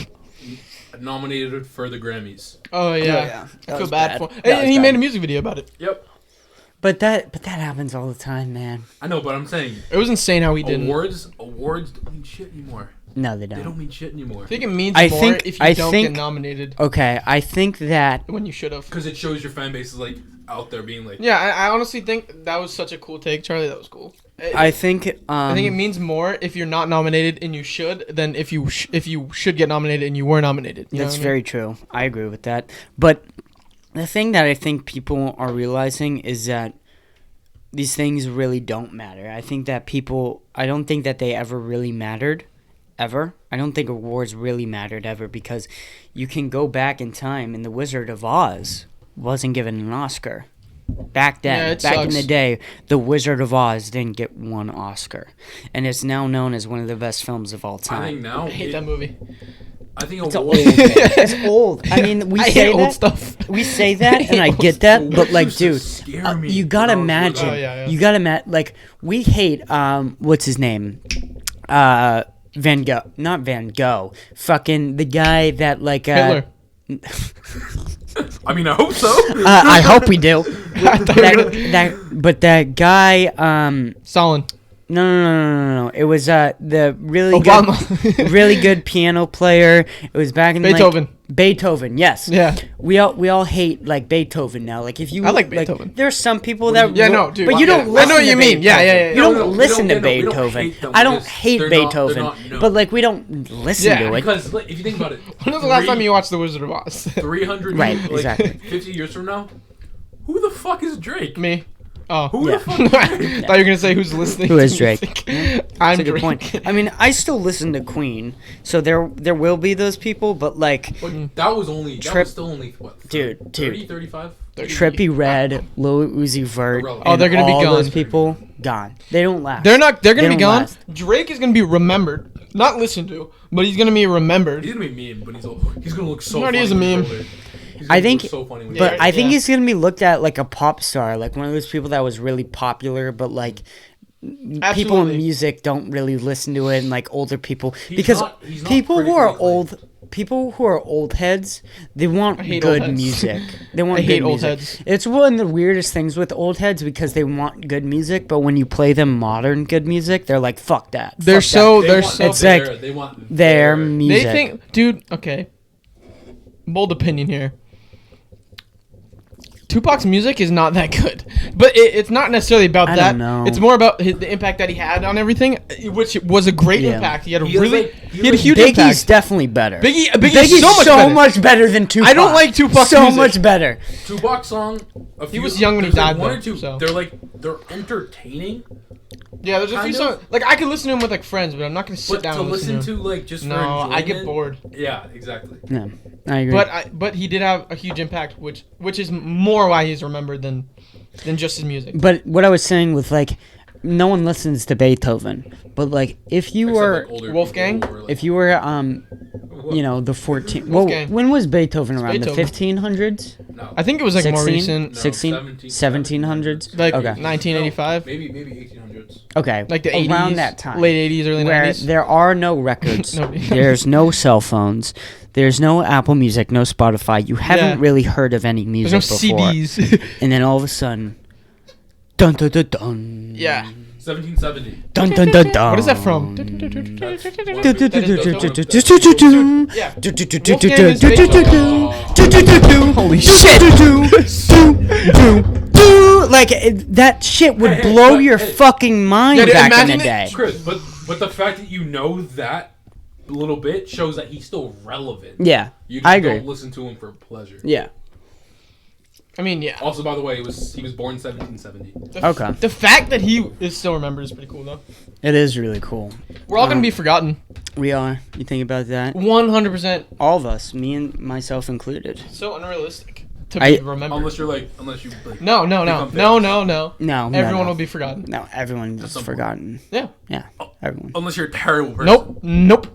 nominated for the Grammys. Oh, yeah. yeah. I That feel was bad bad. for... That And was he bad. made a music video about it. Yep. But that happens all the time, man. I know, but I'm saying It was insane how he didn't. awards don't mean shit anymore. No, they They don't. don't mean shit anymore. I think it means I more think- if you I don't think- get nominated Okay, I think that... when you should have. Because it shows your fan base is like out there being like. Yeah, I honestly think that was such a cool take, Charlie. That was cool. I think I think it means more if you're not nominated and you should than if you should get nominated and you were nominated. You know that's what I mean? very true. I agree with that. But the thing that I think people are realizing is that these things really don't matter. I think that I don't think that they ever really mattered. Ever. I don't think awards really mattered ever because you can go back in time and The Wizard of Oz wasn't given an Oscar. Back then, Yeah, it back in sucks. the day, The Wizard of Oz didn't get one Oscar. And it's now known as one of the best films of all time. I think now. I hate that movie. I think It's awards. old. Man. It's old. I mean, we I say hate that. old stuff. We say that, and I get that, but Awards like, used to dude, scare me you gotta when I was little. imagine. Oh, yeah. You gotta like, we hate what's his name, Van Gogh, not Van Gogh, fucking the guy that like Hitler. I mean, I hope so. I hope we do. I thought you were gonna- But that guy, Stalin. no. It was the really Obama. good, really good piano player. It was back in Beethoven. Beethoven, yes. Yeah. We all hate like Beethoven now. Like if you I like Beethoven. there's some people that Yeah, no, dude. but you don't I listen know what you to mean. Yeah, Beethoven. yeah, yeah. You No, don't we listen don't- to we don't Beethoven. hate them, I don't because hate they're not- Beethoven, no. but like we don't listen Yeah, to it. Because like, if you think about it, When was the last time you watched The Wizard of Oz? 300 Right, like, exactly. 50 years from now, who the fuck is Drake? Me. Oh, Who yeah. the fuck? I thought you were gonna say who's listening. Who to is Drake? music. That's I'm a good Drake. point. I mean, I still listen to Queen, so there will be those people, but like, But that was still only what? Dude, 30, 35? Trippy Red, Lil Uzi Vert, Irrelevant. Oh, they're and gonna be all gone. those people gone. They don't last. They're not. They're They gonna be don't gone. last. Drake is gonna be remembered, not listened to, but he's gonna be remembered. He's gonna be meme, but he's gonna look so. He already funny is a when he's meme. older. He's I gonna think, look so funny when but he's I think Yeah. he's gonna be looked at like a pop star, like one of those people that was really popular, but like people Absolutely. in music don't really listen to it, and like older people, He's because not people who are critically acclaimed. people who are old heads, they want I hate old good heads. music. They want I good hate old music. heads. It's one of the weirdest things with old heads because they want good music, but when you play them modern good music, they're like, "Fuck that." They're fuck so. that. They're want so. It's like they want their They music. think, dude. Okay. Bold opinion here. Tupac's music is not that good, but it's not necessarily about I that. don't know. It's more about the impact that he had on everything, which was a great Yeah. impact. He had a He has, really, like- he had a huge Biggie's impact. definitely better. Biggie's so much better. than Tupac. I don't like Tupac's so music. much better. Tupac song. He was young when he there's, like, died, One though, or two. so. They're entertaining, Yeah, there's a few Kind songs. of. Like I could listen to him with like friends, but I'm not gonna sit but down to and listen to like just No, for I get enjoyment- bored. Yeah, exactly. Yeah, I agree. But he did have a huge impact, which is more why he's remembered than just his music. But what I was saying with like, no one listens to Beethoven. But like, if you Except, were, like, older Wolfgang? people who are, like, if you were, you know, the 14. Well, Wolfgang. when was Beethoven around? Beethoven. The 1500s, no, I think it was like more 16? recent, No, 16, 1700s. like Okay. 1985, maybe 1800s. Okay, like the 80s, around that time, late 80s, early where 90s. there are no records, No. there's no cell phones, there's no Apple Music, no Spotify. You haven't Yeah. really heard of any music There's no before. CDs. And then all of a sudden, dun dun dun dun. yeah. 1770. Dun dun dun dun. What is that from? Yeah. Holy shit! Like that shit would blow your fucking mind Yeah, dude, back in imagine the it- day. Chris, but the fact that you know that little bit shows that he's still relevant. Yeah, You just I agree. don't listen to him for pleasure. Yeah. I mean, yeah. Also, by the way, he was born 1770. Okay. The fact that he is still remembered is pretty cool, though. It is really cool. We're all gonna be forgotten. We are. You think about that? 100%. All of us, me and myself included. So unrealistic to I- be remembered. Unless you like. No. become No. No, Everyone no. will be forgotten. No, everyone's some point. forgotten. Yeah. Yeah, everyone. Unless you're a terrible person. Nope.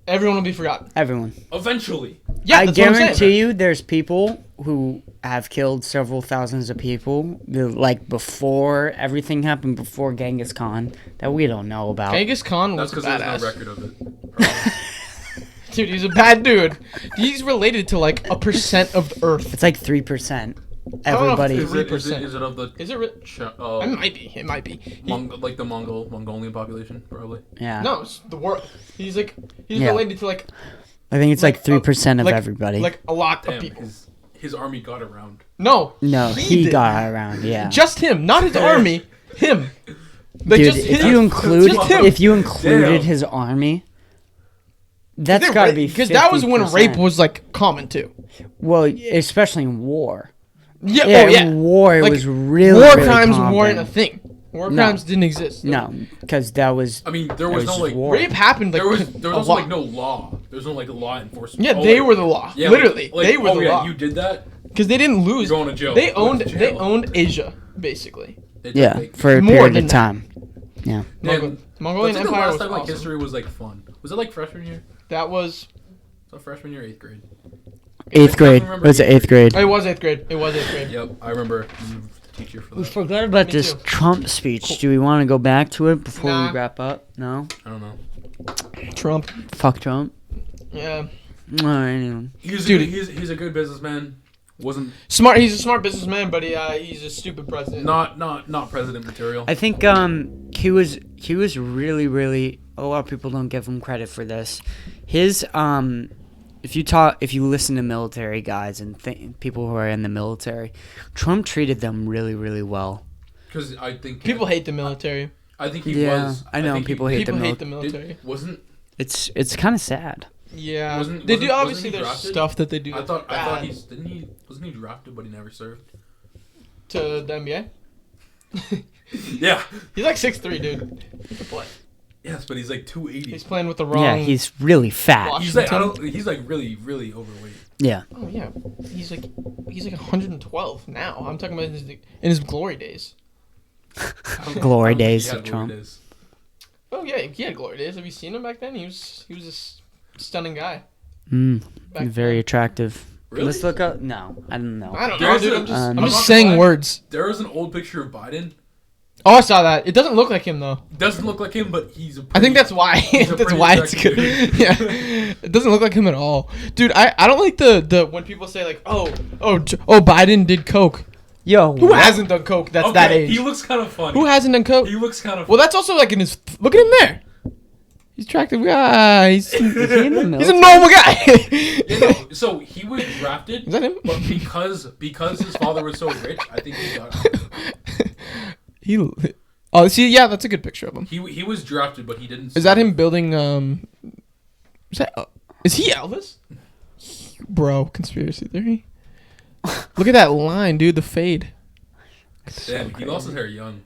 Everyone will be forgotten. Everyone. Eventually. Yeah, I that's what I'm saying. guarantee you, there's people who have killed several thousands of people, like before everything happened, before Genghis Khan, that we don't know about. Genghis Khan That's was because badass. there's no record of it. Dude, he's a bad dude. He's related to like 1% of the Earth. It's like 3%. don't know if Everybody. it's- Is it of the? Is it? It might be. Like the Mongolian population, probably. Yeah. No, it's the world. He's Yeah. related to like I think it's like 3% of like- everybody. like a lot of Damn, people. his army got around. No. no, he did. got around. Yeah. Just him, not his army. Him. Like Dude, just if him. you include Just him. if you included Damn. his army, that's got to be because that was when 50%. rape was like common too. Well, especially in war. Yeah. Yeah, Oh yeah. in war it Like, was really war really crimes common. weren't a thing. War No. crimes didn't exist. No, because that was. I mean, there that was no just like war. Rape happened like there was a also lot. like no law. There's no like law enforcement. Yeah, Oh, they like- were the law. Yeah, Literally, like, they were oh, the yeah, law. You did that. Because they didn't lose. You're going to jail. They Going owned. to jail. They owned Asia, basically. They did, Yeah, like- for a More period than of that. time. Yeah. Man, Mongolian what's the Empire last was time like awesome. history was like fun? Was it like freshman year? That was. Was that freshman year, 8th grade? Eighth grade. remember Was it eighth eighth grade? It was 8th grade. It was 8th grade. Yep, I remember the teacher for We that. forgot about Me this too. Trump speech. Do we want to go back to it before Nah. we wrap up? No. I don't know. Trump. Fuck Trump. Yeah. All right. Anyway. Dude. He's a good businessman. Wasn't Smart. He's a smart businessman, but he's a stupid president. not president material. I think he was really a lot of people don't give him credit for this. His if you listen to military guys and people who are in the military, Trump treated them really well. Because I think People hate the military. I think he Yeah, was. I know think people he, hate the People hate the mil- military. Wasn't It's kind of sad. Yeah. Wasn't- They do. wasn't- Obviously, wasn't he there's drafted? stuff that they do. I thought bad wasn't he drafted but he never served. to the NBA. Yeah. He's like 6'3", dude. He can play. Yes, but he's like 280. He's playing with the wrong. Yeah, he's really fat. He's like he's like really really overweight. Yeah. Oh yeah, he's like 112 now. I'm talking about in his glory days. Glory I don't think days he had of glory Trump. days. Oh yeah, he had glory days. Have you seen him back then? He was a stunning guy. Back Very then. attractive. Really? Let's look up. No, I don't know. I don't know, There's dude. a- I'm just, I'm I'm not just gonna saying lie, words. There was an old picture of Biden. Oh, I saw that. It doesn't look like him though. Doesn't look like him, but he's a. I think that's why. He's a That's pretty why it's good. attractive Yeah, it doesn't look like him at all, dude. I don't like the when people say like, oh, Biden did coke. Yo, Who hasn't done coke? That's Okay, that age. he looks kind of funny. Who hasn't done coke? He looks kind of. Well, that's also like in his. Look at him there. He's attractive guy. He's Is he in the he's a military? normal guy. You know, so he was drafted. Is that him? But because his father was so rich, I think he got. He. Oh, see, yeah, that's a good picture of him. He was drafted, but he didn't. Is that him building? Is he Elvis? Bro, conspiracy theory. Look at that line, dude. The fade. Damn, he lost his hair young.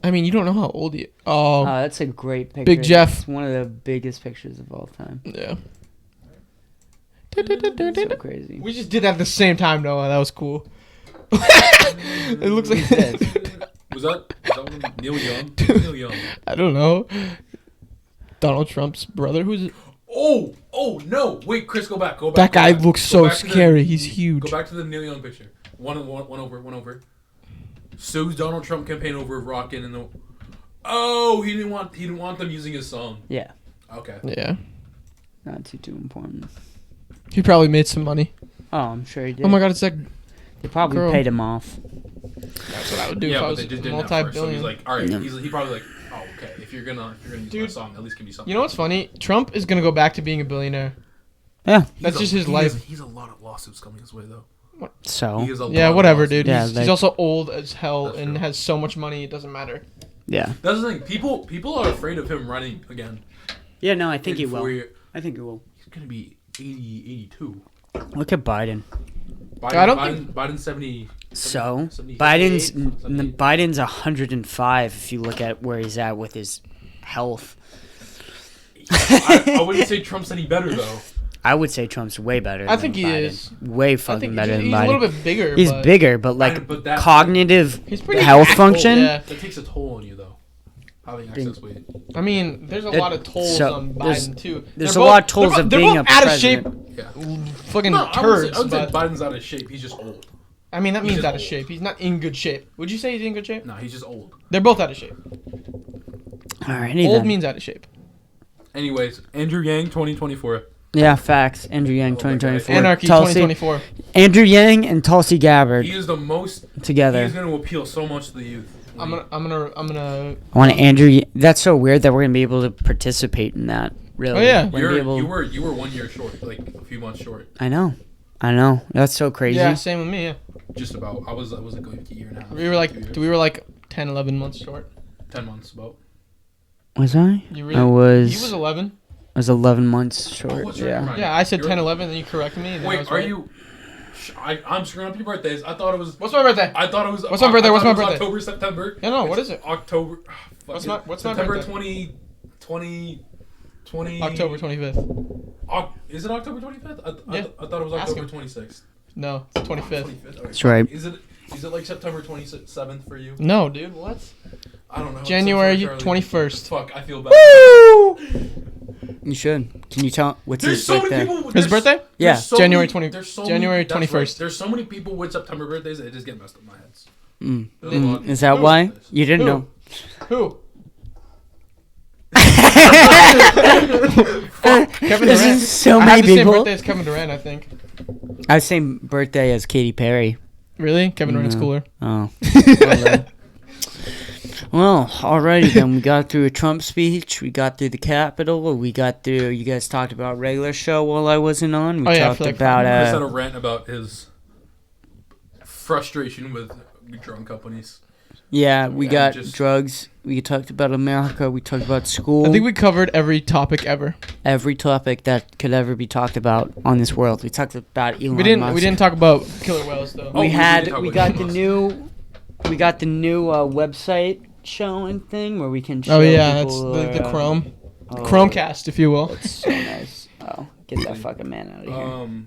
I mean, you don't know how old he. Oh, That's a great picture. Big Jeff. It's one of the biggest pictures of all time. yeah. So crazy. We just did that at the same time, Noah. That was cool. It looks like Was that one Neil Young? Neil Young. I don't know. Donald Trump's brother. Who's it? Oh no! Wait, Chris, go back. That guy looks Go so back to the- scary. He's huge. Go back to the Neil Young picture. One over. Sues Donald Trump campaign over Rockin' and the. Oh, he didn't want them using his song. Yeah, Okay. Yeah. not too important. He probably made some money. Oh, I'm sure he did. Oh my god, it's like They probably girl. paid him off. that's what I would do if Yeah, I but was they just didn't have first. So he's multi-billion. like, all right. He probably like, oh, okay. If you're gonna use my Dude, song, at least give me something. You know what's funny? Trump is gonna go back to being a billionaire. Yeah. That's just his life. He's a lot of lawsuits coming his way though. So. He has a Yeah, lot of whatever, lawsuits. dude. Yeah, He's like- also old as hell That's and true. has so much money. It doesn't matter. Yeah. That's the thing. People are afraid of him running again. Yeah. No, I think he in 4 will. years. I think he will. He's gonna be 80, 82. Look at Biden. Biden, don't Biden's 70. So 70, Biden's 78. Biden's 105. If you look at where he's at with his health, I wouldn't say Trump's any better though. I would say Trump's way better. I than think he Biden. is. Way I fucking think better he's than a Biden. little bit bigger. He's but bigger, but like But that- cognitive He's pretty health active, function. yeah. That takes a toll on you though. Having excess weight. I mean, there's a There- lot of tolls so on there's- Biden too. There's They're a lot of both- tolls they're of both- being they're a both out of shape, president. Yeah. fucking No, I would turds. say But Biden's out of shape. He's just old. I mean, that he's means just out of old. shape. He's not in good shape. Would you say he's in good shape? No, he's just old. They're both out of shape. Alrighty Old then. means out of shape. Anyways, Andrew Yang, 2024. Yeah, facts. Andrew Yang, Oh my God. 2024. Anarchy Tulsi, 2024. Andrew Yang and Tulsi Gabbard He is the most. together. He's going to appeal so much to the youth. I'm gonna. I want Andrew. That's so weird that we're gonna be able to participate in that. Really. Oh, yeah. We're gonna be able- You were 1 year short, like a few months short. I know. That's so crazy. Yeah, same with me. Yeah. Just about. I was like a year and a half. We were like 2 years. 10, 11 months short. 10 months about. Was I? You really? I was. He was 11. I was 11 months short. what's your Yeah. right? Yeah, I said You're- 10, 11, then you corrected me. And then I Wait, was are right. you? I'm screwing up your birthdays. I thought it was. What's my birthday? I thought it was. What's my birthday? I What's thought my it was birthday? October, September. No, what It's is it? October. What's my September birthday? 20. October 25th. Is it October 25th? Yeah. I thought it was Ask October him. 26th. No, it's 25th. 25th. Okay. That's right. Is it like September 27th for you? No, dude, what? I don't know. January Some sort of 21st. Fuck, I feel bad. You should. Can you tell what's There's his so birthday? many people. His there's- birthday? Yeah. there's so January many- 20 there's so January that's right. 21st. There's so many people with September birthdays that it just get messed up in my heads. Mm. There's a lot of Is that people. why? You didn't Who? know. Who? Kevin There's Durant. so I many had the same people. birthday as Kevin Durant, I think. I have the same birthday as Katy Perry. Really? Kevin Durant's No. cooler. Oh. Well, alrighty then. We got through a Trump speech. We got through the Capitol. We got through. You guys talked about regular show while I wasn't on. We Oh, yeah, I talked feel like about Chris had a rant about his frustration with drug companies. yeah. We and got just- drugs. We talked about America. We talked about school. I think we covered every topic ever. Every topic that could ever be talked about on this world. We talked about Elon We didn't Musk. talk about killer whales though. Oh, We we had. did talk We about got Elon the Musk. new We got the new website showing thing where we can show Oh yeah, that's people, the Chrome. oh, Chromecast, if you will. That's so nice. Oh, get that fucking man out of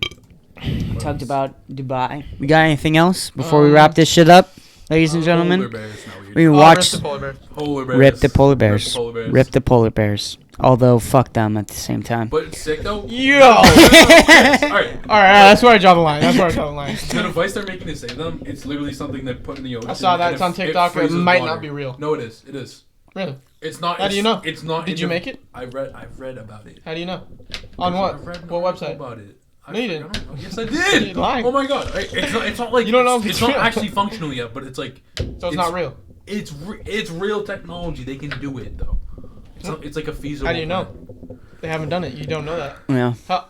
here. We talked about Dubai. We got anything else before we wrap this shit up, ladies and gentlemen? Polar bears. No, We can watch Rip the polar bear. Polar bears. Rip the polar bears. Rip the polar bears. Rip the polar bears. Although fuck them at the same time. But it's sick though. Yo! Alright. Alright, that's where I draw the line. That's where I draw the line. The device they're making to save them, it's literally something they put in the ocean. I saw that. and It's on it TikTok. It freezes might water. not be real. No, it is. It is. Really? It's not. How do you know? It's not. Did you make it? I've read about it. How do you know? On what? I've read What website? about it. No, you didn't. Yes, I You're did. lying. Oh my god! It's not like You don't know if it's it's not real. actually functional yet, but it's like So it's not real. It's real technology. They can do it though. It's like a feasible. How do you know? plan. They haven't done it. You don't know that. Yeah. How?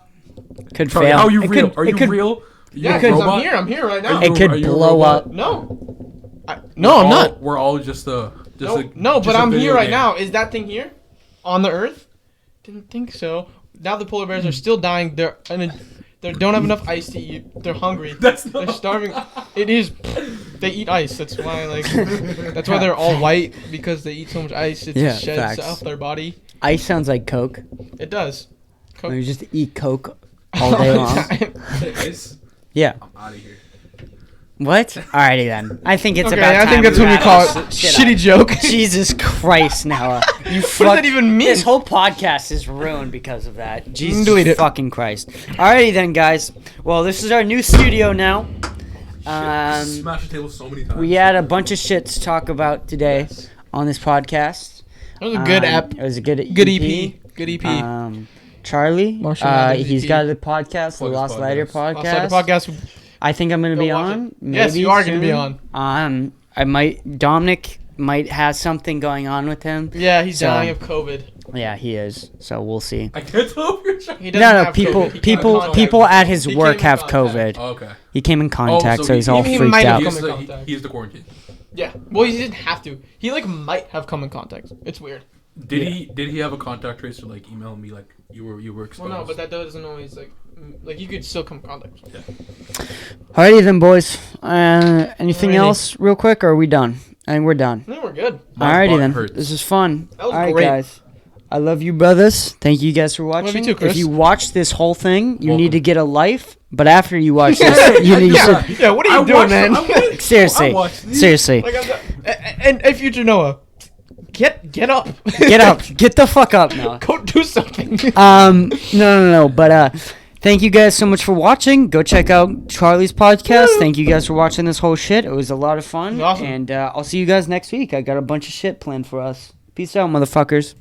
Could Charlie, fail. how are you It real? could- Are it you could- real? Yeah, You a because robot? I'm here right now. It could Are you a blow robot? up. No. No, I'm not. We're all just a. No, but just a I'm video here right game. now. Is that thing here? On the Earth? Didn't think so. Now the polar bears are still dying. They don't have enough ice to eat. They're hungry. That's They're not. starving. It is. They eat ice. That's why that's why they're all white, because they eat so much ice. It Yeah, just sheds facts. off their body. Ice sounds like Coke. It does. Coke. You just eat Coke all day long. It's- Yeah. I'm out of here. What? Alrighty then. I think it's Okay, about I time think that's what we wrap call this it. shit Shitty up. joke. Jesus Christ, Noah. You What does that even mean? This whole podcast is ruined because of that. Jesus Delete it. fucking Christ. Alrighty then, guys. Well, this is our new studio now. Smash the table so many times. We had a bunch of shit to talk about today on this podcast. That was a good app. It was a good Good EP. Good EP. Charlie, Marshall Mathers he's EP. got a podcast, the Plug his Lost Lighter podcast. podcast. Lost Lighter podcast. I think I'm gonna Go be watch on. it. Yes, maybe you are gonna be soon. I might. Dominic might have something going on with him. Yeah, he's So- dying of COVID. Yeah, he is. So we'll see. I can't tell if you're trying. He doesn't No, have people, COVID. He came in contact people with- at his he work came in have contact. COVID. Oh, okay. He came in contact, so so he's he- all he freaked might have out. come in He contact. is the quarantine. Yeah. Well, he didn't have to. He might have come in contact. It's weird. Did he have a contact tracer email me you were exposed? Well, no, but that doesn't always you could still come in contact. Alrighty then, boys. Anything Alrighty. else, real quick, or are we done? I think we're done. I think we're good. My Alrighty butt then. hurts. This is fun. That was Alright, great. guys. I love you, brothers. Thank you guys for watching. Love you too, Chris. If you watch this whole thing, you Welcome. need to get a life. But after you watch this, you should Yeah, what are you doing, man? seriously, seriously, And future Noah, get up. get up, get the fuck up now. Go do something. No. But thank you guys so much for watching. Go check out Charlie's podcast. Woo. Thank you guys for watching this whole shit. It was a lot of fun. Awesome. And I'll see you guys next week. I got a bunch of shit planned for us. Peace out, motherfuckers.